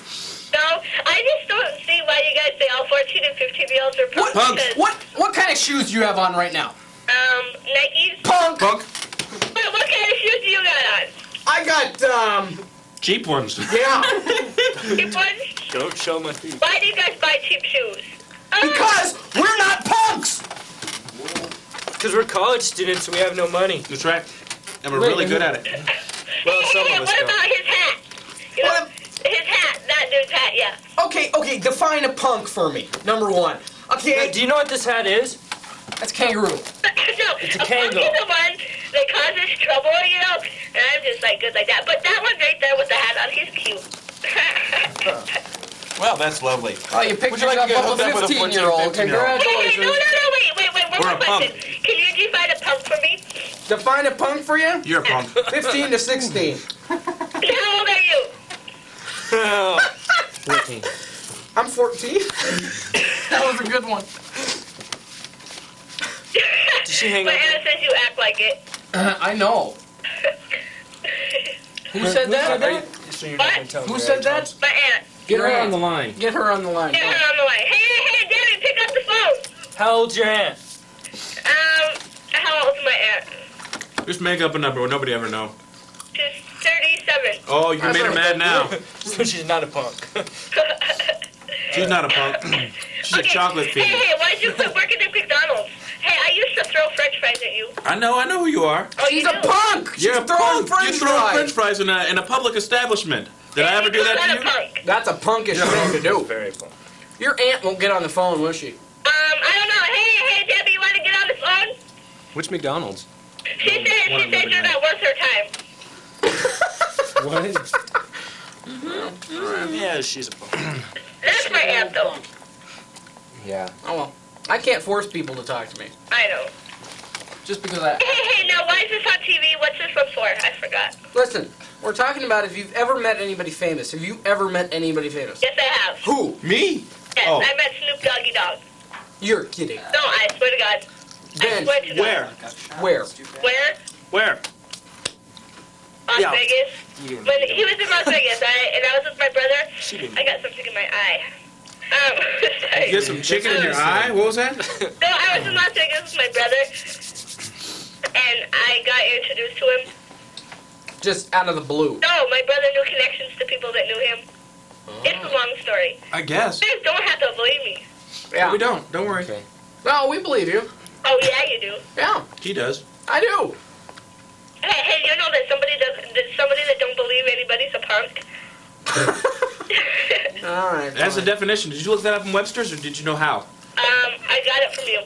Speaker 4: No, I just don't see why you guys say all 14 and 15-year-olds are punks.
Speaker 9: Punks.
Speaker 4: Because,
Speaker 2: What kind of shoes do you have on right now?
Speaker 4: Nikes.
Speaker 2: Punk.
Speaker 9: Punk.
Speaker 4: What kind of shoes do you got on?
Speaker 2: I got
Speaker 9: Cheap ones.
Speaker 2: yeah.
Speaker 4: Cheap ones?
Speaker 11: Don't show my feet.
Speaker 4: Why do you guys buy cheap shoes?
Speaker 2: Because we're not punks.
Speaker 11: Because we're college students and we have no money.
Speaker 9: That's right. And we're really good at it.
Speaker 11: Well, some
Speaker 4: Hey,
Speaker 11: of us
Speaker 4: what
Speaker 11: don't.
Speaker 4: about his hat? You know, his hat, that dude's hat, yeah.
Speaker 2: Okay. Define a punk for me. Number one. Okay.
Speaker 11: Do you know what this hat is?
Speaker 2: That's kangaroo.
Speaker 4: No,
Speaker 11: It's a
Speaker 4: punk
Speaker 11: Kangol.
Speaker 4: is the one that causes trouble, you know, and I'm just like good like that. But that one right there with the hat on, he's cute.
Speaker 9: Well, that's lovely.
Speaker 2: Oh, you picked
Speaker 9: Would you like to
Speaker 2: yourself
Speaker 9: get
Speaker 2: up
Speaker 9: hooked
Speaker 2: a
Speaker 9: up with a
Speaker 2: 15-year-old.
Speaker 9: 15-year-old?
Speaker 4: Hey, no,
Speaker 2: Congratulations.
Speaker 4: wait, one
Speaker 9: We're
Speaker 4: more
Speaker 9: a punk.
Speaker 4: question. Can you define a punk for me?
Speaker 2: Define a punk for you?
Speaker 9: You're a punk.
Speaker 2: 15 to 16.
Speaker 4: How old are you?
Speaker 10: 14.
Speaker 2: I'm 14. That was a good one.
Speaker 11: Did she hang
Speaker 4: But
Speaker 11: up?
Speaker 4: Anna says you act like it.
Speaker 2: I know. Who said that?
Speaker 11: So you're not gonna tell me
Speaker 2: Who
Speaker 11: your
Speaker 2: said
Speaker 11: age,
Speaker 2: that?
Speaker 4: My aunt.
Speaker 10: Get her
Speaker 2: Your
Speaker 10: on
Speaker 2: aunt.
Speaker 10: the line.
Speaker 2: Get her on the line.
Speaker 4: Get her on the line. Hey, Debbie, pick up the phone.
Speaker 11: How old's your aunt?
Speaker 4: How old's my aunt?
Speaker 9: Just make up a number. Nobody ever know.
Speaker 4: She's 37.
Speaker 9: Oh, you made her mad now.
Speaker 11: So she's not a punk.
Speaker 9: She's not a punk. She's a chocolate fiend.
Speaker 4: Hey, why'd you quit working at McDonald's? Hey, I used to throw French fries at you.
Speaker 9: I know who you are.
Speaker 4: Oh,
Speaker 2: She's a punk!
Speaker 9: You're
Speaker 2: She's
Speaker 9: a
Speaker 2: throwing
Speaker 9: punk.
Speaker 2: French
Speaker 9: You throw
Speaker 2: fries.
Speaker 9: French fries in a public establishment. Did I ever do that to you?
Speaker 4: Punk.
Speaker 2: That's a punkish thing to do.
Speaker 11: Very fun.
Speaker 2: Your aunt won't get on the phone, will she?
Speaker 4: I don't know. Hey, Debbie, you want to get on the phone?
Speaker 10: Which McDonald's?
Speaker 4: She said you're not worth her time.
Speaker 10: What?
Speaker 11: Yeah, she's a punk.
Speaker 4: That's my aunt, though.
Speaker 10: Yeah.
Speaker 2: Oh well. I can't force people to talk to me.
Speaker 4: I know.
Speaker 2: Just because I...
Speaker 4: Hey, now why is this on TV? What's this one for? I forgot.
Speaker 2: Listen, we're talking about if you've ever met anybody famous. Have you ever met anybody famous?
Speaker 4: Yes, I have.
Speaker 2: Who?
Speaker 9: Me?
Speaker 4: Yes,
Speaker 9: Oh.
Speaker 4: I met Snoop Doggy Dogg.
Speaker 2: You're kidding.
Speaker 4: No, I swear to God.
Speaker 2: Ben,
Speaker 4: I swear to
Speaker 9: Where?
Speaker 4: God.
Speaker 2: where?
Speaker 4: Where?
Speaker 9: Where?
Speaker 4: Las
Speaker 9: Yeah.
Speaker 4: Vegas. When he was in Las Vegas, and I was with my brother, I got something in my eye. Sorry.
Speaker 9: You get some chicken in your eye? What was that?
Speaker 4: No, I was in Las Vegas with my brother, and I got introduced to him.
Speaker 2: Just out of the blue.
Speaker 4: No, my brother knew connections to people that knew him. It's a long story.
Speaker 9: I guess.
Speaker 4: You guys don't have to believe me.
Speaker 2: Yeah.
Speaker 9: We don't. Don't worry.
Speaker 10: Okay.
Speaker 2: No, we believe you.
Speaker 4: Oh, yeah, you do.
Speaker 2: Yeah,
Speaker 9: He does.
Speaker 2: I do.
Speaker 4: Hey, you know that somebody that don't believe anybody's a punk?
Speaker 2: All right.
Speaker 9: That's the
Speaker 2: fine.
Speaker 9: definition. Did you look that up in Webster's, or did you know how?
Speaker 4: I got it from you.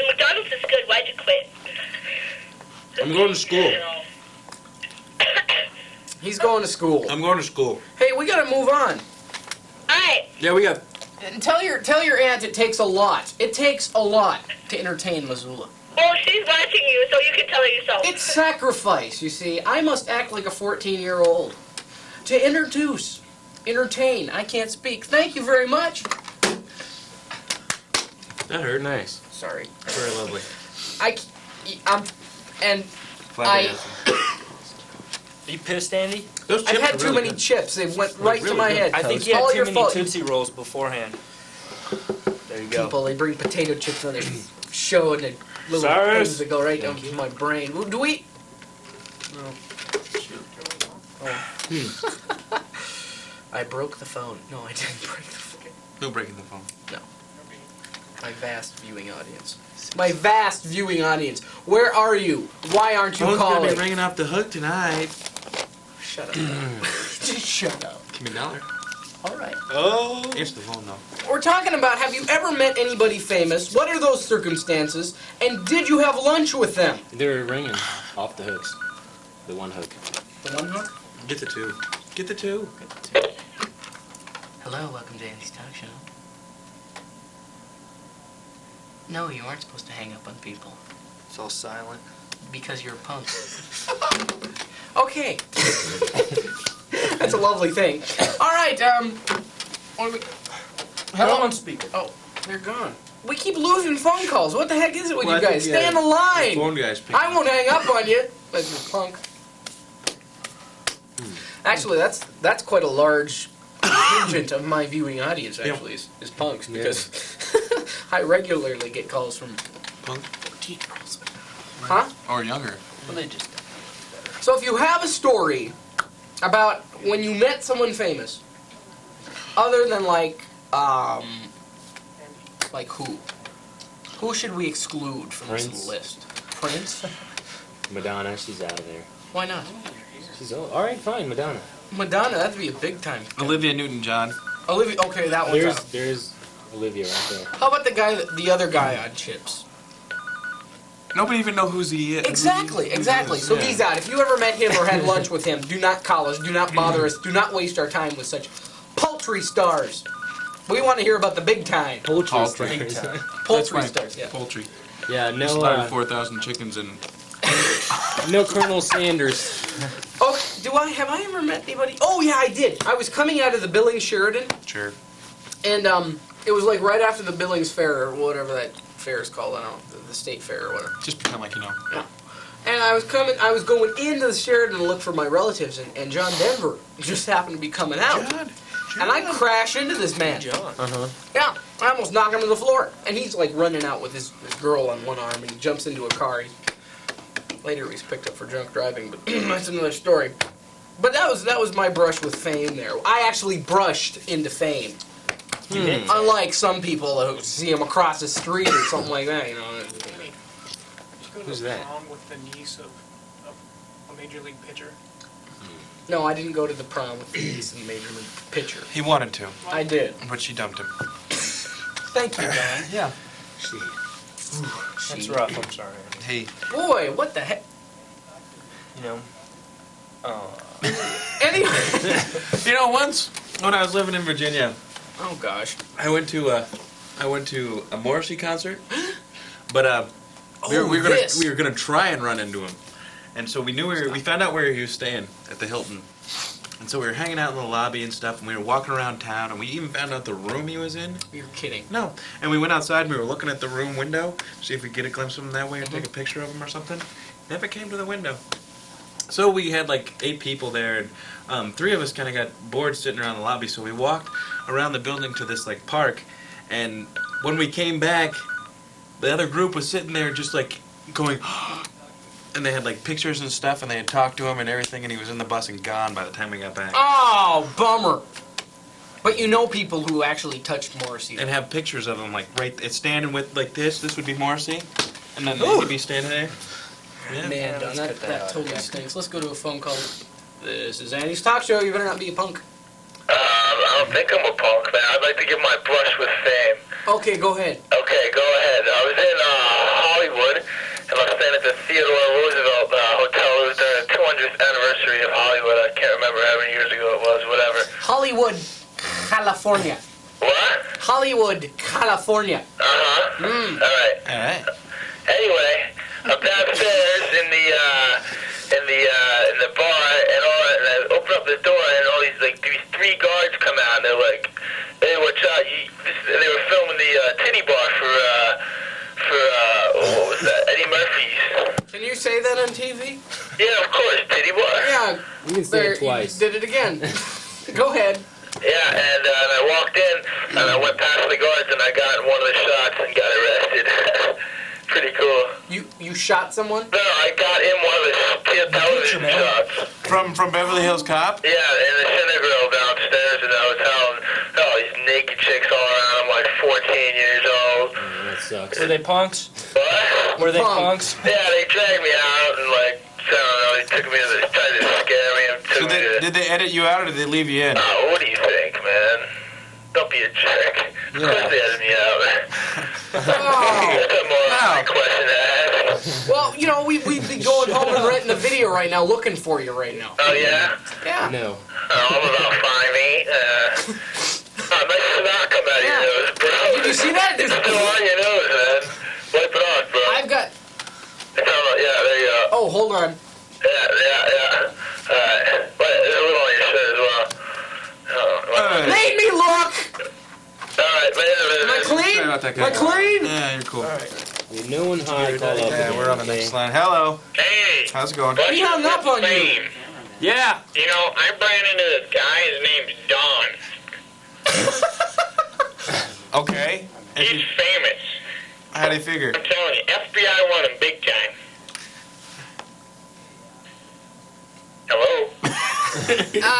Speaker 4: McDonald's is good. Why'd you quit?
Speaker 9: I'm going to school.
Speaker 2: He's going to school.
Speaker 9: I'm going to school.
Speaker 2: Hey, we gotta move on.
Speaker 4: Alright.
Speaker 9: Yeah, we got...
Speaker 2: And tell your aunt it takes a lot. It takes a lot to entertain Missoula.
Speaker 4: Well, she's watching you, so you can tell her yourself.
Speaker 2: It's sacrifice, you see. I must act like a 14-year-old. To entertain. I can't speak. Thank you very much.
Speaker 9: That hurt.
Speaker 10: Nice.
Speaker 2: Sorry.
Speaker 9: Very lovely.
Speaker 11: Are you pissed, Andy?
Speaker 9: Those
Speaker 2: I've
Speaker 9: chips
Speaker 2: had
Speaker 9: are
Speaker 2: too
Speaker 9: really
Speaker 2: many
Speaker 9: good.
Speaker 2: chips. They went right to
Speaker 9: really
Speaker 2: my
Speaker 9: good.
Speaker 2: head.
Speaker 11: I think
Speaker 2: It's
Speaker 11: you had
Speaker 2: all
Speaker 11: too
Speaker 2: your
Speaker 11: many
Speaker 2: fault.
Speaker 11: Tootsie Rolls beforehand. There you go.
Speaker 2: People, they bring potato chips on their show and the little
Speaker 11: Cyrus.
Speaker 2: things that go right down to my brain. Do we? No. I broke the phone. No, I didn't break the phone.
Speaker 9: No breaking the phone.
Speaker 2: No. My vast viewing audience. My vast viewing audience. Where are you? Why aren't you
Speaker 9: Phone's gonna
Speaker 2: calling?
Speaker 9: be ringing off the hook tonight.
Speaker 2: Shut up. Just shut up.
Speaker 9: Give me a dollar.
Speaker 2: All right.
Speaker 9: Oh. Answer the phone, though.
Speaker 2: We're talking about, have you ever met anybody famous? What are those circumstances? And did you have lunch with them?
Speaker 10: They're ringing off the hooks. The one hook.
Speaker 2: The one hook?
Speaker 9: Get the two. Get the two.
Speaker 2: Hello, welcome to Andy's Talk Show. No, you aren't supposed to hang up on people.
Speaker 11: It's all silent.
Speaker 2: Because you're a punk. Okay. That's a lovely thing. All right,
Speaker 11: Hello on speaker.
Speaker 2: Oh, they're gone. We keep losing phone calls. What the heck is it with
Speaker 9: Well,
Speaker 2: you
Speaker 9: I
Speaker 2: guys?
Speaker 9: think,
Speaker 2: Stay on the line.
Speaker 9: Phone guys.
Speaker 2: I won't hang up on you, but you punk. Actually, that's quite a large contingent of my viewing audience. Actually, is punks because I regularly get calls from
Speaker 9: Punk.
Speaker 2: girls. Huh?
Speaker 9: Or younger.
Speaker 11: Well, they just...
Speaker 2: So if you have a story about when you met someone famous, other than like who? Who should we exclude from
Speaker 10: Prince.
Speaker 2: this list? Prince?
Speaker 10: Madonna, she's out of there.
Speaker 2: Why not?
Speaker 10: She's all right, fine, Madonna.
Speaker 2: Madonna, that'd be a big time.
Speaker 9: Olivia Newton-John.
Speaker 2: Olivia, okay, that one's out.
Speaker 10: There's Olivia right there.
Speaker 2: How about the other guy on Chips?
Speaker 9: Nobody even know who's he is.
Speaker 2: Exactly. So he's out. If you ever met him or had lunch with him, do not call us, do not bother us, do not waste our time with such paltry stars. We want to hear about the big time.
Speaker 10: Poultry
Speaker 9: Poultry.
Speaker 10: stars.
Speaker 2: Poultry
Speaker 9: right.
Speaker 2: stars, yeah.
Speaker 9: Poultry.
Speaker 10: Yeah, no,
Speaker 9: Slaughtered 4,000 chickens and...
Speaker 10: no Colonel Sanders.
Speaker 2: Oh, have I ever met anybody? Oh yeah, I did. I was coming out of the Billings Sheridan,
Speaker 9: Sure.
Speaker 2: and it was like right after the Billings Fair or whatever that fair is called. I don't know, the state fair or whatever.
Speaker 9: Just pretend like you know.
Speaker 2: Yeah. And I was going into the Sheridan to look for my relatives, and John Denver just happened to be coming out.
Speaker 9: John.
Speaker 2: And I crash into this man.
Speaker 11: John.
Speaker 2: Yeah, I almost knock him to the floor. And he's like running out with his girl on one arm, and he jumps into a car. Later he's picked up for drunk driving, but that's another story. But that was my brush with fame there. I actually brushed into fame. Unlike some people who see him across the street or something like that, you know.
Speaker 10: Who's that?
Speaker 13: Prom with the niece of a major league pitcher.
Speaker 2: No, I didn't go to the prom with the niece of the major league pitcher.
Speaker 9: He wanted to,
Speaker 2: I did.
Speaker 9: but she dumped him.
Speaker 2: Thank you, Don.
Speaker 9: Yeah.
Speaker 11: That's rough. I'm sorry.
Speaker 9: He.
Speaker 2: Boy, what the heck?
Speaker 11: You know.
Speaker 2: Anyway.
Speaker 9: You know, once when I was living in Virginia,
Speaker 2: Oh gosh.
Speaker 9: I went to a Morrissey concert, but we were gonna try and run into him, and so we found out where he was staying at the Hilton, and so we were hanging out in the lobby and stuff, and we were walking around town, and we even found out the room he was in.
Speaker 2: You're kidding.
Speaker 9: No, and we went outside and we were looking at the room window, see if we could get a glimpse of him that way or take a picture of him or something. Never came to the window. So we had like 8 people there, and 3 of us kind of got bored sitting around the lobby, so we walked around the building to this like park, and when we came back, the other group was sitting there just like going, and they had like pictures and stuff, and they had talked to him and everything, and he was in the bus and gone by the time we got back.
Speaker 2: Oh, bummer. But you know people who actually touched Morrissey.
Speaker 9: And have pictures of him like it's standing with like this would be Morrissey, and then he'd be standing there. Yeah.
Speaker 2: Man, Don, that totally stinks. Let's go to a phone call. This is Andy's talk show. You better not be a punk.
Speaker 5: I don't think I'm a punk, man. I'd like to give my brush with fame.
Speaker 2: Okay, go ahead.
Speaker 5: Okay, go ahead. I was in Hollywood, and I was staying at the Theodore Roosevelt Hotel. It was during the 200th anniversary of Hollywood. I can't remember how many years ago it was, whatever.
Speaker 2: Hollywood, California.
Speaker 5: What?
Speaker 2: Hollywood, California.
Speaker 5: Uh-huh. All right.
Speaker 9: All right.
Speaker 5: Anyway, I'm downstairs in the bar, and I open up the door, and all these these 3 guards come out, and they're like, "Hey, watch out!" They were filming the titty bar for what was that? Eddie Murphy's.
Speaker 2: Can you say that on TV?
Speaker 5: Yeah, of course, titty bar.
Speaker 2: Yeah.
Speaker 10: You can say it twice.
Speaker 2: You did it again. Go ahead.
Speaker 5: Yeah, and I walked in, and I went past the guards, and I got one of the shots and got arrested. Pretty cool.
Speaker 2: You shot someone?
Speaker 5: No, I got in one of the television shots.
Speaker 9: From Beverly Hills Cop?
Speaker 5: Yeah, in the Cinegrill downstairs in the hotel, and these naked chicks all around. I'm like 14 years old.
Speaker 10: That sucks.
Speaker 11: Were they punks?
Speaker 5: What?
Speaker 11: Were they punks?
Speaker 5: Yeah, they dragged me out and like, I don't know, they took me to the, tried to scare me and took me to...
Speaker 9: Did they edit you out or did they leave you in?
Speaker 5: What do you think, man? Don't be a jerk. Of course they edited me out. That's a more question to ask.
Speaker 2: Well, you know, we'd be going home and renting a video right now, looking for you right now.
Speaker 5: Oh, yeah?
Speaker 2: Yeah.
Speaker 10: No.
Speaker 5: I'm about 5'8". Nice snot come out of your nose, bro.
Speaker 2: Did you see that?
Speaker 5: It's still on your nose, man. Wipe it off, bro.
Speaker 2: I've got...
Speaker 5: Yeah, there you go.
Speaker 2: Oh, hold on.
Speaker 5: Yeah. Alright. But there's a little on your shirt as well.
Speaker 2: Made me look!
Speaker 5: Alright,
Speaker 2: Am I clean?
Speaker 9: Sorry about that,
Speaker 2: Am I
Speaker 9: guys.
Speaker 2: clean?
Speaker 9: Yeah, you're cool.
Speaker 10: You're no one high. Call up.
Speaker 9: Yeah, we're on the next line. Hello.
Speaker 5: Hey!
Speaker 9: How's it going?
Speaker 2: He hung up on you.
Speaker 11: Yeah.
Speaker 5: You know, I ran into this guy, his name's Don.
Speaker 9: Okay.
Speaker 5: He's famous.
Speaker 9: How do you figure?
Speaker 5: I'm telling you, FBI want him big time. Hello?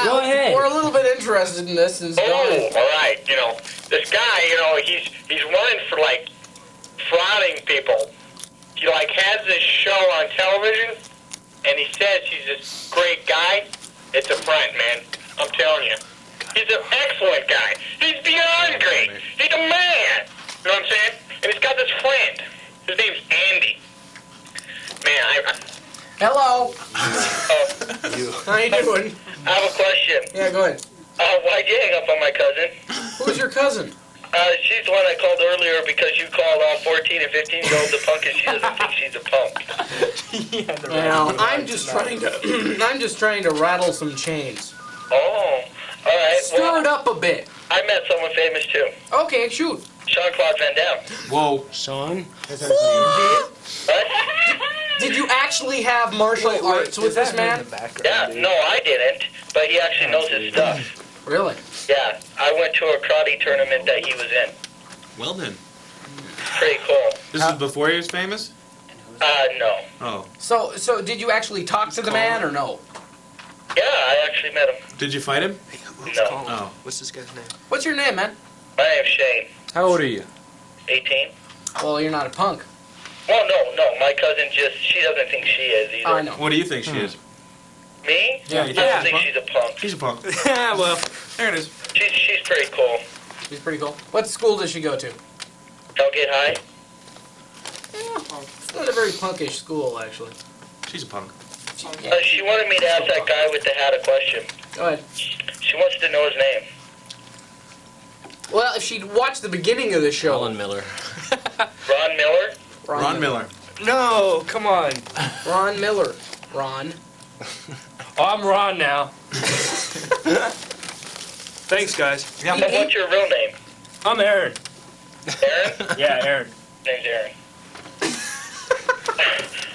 Speaker 10: Go ahead.
Speaker 2: We're a little bit interested in this.
Speaker 5: Alright, you know, this guy, you know, he's running for, like, frauding people. He, like, has this show on television, and he says he's this great guy. It's a front, man. I'm telling you. He's an excellent guy. He's beyond great. He's a man. You know what I'm saying? And he's got this friend. His name's Andy. Man,
Speaker 2: Hello.
Speaker 5: Oh.
Speaker 2: How you doing?
Speaker 5: I have a question.
Speaker 2: Yeah, go ahead.
Speaker 5: Why'd you hang up on my cousin?
Speaker 2: Who's your cousin?
Speaker 5: She's the one I called earlier because you called all 14 and 15-year-olds a punk and she doesn't think she's a punk.
Speaker 2: Well, I'm just trying to rattle some chains.
Speaker 5: Oh, all right.
Speaker 2: Stir it up a bit.
Speaker 5: I met someone famous too.
Speaker 2: Okay, shoot.
Speaker 5: Jean-Claude Van Damme.
Speaker 9: Whoa.
Speaker 10: Sean?
Speaker 5: What?
Speaker 2: Did you actually have martial arts with this man?
Speaker 5: Yeah, no, I didn't, but he actually knows his stuff.
Speaker 2: Really?
Speaker 5: Yeah, I went to a karate tournament that he was in.
Speaker 9: Well then.
Speaker 5: Pretty cool.
Speaker 9: This is before he was famous?
Speaker 5: No.
Speaker 9: Oh.
Speaker 2: So did you actually talk to the man or no?
Speaker 5: Yeah, I actually met him.
Speaker 9: Did you fight him?
Speaker 5: No.
Speaker 9: Oh.
Speaker 11: What's this guy's name?
Speaker 2: What's your name, man?
Speaker 5: My name's Shane.
Speaker 10: How old are you?
Speaker 5: 18.
Speaker 2: Well, you're not a punk.
Speaker 5: Well, no. My cousin she doesn't think she is either.
Speaker 2: I know.
Speaker 9: What do you think she is?
Speaker 5: Me?
Speaker 9: Yeah,
Speaker 5: I don't think she's a punk.
Speaker 9: She's a punk. Yeah, well, there it is.
Speaker 5: She's pretty cool.
Speaker 2: She's pretty cool. What school does she go to?
Speaker 5: Hellgate High?
Speaker 2: It's not a very punkish school, actually.
Speaker 9: She's a punk.
Speaker 5: She wanted me to ask that guy with the hat a question.
Speaker 2: Go ahead.
Speaker 5: She wants to know his name.
Speaker 2: Well, if she'd watched the beginning of the show.
Speaker 10: Ron Miller.
Speaker 5: Ron Miller?
Speaker 9: Ron Miller.
Speaker 11: No, come on.
Speaker 2: Ron Miller. Ron.
Speaker 11: Oh, I'm Ron now. Thanks, guys.
Speaker 5: Yeah. What's your real name?
Speaker 11: I'm Aaron.
Speaker 5: Aaron?
Speaker 11: Yeah, Aaron.
Speaker 5: Name's Aaron.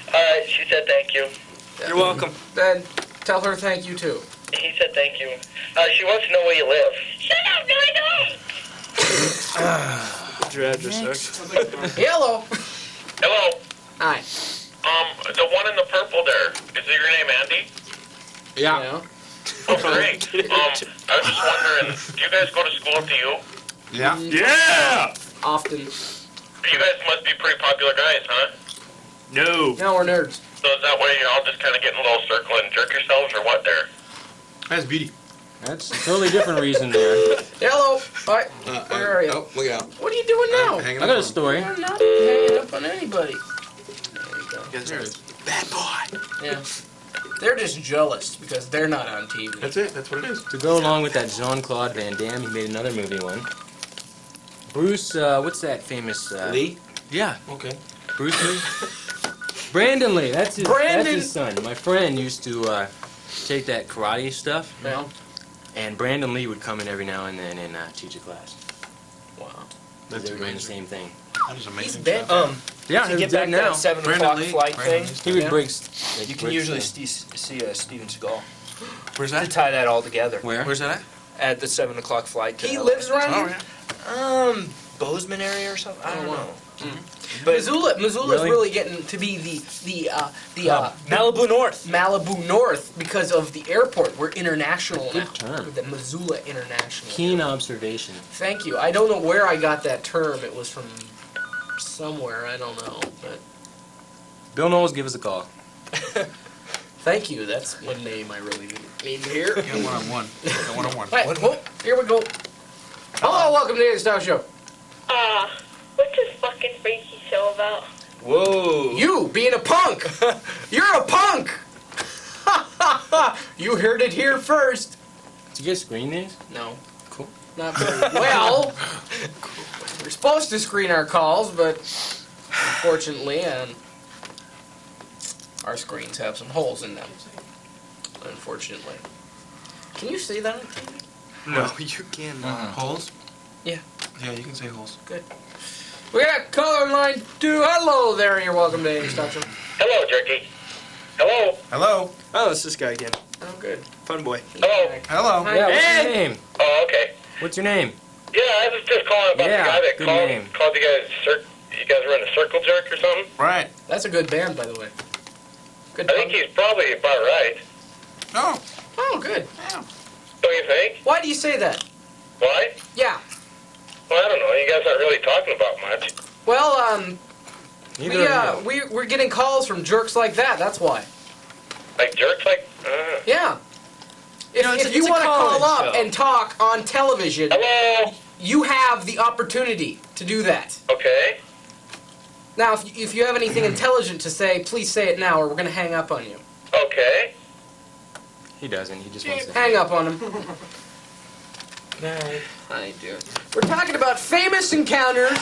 Speaker 5: Alright, she said thank you.
Speaker 11: You're welcome.
Speaker 2: Then tell her thank you, too.
Speaker 5: He said thank you. She wants to know where you live. Shut up, no I don't.
Speaker 11: What's your address, sir?
Speaker 2: Hello.
Speaker 8: Hello.
Speaker 2: Hi.
Speaker 8: The one in the purple there. Is your name Andy?
Speaker 2: Yeah.
Speaker 8: Oh, great. I was just wondering, do you guys go to school at the U?
Speaker 9: Yeah.
Speaker 11: Yeah!
Speaker 2: Often.
Speaker 8: You guys must be pretty popular guys, huh?
Speaker 11: No.
Speaker 2: No, we're nerds.
Speaker 8: So is that why you all just kind of get in a little circle and jerk yourselves, or what there?
Speaker 9: That's beauty.
Speaker 10: That's a totally different reason there.
Speaker 2: Hello. Hi. Where are you?
Speaker 9: Oh, look out.
Speaker 2: What are you doing now?
Speaker 9: Hanging
Speaker 10: I
Speaker 9: up
Speaker 10: got a
Speaker 9: on
Speaker 10: story.
Speaker 2: I'm not hanging up on anybody.
Speaker 11: You guys are
Speaker 9: Bad boy.
Speaker 2: Yeah. They're just jealous because they're not on TV.
Speaker 9: That's it. That's what it is.
Speaker 10: To go along with that Jean-Claude Van Damme, he made another movie one. Bruce, what's that famous...
Speaker 9: Lee?
Speaker 10: Yeah,
Speaker 9: Okay.
Speaker 10: Bruce Lee. Brandon Lee, that's his son. My friend used to take that karate stuff,
Speaker 2: Yeah.
Speaker 10: and Brandon Lee would come in every now and then and teach a class.
Speaker 2: Wow.
Speaker 9: That's
Speaker 10: They were doing the
Speaker 9: amazing.
Speaker 10: same thing.
Speaker 9: That is amazing.
Speaker 2: He's dead.
Speaker 9: stuff.
Speaker 10: Yeah,
Speaker 11: to
Speaker 10: he's
Speaker 11: get
Speaker 10: dead
Speaker 11: back
Speaker 10: now.
Speaker 11: that 7
Speaker 9: Brandon
Speaker 11: o'clock
Speaker 9: Lee.
Speaker 11: flight
Speaker 9: Brandon
Speaker 11: thing,
Speaker 9: Lee's
Speaker 10: He would
Speaker 2: Yeah.
Speaker 10: break...
Speaker 11: you can usually see Steven Seagal.
Speaker 9: Where's
Speaker 11: To
Speaker 9: that?
Speaker 11: tie that all together.
Speaker 10: Where?
Speaker 9: Where's that at?
Speaker 11: At the 7 o'clock flight to
Speaker 2: He
Speaker 11: LA.
Speaker 2: lives around
Speaker 9: Oh,
Speaker 2: here?
Speaker 9: yeah.
Speaker 11: Bozeman area or something? I don't
Speaker 2: Oh, wow.
Speaker 11: know.
Speaker 2: But Missoula's
Speaker 10: Really?
Speaker 2: really getting to be the
Speaker 11: Malibu North.
Speaker 2: Malibu North because of the airport. We're international
Speaker 10: Good
Speaker 2: now.
Speaker 10: term.
Speaker 2: We're the Missoula International.
Speaker 10: Keen observation.
Speaker 2: Thank you. I don't know where I got that term. It was from somewhere. I don't know. But
Speaker 10: Bill Knowles, give us a call.
Speaker 2: thank you. That's one name I really need to hear.
Speaker 9: Yeah, one-on-one. Yeah, one-on-one.
Speaker 2: Right, oh, here we go. Hello, welcome to the Daily Stock Show.
Speaker 4: What's this fucking freaky show about?
Speaker 11: Whoa.
Speaker 2: You being a punk. You're a punk. You heard it here first.
Speaker 10: Did you guys screen these?
Speaker 2: No.
Speaker 10: Cool.
Speaker 2: Not very well. We're supposed to screen our calls, but unfortunately, our screens have some holes in them. Unfortunately. Can you say that on TV?
Speaker 11: No, you can.
Speaker 9: Holes?
Speaker 2: Yeah.
Speaker 9: Yeah, you can say holes.
Speaker 2: Good. We got caller line 2. Hello there, you're welcome to Daily Stock Show.
Speaker 5: Hello, Jerky. Hello.
Speaker 9: Hello.
Speaker 11: Oh, it's this guy again.
Speaker 2: Oh, good.
Speaker 11: Fun boy.
Speaker 5: Hello.
Speaker 9: Hello.
Speaker 2: Hi.
Speaker 10: Yeah, what's
Speaker 2: Ed.
Speaker 10: your name?
Speaker 5: Oh, okay.
Speaker 10: What's your name?
Speaker 5: Yeah, I was just calling about
Speaker 10: Yeah,
Speaker 5: the guy that
Speaker 10: good
Speaker 5: called
Speaker 10: name.
Speaker 5: you guys. You guys were in the Circle Jerk or something.
Speaker 9: Right.
Speaker 2: That's a good band, by the way. Good
Speaker 5: I think
Speaker 2: punk.
Speaker 5: he's probably about right.
Speaker 9: Oh.
Speaker 2: Oh, good.
Speaker 5: Don't you think?
Speaker 2: Why do you say that?
Speaker 5: Why?
Speaker 2: Yeah.
Speaker 5: Well, I don't know. You guys aren't really talking about much.
Speaker 2: Well,
Speaker 10: Neither
Speaker 2: we're getting calls from jerks like that. That's why.
Speaker 5: Like jerks, like.
Speaker 2: Yeah. If,
Speaker 11: know, it's
Speaker 2: if
Speaker 11: a-
Speaker 2: you
Speaker 11: it's a
Speaker 2: want to call
Speaker 11: call-in
Speaker 2: up
Speaker 11: show.
Speaker 2: and talk on television,
Speaker 5: Hello.
Speaker 2: you have the opportunity to do that.
Speaker 5: Okay.
Speaker 2: Now, if you have anything intelligent to say, please say it now, or we're going to hang up on you.
Speaker 5: Okay.
Speaker 10: He doesn't. He just wants to.
Speaker 2: Hang up on him. I do. We're talking about famous encounters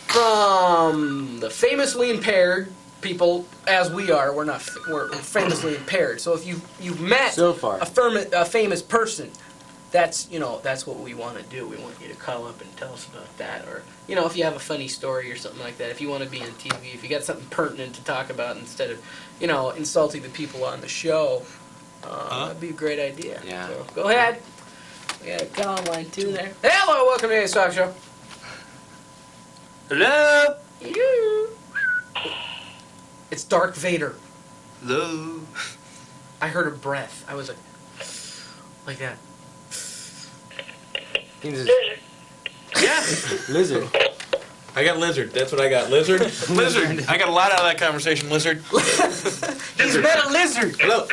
Speaker 2: from the famously impaired people, as we are. We're famously impaired. So if you've met
Speaker 10: So far.
Speaker 2: a famous person, that's what we want to do. We want you to call up and tell us about that, or if you have a funny story or something like that. If you want to be on TV, if you got something pertinent to talk about instead of insulting the people on the show, that'd be a great idea.
Speaker 10: Yeah.
Speaker 2: So go ahead. We got a call line 2 there. Hello, welcome to the Stock Show.
Speaker 11: Hello.
Speaker 2: You. It's Dark Vader.
Speaker 11: Hello.
Speaker 2: I heard a breath. I was like that.
Speaker 9: Yeah.
Speaker 10: Lizard.
Speaker 9: I got lizard. That's what I got. Lizard. Lizard. I got a lot out of that conversation. Lizard.
Speaker 2: He's met a lizard.
Speaker 9: Hello.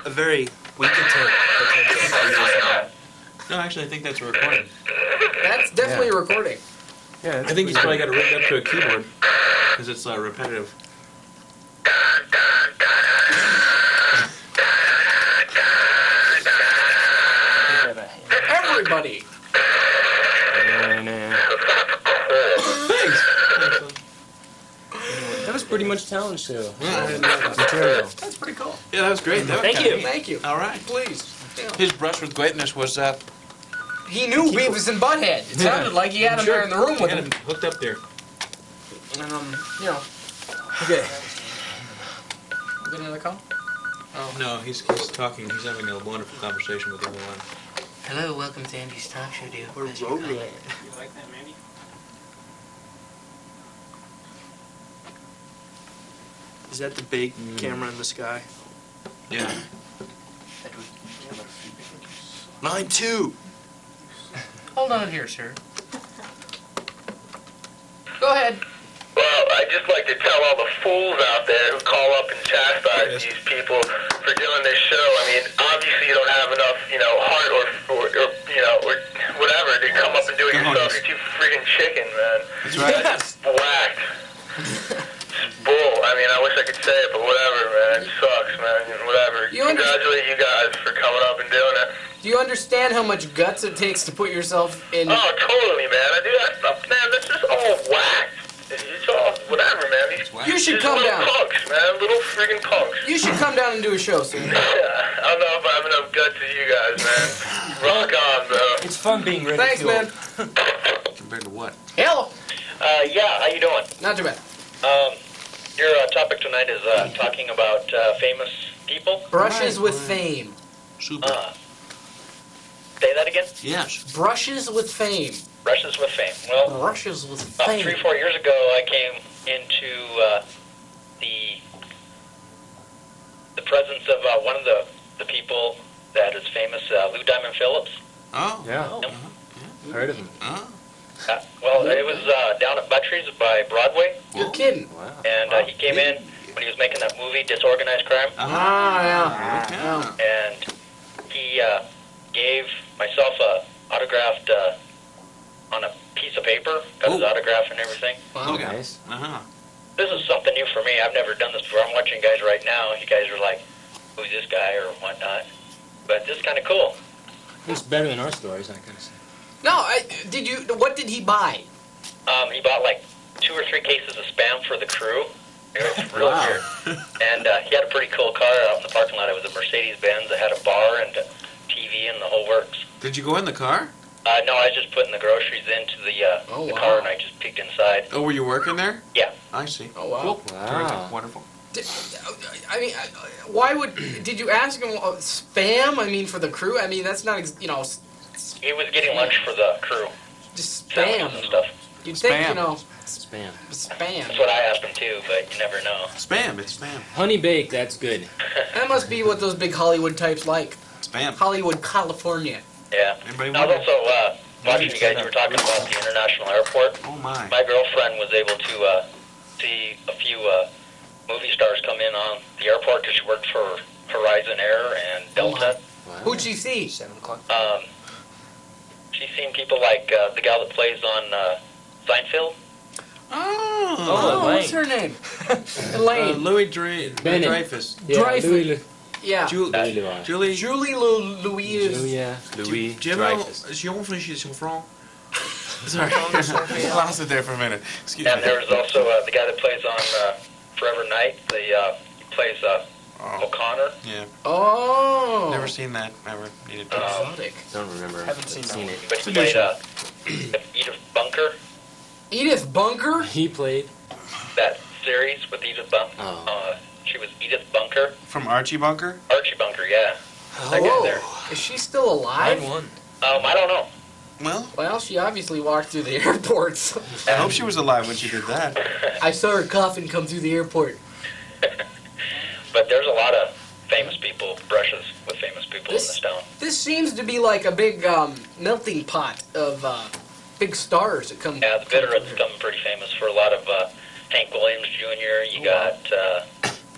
Speaker 9: A very weak attempt. No, actually, I think that's a recording.
Speaker 2: That's definitely a recording.
Speaker 10: Yeah.
Speaker 9: I think he's probably got it rigged up to a keyboard because it's repetitive.
Speaker 2: Everybody.
Speaker 9: Thanks.
Speaker 10: That was pretty much talent show.
Speaker 9: Material.
Speaker 2: That's pretty cool.
Speaker 9: Yeah, that was great. That was
Speaker 2: Thank
Speaker 9: kinda
Speaker 2: you.
Speaker 9: neat.
Speaker 2: Thank you.
Speaker 9: All right.
Speaker 2: Please.
Speaker 9: His brush with greatness was
Speaker 2: He knew Beavis and Butthead. It sounded like he had him there in the room with him.
Speaker 9: Hooked up there.
Speaker 2: And you know. Okay. We got another call?
Speaker 9: Oh no, he's talking. He's having a wonderful conversation with everyone.
Speaker 2: Hello, welcome to Andy's talk show, dude.
Speaker 13: We're rolling. You like that, Mandy? Is that the big camera in the sky?
Speaker 9: Yeah.
Speaker 13: Mine too.
Speaker 2: Hold on here, sir. Go ahead.
Speaker 5: Well, I'd just like to tell all the fools out there who call up and chastise these people for doing this show. I mean, obviously you don't have enough, heart or whatever to come up and do it yourself. You're too freaking chicken, man.
Speaker 9: That's right.
Speaker 5: That's whack. Bull. I mean, I wish I could say it, but whatever, man. It sucks, man. Whatever. Congratulate you guys for coming up and doing it.
Speaker 2: Do you understand how much guts it takes to put yourself in?
Speaker 5: Oh, totally, man. I do that stuff, man. That's just all whack. It's all whatever, man.
Speaker 2: You should come
Speaker 5: little
Speaker 2: down.
Speaker 5: punks, man. Little friggin' punks.
Speaker 2: You should come down and do a show soon.
Speaker 5: Yeah, I don't know if I have enough guts as you guys, man. Rock on, bro.
Speaker 11: It's fun being ridiculed.
Speaker 2: Thanks, man.
Speaker 9: Compared to what?
Speaker 2: Hello.
Speaker 8: Yeah, how you doing?
Speaker 2: Not too bad.
Speaker 8: Your topic tonight is talking about famous people.
Speaker 2: Brushes with fame.
Speaker 9: Super.
Speaker 8: Say that again?
Speaker 9: Yes.
Speaker 2: Brushes with fame.
Speaker 8: Brushes with fame. Well,
Speaker 2: Brushes with
Speaker 8: about
Speaker 2: fame.
Speaker 8: 3-4 years ago, I came into the presence of one of the people that is famous, Lou Diamond Phillips.
Speaker 9: Oh.
Speaker 10: Yeah.
Speaker 9: Uh-huh.
Speaker 10: Heard of him.
Speaker 9: Oh.
Speaker 8: Well, it was down at Buttrey's by Broadway,
Speaker 2: You're kidding.
Speaker 10: Wow.
Speaker 8: and he came in when he was making that movie, Disorganized Crime,
Speaker 2: Ah, yeah.
Speaker 9: Yeah.
Speaker 8: and he gave myself a autographed on a piece of paper, got his
Speaker 9: Ooh.
Speaker 8: autograph and everything.
Speaker 2: Wow.
Speaker 9: Okay.
Speaker 10: Nice.
Speaker 9: Uh-huh.
Speaker 8: This is something new for me. I've never done this before. I'm watching you guys right now. You guys are like, who's this guy or whatnot? But this is kind of cool.
Speaker 10: It's better than our stories, I guess.
Speaker 2: No, what did he buy?
Speaker 8: He bought like 2 or 3 cases of Spam for the crew. It was real weird. And he had a pretty cool car out in the parking lot. It was a Mercedes-Benz. It had a bar and a TV and the whole works.
Speaker 9: Did you go in the car?
Speaker 8: No, I was just putting the groceries into the
Speaker 2: wow.
Speaker 8: car, and I just peeked inside.
Speaker 9: Oh, were you working there?
Speaker 8: Yeah.
Speaker 9: I see.
Speaker 2: Oh, wow.
Speaker 9: Cool.
Speaker 10: Wow.
Speaker 9: Terrific. Wonderful.
Speaker 2: I mean, why did you ask him spam? I mean, for the crew? I mean, that's not,
Speaker 8: He was getting lunch for the crew.
Speaker 2: just
Speaker 8: Sandwiches
Speaker 2: spam.
Speaker 8: and stuff.
Speaker 2: You'd think,
Speaker 9: Spam.
Speaker 10: Spam.
Speaker 2: spam.
Speaker 8: That's what I asked him too, but you never know.
Speaker 9: Spam. It's spam.
Speaker 10: Honey baked, that's good.
Speaker 2: That must be what those big Hollywood types like.
Speaker 9: Spam.
Speaker 2: Hollywood, California.
Speaker 8: Yeah.
Speaker 9: Anybody
Speaker 8: I was
Speaker 9: want
Speaker 8: also watching you guys. You were talking about the international airport.
Speaker 9: Oh my.
Speaker 8: My girlfriend was able to see a few movie stars come in on the airport because she worked for Horizon Air and Delta.
Speaker 10: Wow.
Speaker 2: Who'd you see?
Speaker 13: 7 o'clock.
Speaker 8: She's seen people like the gal that plays on Seinfeld.
Speaker 9: Oh.
Speaker 2: What's her name? Elaine.
Speaker 9: Louis
Speaker 10: Bennett.
Speaker 9: Dreyfus.
Speaker 10: Yeah,
Speaker 2: Dreyfus.
Speaker 10: Louis,
Speaker 2: Yeah.
Speaker 10: Louis Leroy.
Speaker 9: Julie.
Speaker 2: Julie Louise.
Speaker 10: Louis
Speaker 9: Dreyfus. Sorry. I lost it there for a minute. Excuse
Speaker 8: And
Speaker 9: me.
Speaker 8: there was also the guy that plays on Forever Night. He plays O'Connor.
Speaker 9: Yeah.
Speaker 2: Oh.
Speaker 9: Never seen that. Never needed to.
Speaker 2: Exotic.
Speaker 10: Don't remember.
Speaker 13: Haven't seen
Speaker 10: it.
Speaker 8: But he played Edith Bunker,
Speaker 2: Edith Bunker?
Speaker 10: He played.
Speaker 8: that series with Edith Bunker.
Speaker 10: Oh.
Speaker 8: She was Edith Bunker.
Speaker 9: From Archie Bunker?
Speaker 8: Archie Bunker, yeah. That guy there.
Speaker 2: Is she still alive?
Speaker 13: Mine won.
Speaker 8: I don't know.
Speaker 2: Well, she obviously walked through the airport. So.
Speaker 9: I hope she was alive when she did that.
Speaker 2: I saw her coffin come through the airport.
Speaker 8: But there's a lot of famous people, brushes with famous people in this town.
Speaker 2: This seems to be like a big melting pot of big stars that come.
Speaker 8: Yeah, the Bitterroot's becoming pretty famous for a lot of Hank Williams Jr. You got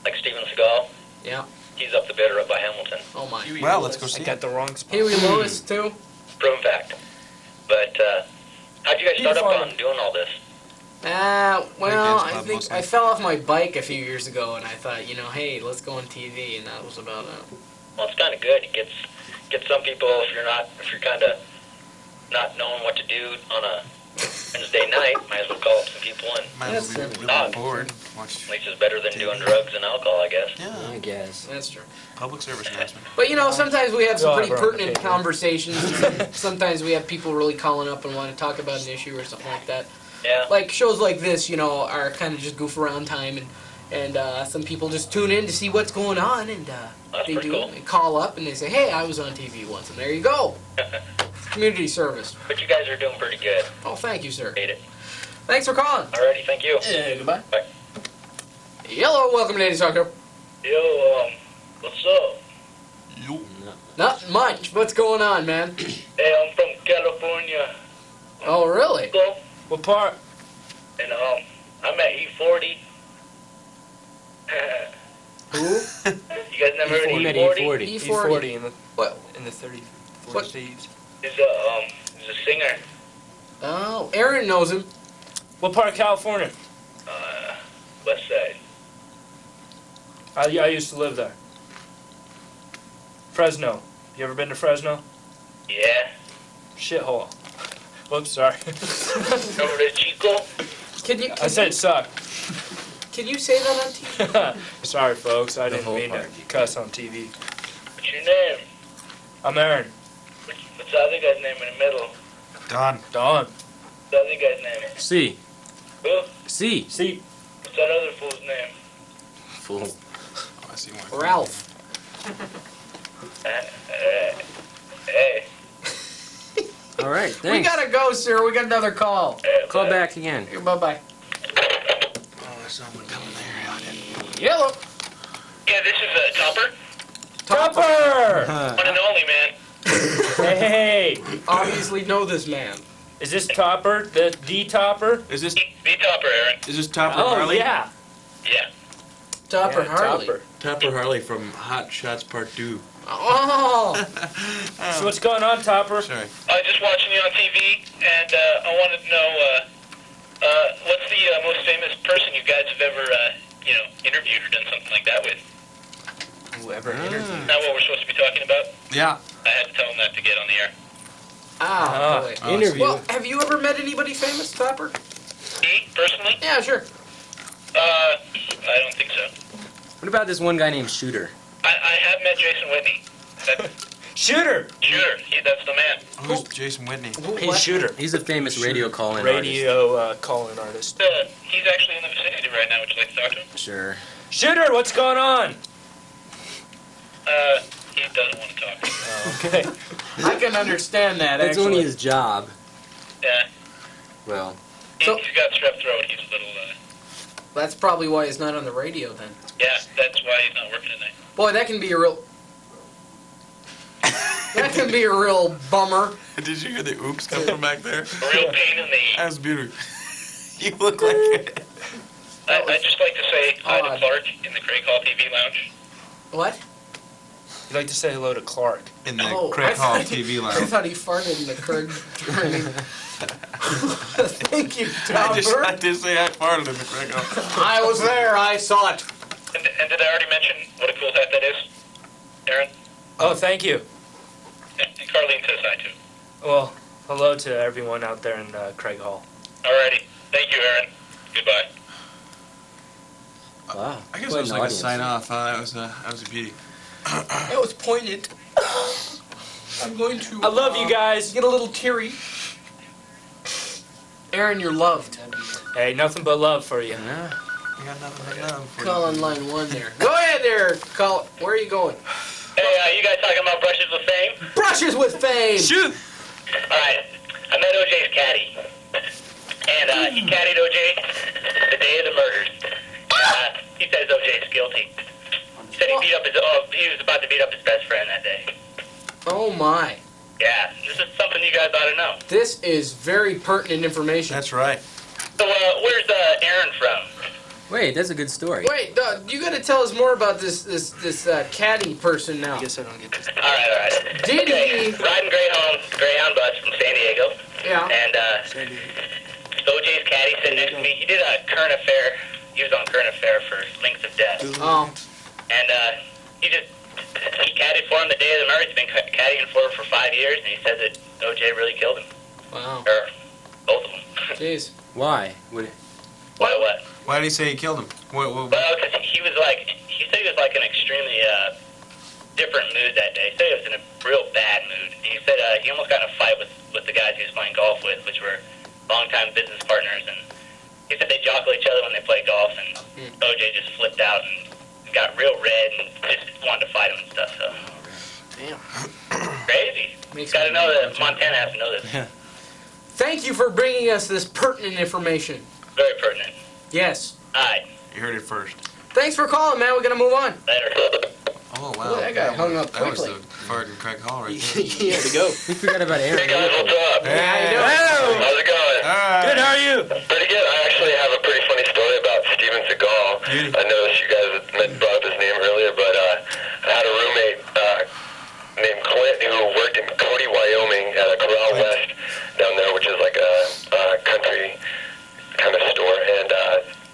Speaker 8: like Steven Seagal.
Speaker 2: Yeah.
Speaker 8: He's up the Bitterroot by Hamilton.
Speaker 2: Oh my.
Speaker 9: Well, let's go see.
Speaker 13: I got the wrong spot.
Speaker 2: Huey Lewis too.
Speaker 8: Proven fact. But how'd you guys start up on doing all this?
Speaker 2: Well, I think I fell off my bike a few years ago, and I thought, hey, let's go on TV, and that was about it.
Speaker 8: Well, it's kind of good. It gets some people, if you're kind of not knowing what to do on a Wednesday night, might as well call up some people and
Speaker 9: might as well be really bored.
Speaker 8: At least it's better than doing drugs and alcohol, I guess.
Speaker 10: Yeah, I guess.
Speaker 2: That's true.
Speaker 9: Public service announcement.
Speaker 2: But sometimes we have some pretty pertinent conversations. Sometimes we have people really calling up and want to talk about an issue or something like that.
Speaker 8: Yeah.
Speaker 2: Like shows like this, are kind of just goof around time, and some people just tune in to see what's going on, and
Speaker 8: That's
Speaker 2: they
Speaker 8: pretty
Speaker 2: do.
Speaker 8: cool.
Speaker 2: They call up and they say, "Hey, I was on TV once," and there you go. Community service.
Speaker 8: But you guys are doing pretty good.
Speaker 2: Oh, thank you, sir.
Speaker 8: Hate it.
Speaker 2: Thanks for calling.
Speaker 8: Alrighty, thank you.
Speaker 2: Yeah, goodbye.
Speaker 8: Bye.
Speaker 2: Hello, welcome to Ladies Talk Show.
Speaker 5: Yo, what's up?
Speaker 2: Not much. What's going on, man?
Speaker 5: Hey, I'm from California.
Speaker 2: Oh, really?
Speaker 13: What part?
Speaker 5: And I'm at E40.
Speaker 2: Who?
Speaker 5: You guys never heard of E40?
Speaker 13: E40 in the
Speaker 2: what?
Speaker 13: In the 40 Thieves.
Speaker 5: He's a singer.
Speaker 2: Oh, Aaron knows him.
Speaker 13: What part of California?
Speaker 5: West side.
Speaker 13: I used to live there. Fresno. You ever been to Fresno?
Speaker 5: Yeah.
Speaker 13: Shithole. Whoops, sorry.
Speaker 5: Over to Chico?
Speaker 13: I said it sucked.
Speaker 2: Can you say that on TV?
Speaker 13: Sorry, folks. I
Speaker 10: The
Speaker 13: didn't
Speaker 10: whole
Speaker 13: mean to
Speaker 10: part.
Speaker 13: cuss on TV.
Speaker 5: What's your name?
Speaker 13: I'm Aaron.
Speaker 5: What's the other guy's name in the middle?
Speaker 9: Don.
Speaker 13: Don.
Speaker 5: What's the other guy's name?
Speaker 10: C.
Speaker 5: Who?
Speaker 10: C.
Speaker 13: See.
Speaker 5: What's that other fool's name?
Speaker 10: Fool.
Speaker 9: Oh, I see one.
Speaker 2: Ralph.
Speaker 5: Hey.
Speaker 10: All right,
Speaker 2: We
Speaker 10: thanks.
Speaker 2: gotta go, sir. We got another call.
Speaker 10: Call back again.
Speaker 2: Bye-bye.
Speaker 9: Oh, there's someone coming there.
Speaker 2: Yellow.
Speaker 5: Yeah, this is Topper.
Speaker 13: Topper!
Speaker 5: One and only, man.
Speaker 13: Hey!
Speaker 2: Obviously know this man.
Speaker 13: Is this Topper? The Topper?
Speaker 9: Is this
Speaker 5: Be Topper, Aaron.
Speaker 9: Topper
Speaker 13: Oh,
Speaker 9: Harley?
Speaker 13: yeah.
Speaker 5: Yeah.
Speaker 2: Topper
Speaker 13: Yeah,
Speaker 2: Harley.
Speaker 9: Topper Harley from Hot Shots Part 2.
Speaker 2: Oh.
Speaker 13: So what's going on, Topper?
Speaker 9: Sorry.
Speaker 5: I was just watching you on TV, and I wanted to know what's the most famous person you guys have ever, interviewed or done something like that with?
Speaker 10: Whoever interviewed.
Speaker 5: Is that what we're supposed to be talking about?
Speaker 9: Yeah.
Speaker 5: I had to tell him that to get on the air.
Speaker 2: Ah, boy.
Speaker 10: Interview.
Speaker 2: Well, have you ever met anybody famous, Topper?
Speaker 5: Me, personally?
Speaker 2: Yeah, sure.
Speaker 5: I don't think so.
Speaker 10: What about this one guy named Shooter?
Speaker 5: I have met Jason Whitney.
Speaker 13: Shooter!
Speaker 5: Shooter, that's the man.
Speaker 9: Who's Jason Whitney?
Speaker 13: He's Shooter.
Speaker 10: He's a famous radio call-in artist.
Speaker 13: Radio call-in artist.
Speaker 5: He's actually in the vicinity right now. Would you like to talk to him?
Speaker 10: Sure.
Speaker 13: Shooter, what's going on?
Speaker 5: He doesn't want to talk.
Speaker 13: Oh, okay.
Speaker 2: I can understand that,
Speaker 10: That's
Speaker 2: actually.
Speaker 10: only his job.
Speaker 5: Yeah.
Speaker 10: Well.
Speaker 5: He's got strep throat. He's a little,
Speaker 2: That's probably why he's not on the radio, then.
Speaker 5: yeah, that's why he's not working tonight.
Speaker 2: Boy, that can be a real... that can be a real bummer.
Speaker 9: Did you hear the oops come from back there?
Speaker 5: A real pain in the...
Speaker 9: That was beautiful. You look like it.
Speaker 5: I'd just like to say hi
Speaker 2: odd.
Speaker 5: to Clark in the Craig Hall TV lounge.
Speaker 2: What?
Speaker 13: You'd like to say hello to Clark.
Speaker 9: In the
Speaker 2: Oh,
Speaker 9: Craig
Speaker 2: I
Speaker 9: Hall
Speaker 2: thought-
Speaker 9: TV
Speaker 2: I
Speaker 9: lounge.
Speaker 2: thought he farted in the Craig train. Thank you,
Speaker 9: I
Speaker 2: Topper.
Speaker 9: just say I farted in the Craig Hall.
Speaker 2: I was there. I saw it.
Speaker 5: And did I already mention what a cool hat that is, Aaron?
Speaker 13: Oh, thank you.
Speaker 5: And Carlene says hi, too.
Speaker 13: Well, hello to everyone out there in Craig Hall.
Speaker 5: Alrighty. Thank you, Aaron. Goodbye.
Speaker 10: Wow.
Speaker 9: I guess
Speaker 10: Quite
Speaker 9: I was
Speaker 10: an
Speaker 9: like a
Speaker 10: audience.
Speaker 9: sign off. That was a beauty.
Speaker 2: It was pointed. I'm going to...
Speaker 13: I love you guys.
Speaker 2: Get a little teary. Aaron, you're loved.
Speaker 13: Hey, nothing but love for you.
Speaker 10: Yeah.
Speaker 9: I got nothing but love for
Speaker 2: Call on line 1 there. Go ahead there, call. Where are you going?
Speaker 5: Hey, you guys talking about brushes with fame?
Speaker 2: Brushes with fame.
Speaker 9: Shoot!
Speaker 5: Alright. I met OJ's caddy, and he caddied OJ the day of the murders. He says OJ's guilty. He said he was about to beat up his best friend that day.
Speaker 2: Oh my.
Speaker 5: Yeah, this is something you guys ought to know.
Speaker 2: This is very pertinent information.
Speaker 9: That's right.
Speaker 5: So, where's Aaron from?
Speaker 10: Wait, that's a good story.
Speaker 2: Wait, you got to tell us more about this caddy person now.
Speaker 13: I guess I don't get this.
Speaker 5: All right.
Speaker 2: Did he?
Speaker 5: Riding Greyhound bus from San Diego.
Speaker 2: Yeah.
Speaker 5: And OJ's caddy sitting next to me. He did a current affair. He was on current affair for Links of Death.
Speaker 2: Oh.
Speaker 5: And he caddied for him the day of the murder. He's been caddying for him for 5 years, and he says that OJ really killed him.
Speaker 2: Wow.
Speaker 5: Or both of them.
Speaker 2: Jeez.
Speaker 10: Why?
Speaker 5: Why what?
Speaker 9: Why did he say he killed him?
Speaker 5: Well, because he said he was like in an extremely different mood that day. He said he was in a real bad mood. He said he almost got in a fight with the guys he was playing golf with, which were longtime business partners, and he said they joggle each other when they play golf, and OJ just flipped out and got real red and just wanted to fight him and stuff. So.
Speaker 2: Damn.
Speaker 5: Crazy. Got to know that Montana has to know this.
Speaker 2: Thank you for bringing us this pertinent information.
Speaker 5: Very pertinent.
Speaker 2: Yes.
Speaker 5: Alright.
Speaker 9: You heard it first.
Speaker 2: Thanks for calling, man. We're gonna move on.
Speaker 5: Later.
Speaker 9: Oh, wow.
Speaker 2: Well, that guy hung up
Speaker 9: That was
Speaker 2: quickly.
Speaker 9: the fart and crack call right there.
Speaker 13: He had to go.
Speaker 10: We forgot about Aaron.
Speaker 8: Hey guys, what's up?
Speaker 9: Hey.
Speaker 2: How you doing?
Speaker 8: How's it going?
Speaker 9: All right.
Speaker 11: Good, how are you?
Speaker 8: Pretty good. I actually have a pretty funny story about Steven Seagal. I noticed you guys had brought up his name earlier, but I had a roommate named Clint who worked in Cody, Wyoming at a Corral West down there, which is like a country kind of store. And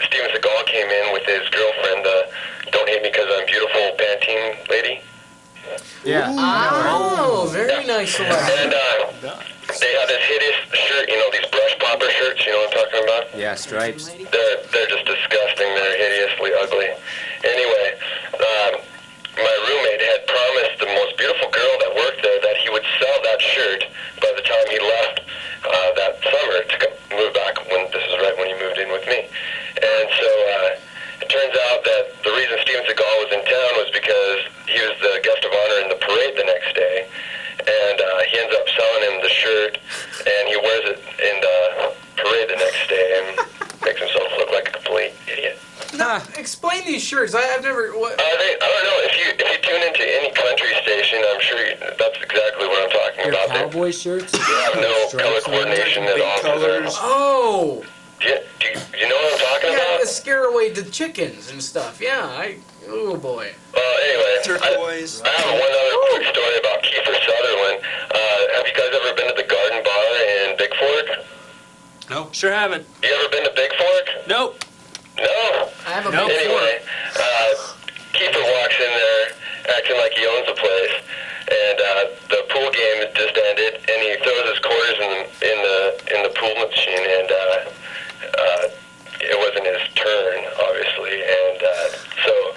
Speaker 8: Steven Seagal came in with his girlfriend, the Don't Hate Me Because I'm Beautiful Pantene lady.
Speaker 10: Yeah.
Speaker 2: Oh, very nice selection.
Speaker 8: And they have this hideous shirt, you know, these brush popper shirts, you know what I'm talking about?
Speaker 10: Yeah, stripes.
Speaker 8: They're just disgusting. They're hideously ugly. Anyway, my roommate had promised the most beautiful girl that worked there that he would sell that shirt by the time he left that summer to move back when this is right when he moved in with me. And so it turns out that the reason Steven Seagal was in town was because he was the guest of honor in the parade the next day. And he ends up selling him the shirt, and he wears it in the parade the next day and makes himself look like a complete idiot.
Speaker 2: Now, explain these shirts. I've never. What?
Speaker 8: I don't know. If you tune into any country station, I'm sure that's exactly what I'm talking
Speaker 10: Your
Speaker 8: about.
Speaker 10: cowboy shirts?
Speaker 8: They have no color coordination at all.
Speaker 2: Oh.
Speaker 8: Do you know what I'm talking
Speaker 2: Yeah,
Speaker 8: about?
Speaker 2: to scare away the chickens and stuff. Yeah. Oh boy.
Speaker 8: Anyway,
Speaker 11: Turquoise.
Speaker 8: I have one other quick story about Kiefer Sutherland. Have you guys ever been to the Garden Bar in Big Fork?
Speaker 9: No.
Speaker 11: Sure haven't.
Speaker 8: You ever been to Big Fork?
Speaker 11: Nope.
Speaker 8: No.
Speaker 2: I have a
Speaker 11: Nope.
Speaker 2: big
Speaker 8: Anyway, Kiefer walks in there acting like he owns the place, and the pool game just ended, and he throws his quarters in the pool machine, and it wasn't his turn, obviously, and so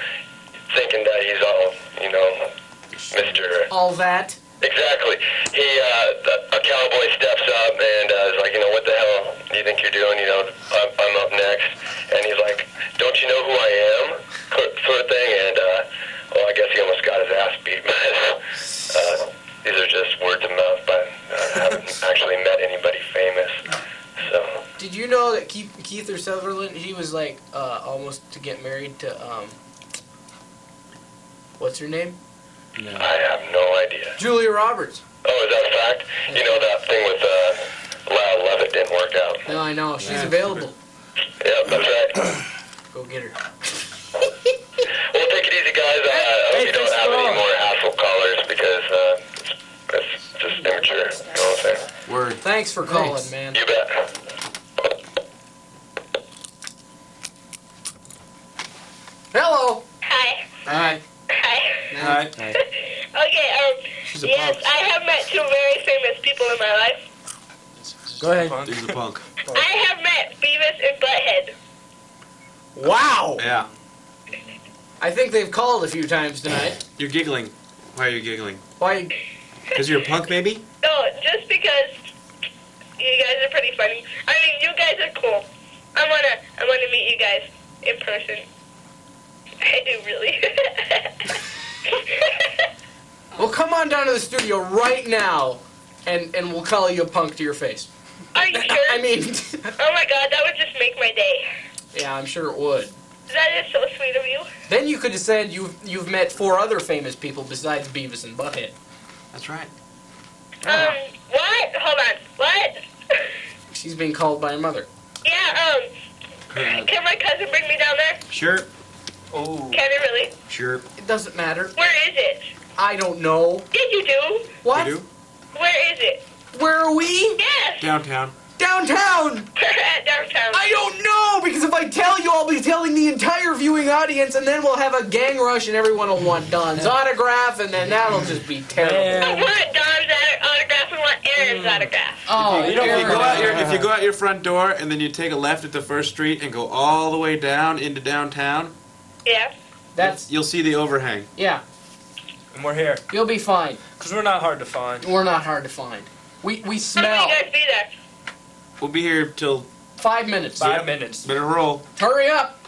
Speaker 8: thinking that he's all, you know, Mr.
Speaker 2: all that.
Speaker 8: Exactly. A cowboy steps up and is like, you know, what the hell do you think you're doing? You know, I'm up next. And he's like, don't you know who I am? Sort of thing. And, well, I guess he almost got his ass beat. But these are just words of mouth, but I haven't actually met anybody famous. So.
Speaker 2: Did you know that Kiefer Sutherland, he was like almost to get married to, what's her name?
Speaker 8: No. I have no idea.
Speaker 2: Julia Roberts.
Speaker 8: Oh, is that a fact? You know that thing with Lyle Lovett didn't work out.
Speaker 2: No, I know. She's available.
Speaker 8: Yeah, that's right.
Speaker 2: Go get her.
Speaker 8: Well, take it easy, guys. I hope you don't have any more hassle callers because it's just immature. You know what I'm saying?
Speaker 9: Word.
Speaker 2: Thanks for calling, man.
Speaker 8: You bet.
Speaker 2: Hello.
Speaker 14: Hi.
Speaker 2: Hi.
Speaker 14: Hi.
Speaker 9: Hi.
Speaker 14: Okay, yes, I have met two very famous people in my life.
Speaker 2: Go ahead.
Speaker 9: He's the punk.
Speaker 14: I have met Beavis and Butthead.
Speaker 2: Wow.
Speaker 9: Yeah.
Speaker 2: I think they've called a few times tonight.
Speaker 9: You're giggling. Why are you giggling?
Speaker 2: Why?
Speaker 9: Because you're a punk, maybe?
Speaker 14: No, just because you guys are pretty funny. I mean, you guys are cool. I wanna meet you guys in person. I do really.
Speaker 2: Well, come on down to the studio right now. and we'll call you a punk to your face.
Speaker 14: Are you sure?
Speaker 2: I mean,
Speaker 14: oh my God, that would just make my day.
Speaker 2: yeah, I'm sure it would.
Speaker 14: That is so sweet of you.
Speaker 2: Then you could have said you've met 4 other famous people besides Beavis and Butthead.
Speaker 9: That's right.
Speaker 14: What? Hold on. What?
Speaker 2: She's being called by her mother.
Speaker 14: Yeah, can my cousin bring me down there?
Speaker 9: Sure.
Speaker 13: Oh.
Speaker 14: Can it really?
Speaker 9: Sure.
Speaker 2: It doesn't matter.
Speaker 14: Where is it?
Speaker 2: I don't know.
Speaker 14: Yes, you do.
Speaker 2: What?
Speaker 9: You do?
Speaker 14: Where is it?
Speaker 2: Where are we?
Speaker 14: Yes.
Speaker 9: Downtown.
Speaker 2: Downtown!
Speaker 14: At downtown.
Speaker 2: I don't know, because if I tell you, I'll be telling the entire viewing audience, and then we'll have a gang rush, and everyone will want Don's autograph, and then that'll just be terrible.
Speaker 14: I want Don's autograph. We want Aaron's autograph.
Speaker 2: Oh,
Speaker 9: If you go out your front door and then you take a left at the first street and go all the way down into downtown,
Speaker 14: Yeah.
Speaker 9: you'll see the overhang.
Speaker 2: Yeah,
Speaker 11: And we're here.
Speaker 2: you'll be fine.
Speaker 11: Because we're not hard to find.
Speaker 2: We're not hard to find. We
Speaker 14: How will
Speaker 2: smell.
Speaker 14: you guys be there?
Speaker 9: We'll be here till
Speaker 2: 5 minutes.
Speaker 11: 5 minutes.
Speaker 9: better roll.
Speaker 2: Hurry up.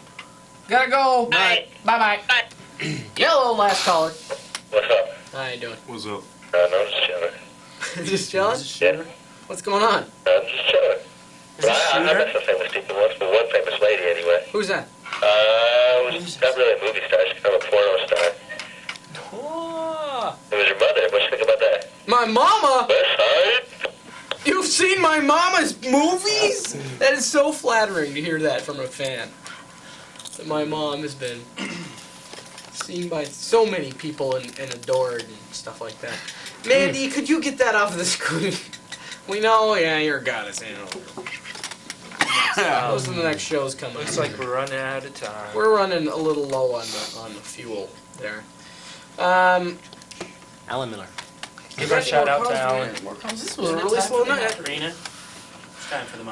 Speaker 2: Gotta go.
Speaker 14: Bye.
Speaker 2: Bye-bye.
Speaker 14: Bye.
Speaker 2: Yellow, last caller.
Speaker 8: What's up?
Speaker 2: How you doing?
Speaker 9: What's up?
Speaker 8: No, just chilling.
Speaker 2: Just chilling?
Speaker 8: Yeah.
Speaker 2: What's going on?
Speaker 8: Just chilling. I met some famous people once, but one famous lady anyway.
Speaker 2: Who's that?
Speaker 8: Was not really a movie star, she's kind of a porno star.
Speaker 11: Oh.
Speaker 8: It was your mother. What you think about that?
Speaker 2: My mama?
Speaker 8: West Side?
Speaker 2: You've seen my mama's movies? That is so flattering to hear that from a fan. That my mom has been seen by so many people and adored and stuff like that. Mandy, could you get that off the screen? We know, yeah, you're a goddess. Those are the next shows coming.
Speaker 11: Looks like we're running out of time.
Speaker 2: We're running a little low on the fuel there.
Speaker 3: Alan Miller.
Speaker 11: Give a shout out to Alan.
Speaker 2: This was a really slow night.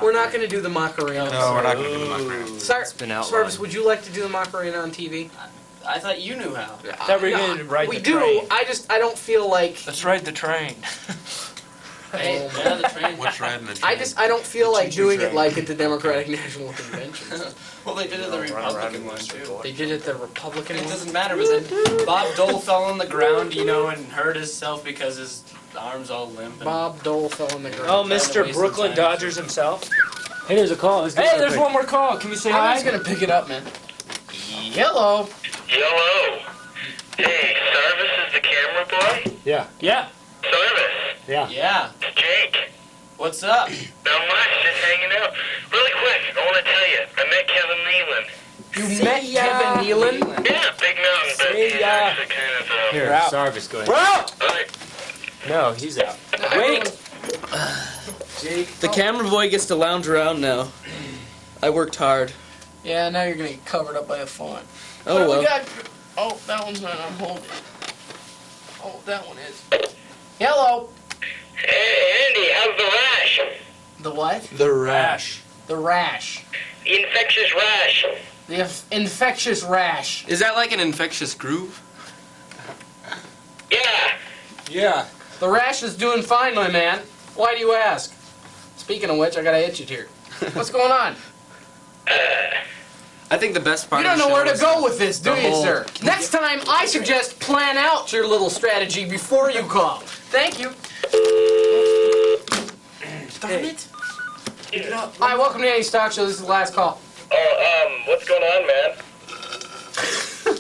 Speaker 2: We're not going to do the Macarena.
Speaker 9: No, we're not going to do the Macarena.
Speaker 2: Been Sarvis, would you like to do the Macarena on TV?
Speaker 13: I thought you knew how.
Speaker 11: Thought we were going to ride
Speaker 2: We
Speaker 11: the
Speaker 2: do.
Speaker 11: train.
Speaker 2: I don't feel like.
Speaker 11: Let's ride the train.
Speaker 13: Hey, yeah, the train.
Speaker 9: What's riding the train?
Speaker 2: I don't feel like doing it like at the Democratic National Convention.
Speaker 13: Well, they did it the Republican one, too.
Speaker 2: They did it the Republican
Speaker 13: It
Speaker 2: one.
Speaker 13: doesn't matter, but then Bob Dole fell on the ground, and hurt himself because his arm's all limp. And
Speaker 2: Bob Dole fell on the ground.
Speaker 11: Oh, Mr. Brooklyn Dodgers himself.
Speaker 13: Hey, there's a call.
Speaker 11: Hey, there's one more call. Can we say hi?
Speaker 2: I'm just gonna pick it up, man. Hello.
Speaker 8: Hello. Hey, Sarvis is the camera boy?
Speaker 13: Yeah.
Speaker 8: Sarvis.
Speaker 13: Yeah.
Speaker 8: It's Jake.
Speaker 13: What's up?
Speaker 8: Not much, just hanging out. Really quick, I want to tell you, I met Kevin Nealon.
Speaker 2: You met Kevin Nealon?
Speaker 8: Yeah, big mountain, but he's actually kind of,
Speaker 11: Here, Sarvis, go ahead.
Speaker 8: We're out! Alright.
Speaker 11: No, he's out.
Speaker 2: Wait.
Speaker 13: Jake.
Speaker 15: The camera boy gets to lounge around now. I worked hard.
Speaker 2: Yeah, now you're gonna get covered up by a font.
Speaker 15: Oh well.
Speaker 2: We got... Oh, that one's not on hold. Oh, that one is. Hello.
Speaker 8: Hey, Andy, how's the rash?
Speaker 2: The what?
Speaker 15: The rash.
Speaker 2: The rash.
Speaker 8: The infectious rash.
Speaker 2: The infectious rash.
Speaker 15: Is that like an infectious groove?
Speaker 8: Yeah.
Speaker 15: Yeah.
Speaker 2: The rash is doing fine, my man. Why do you ask? Speaking of which, I gotta itch it here. What's going on?
Speaker 15: I think the best part
Speaker 2: You don't
Speaker 15: of the
Speaker 2: know where
Speaker 15: show
Speaker 2: to
Speaker 15: is
Speaker 2: go with this, do
Speaker 15: the
Speaker 2: you,
Speaker 15: whole-
Speaker 2: sir? Next time, I suggest plan out your little strategy before you call. Thank you.
Speaker 13: Darn it.
Speaker 2: Hi, welcome to Andy's Talk Show. This is the last call.
Speaker 8: Oh, what's going on, man?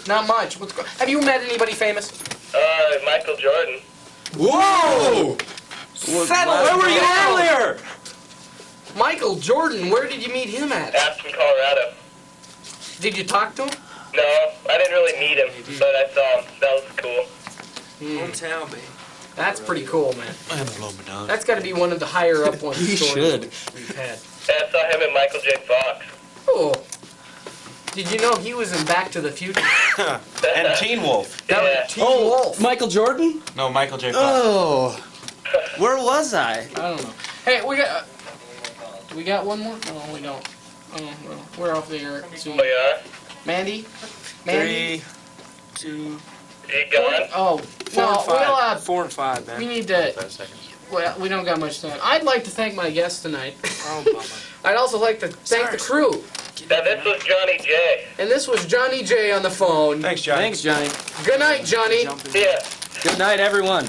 Speaker 2: Not much. Have you met anybody famous?
Speaker 8: Michael Jordan.
Speaker 15: Whoa!
Speaker 2: Settle
Speaker 15: Where were you
Speaker 2: down.
Speaker 15: earlier?
Speaker 2: Michael Jordan, where did you meet him at?
Speaker 8: Aspen, Colorado.
Speaker 2: Did you talk to him?
Speaker 8: No, I didn't really meet him, but I saw him. That was cool.
Speaker 13: Hometown, baby.
Speaker 2: That's pretty cool, man.
Speaker 9: I haven't blown me down.
Speaker 2: That's got to be one of the higher up ones.
Speaker 15: He should.
Speaker 2: We've had.
Speaker 8: Yeah, I saw him and Michael J. Fox.
Speaker 2: Oh. Did you know he was in Back to the Future?
Speaker 9: And Teen Wolf.
Speaker 8: Yeah.
Speaker 2: Teen Wolf.
Speaker 15: Michael Jordan?
Speaker 9: No, Michael J. Fox.
Speaker 15: Oh. Where was I?
Speaker 2: I don't know. Hey, we got one more? No, we don't. Oh, well, we're off the air soon.
Speaker 8: Oh, yeah?
Speaker 2: Mandy?
Speaker 11: 3, 2,
Speaker 8: You gone?
Speaker 2: Oh,
Speaker 11: 4
Speaker 2: no,
Speaker 11: and 5. 4 and 5,
Speaker 2: we
Speaker 11: man.
Speaker 2: need to... Well, we don't got much time. I'd like to thank my guests tonight.
Speaker 11: Oh, mama.
Speaker 2: I'd also like to thank the crew.
Speaker 8: Now, this was Johnny J.
Speaker 2: And this was Johnny J on the phone.
Speaker 9: Thanks, Johnny.
Speaker 15: Thanks, Johnny.
Speaker 2: Good night, Johnny.
Speaker 8: Yeah.
Speaker 15: Good night, everyone.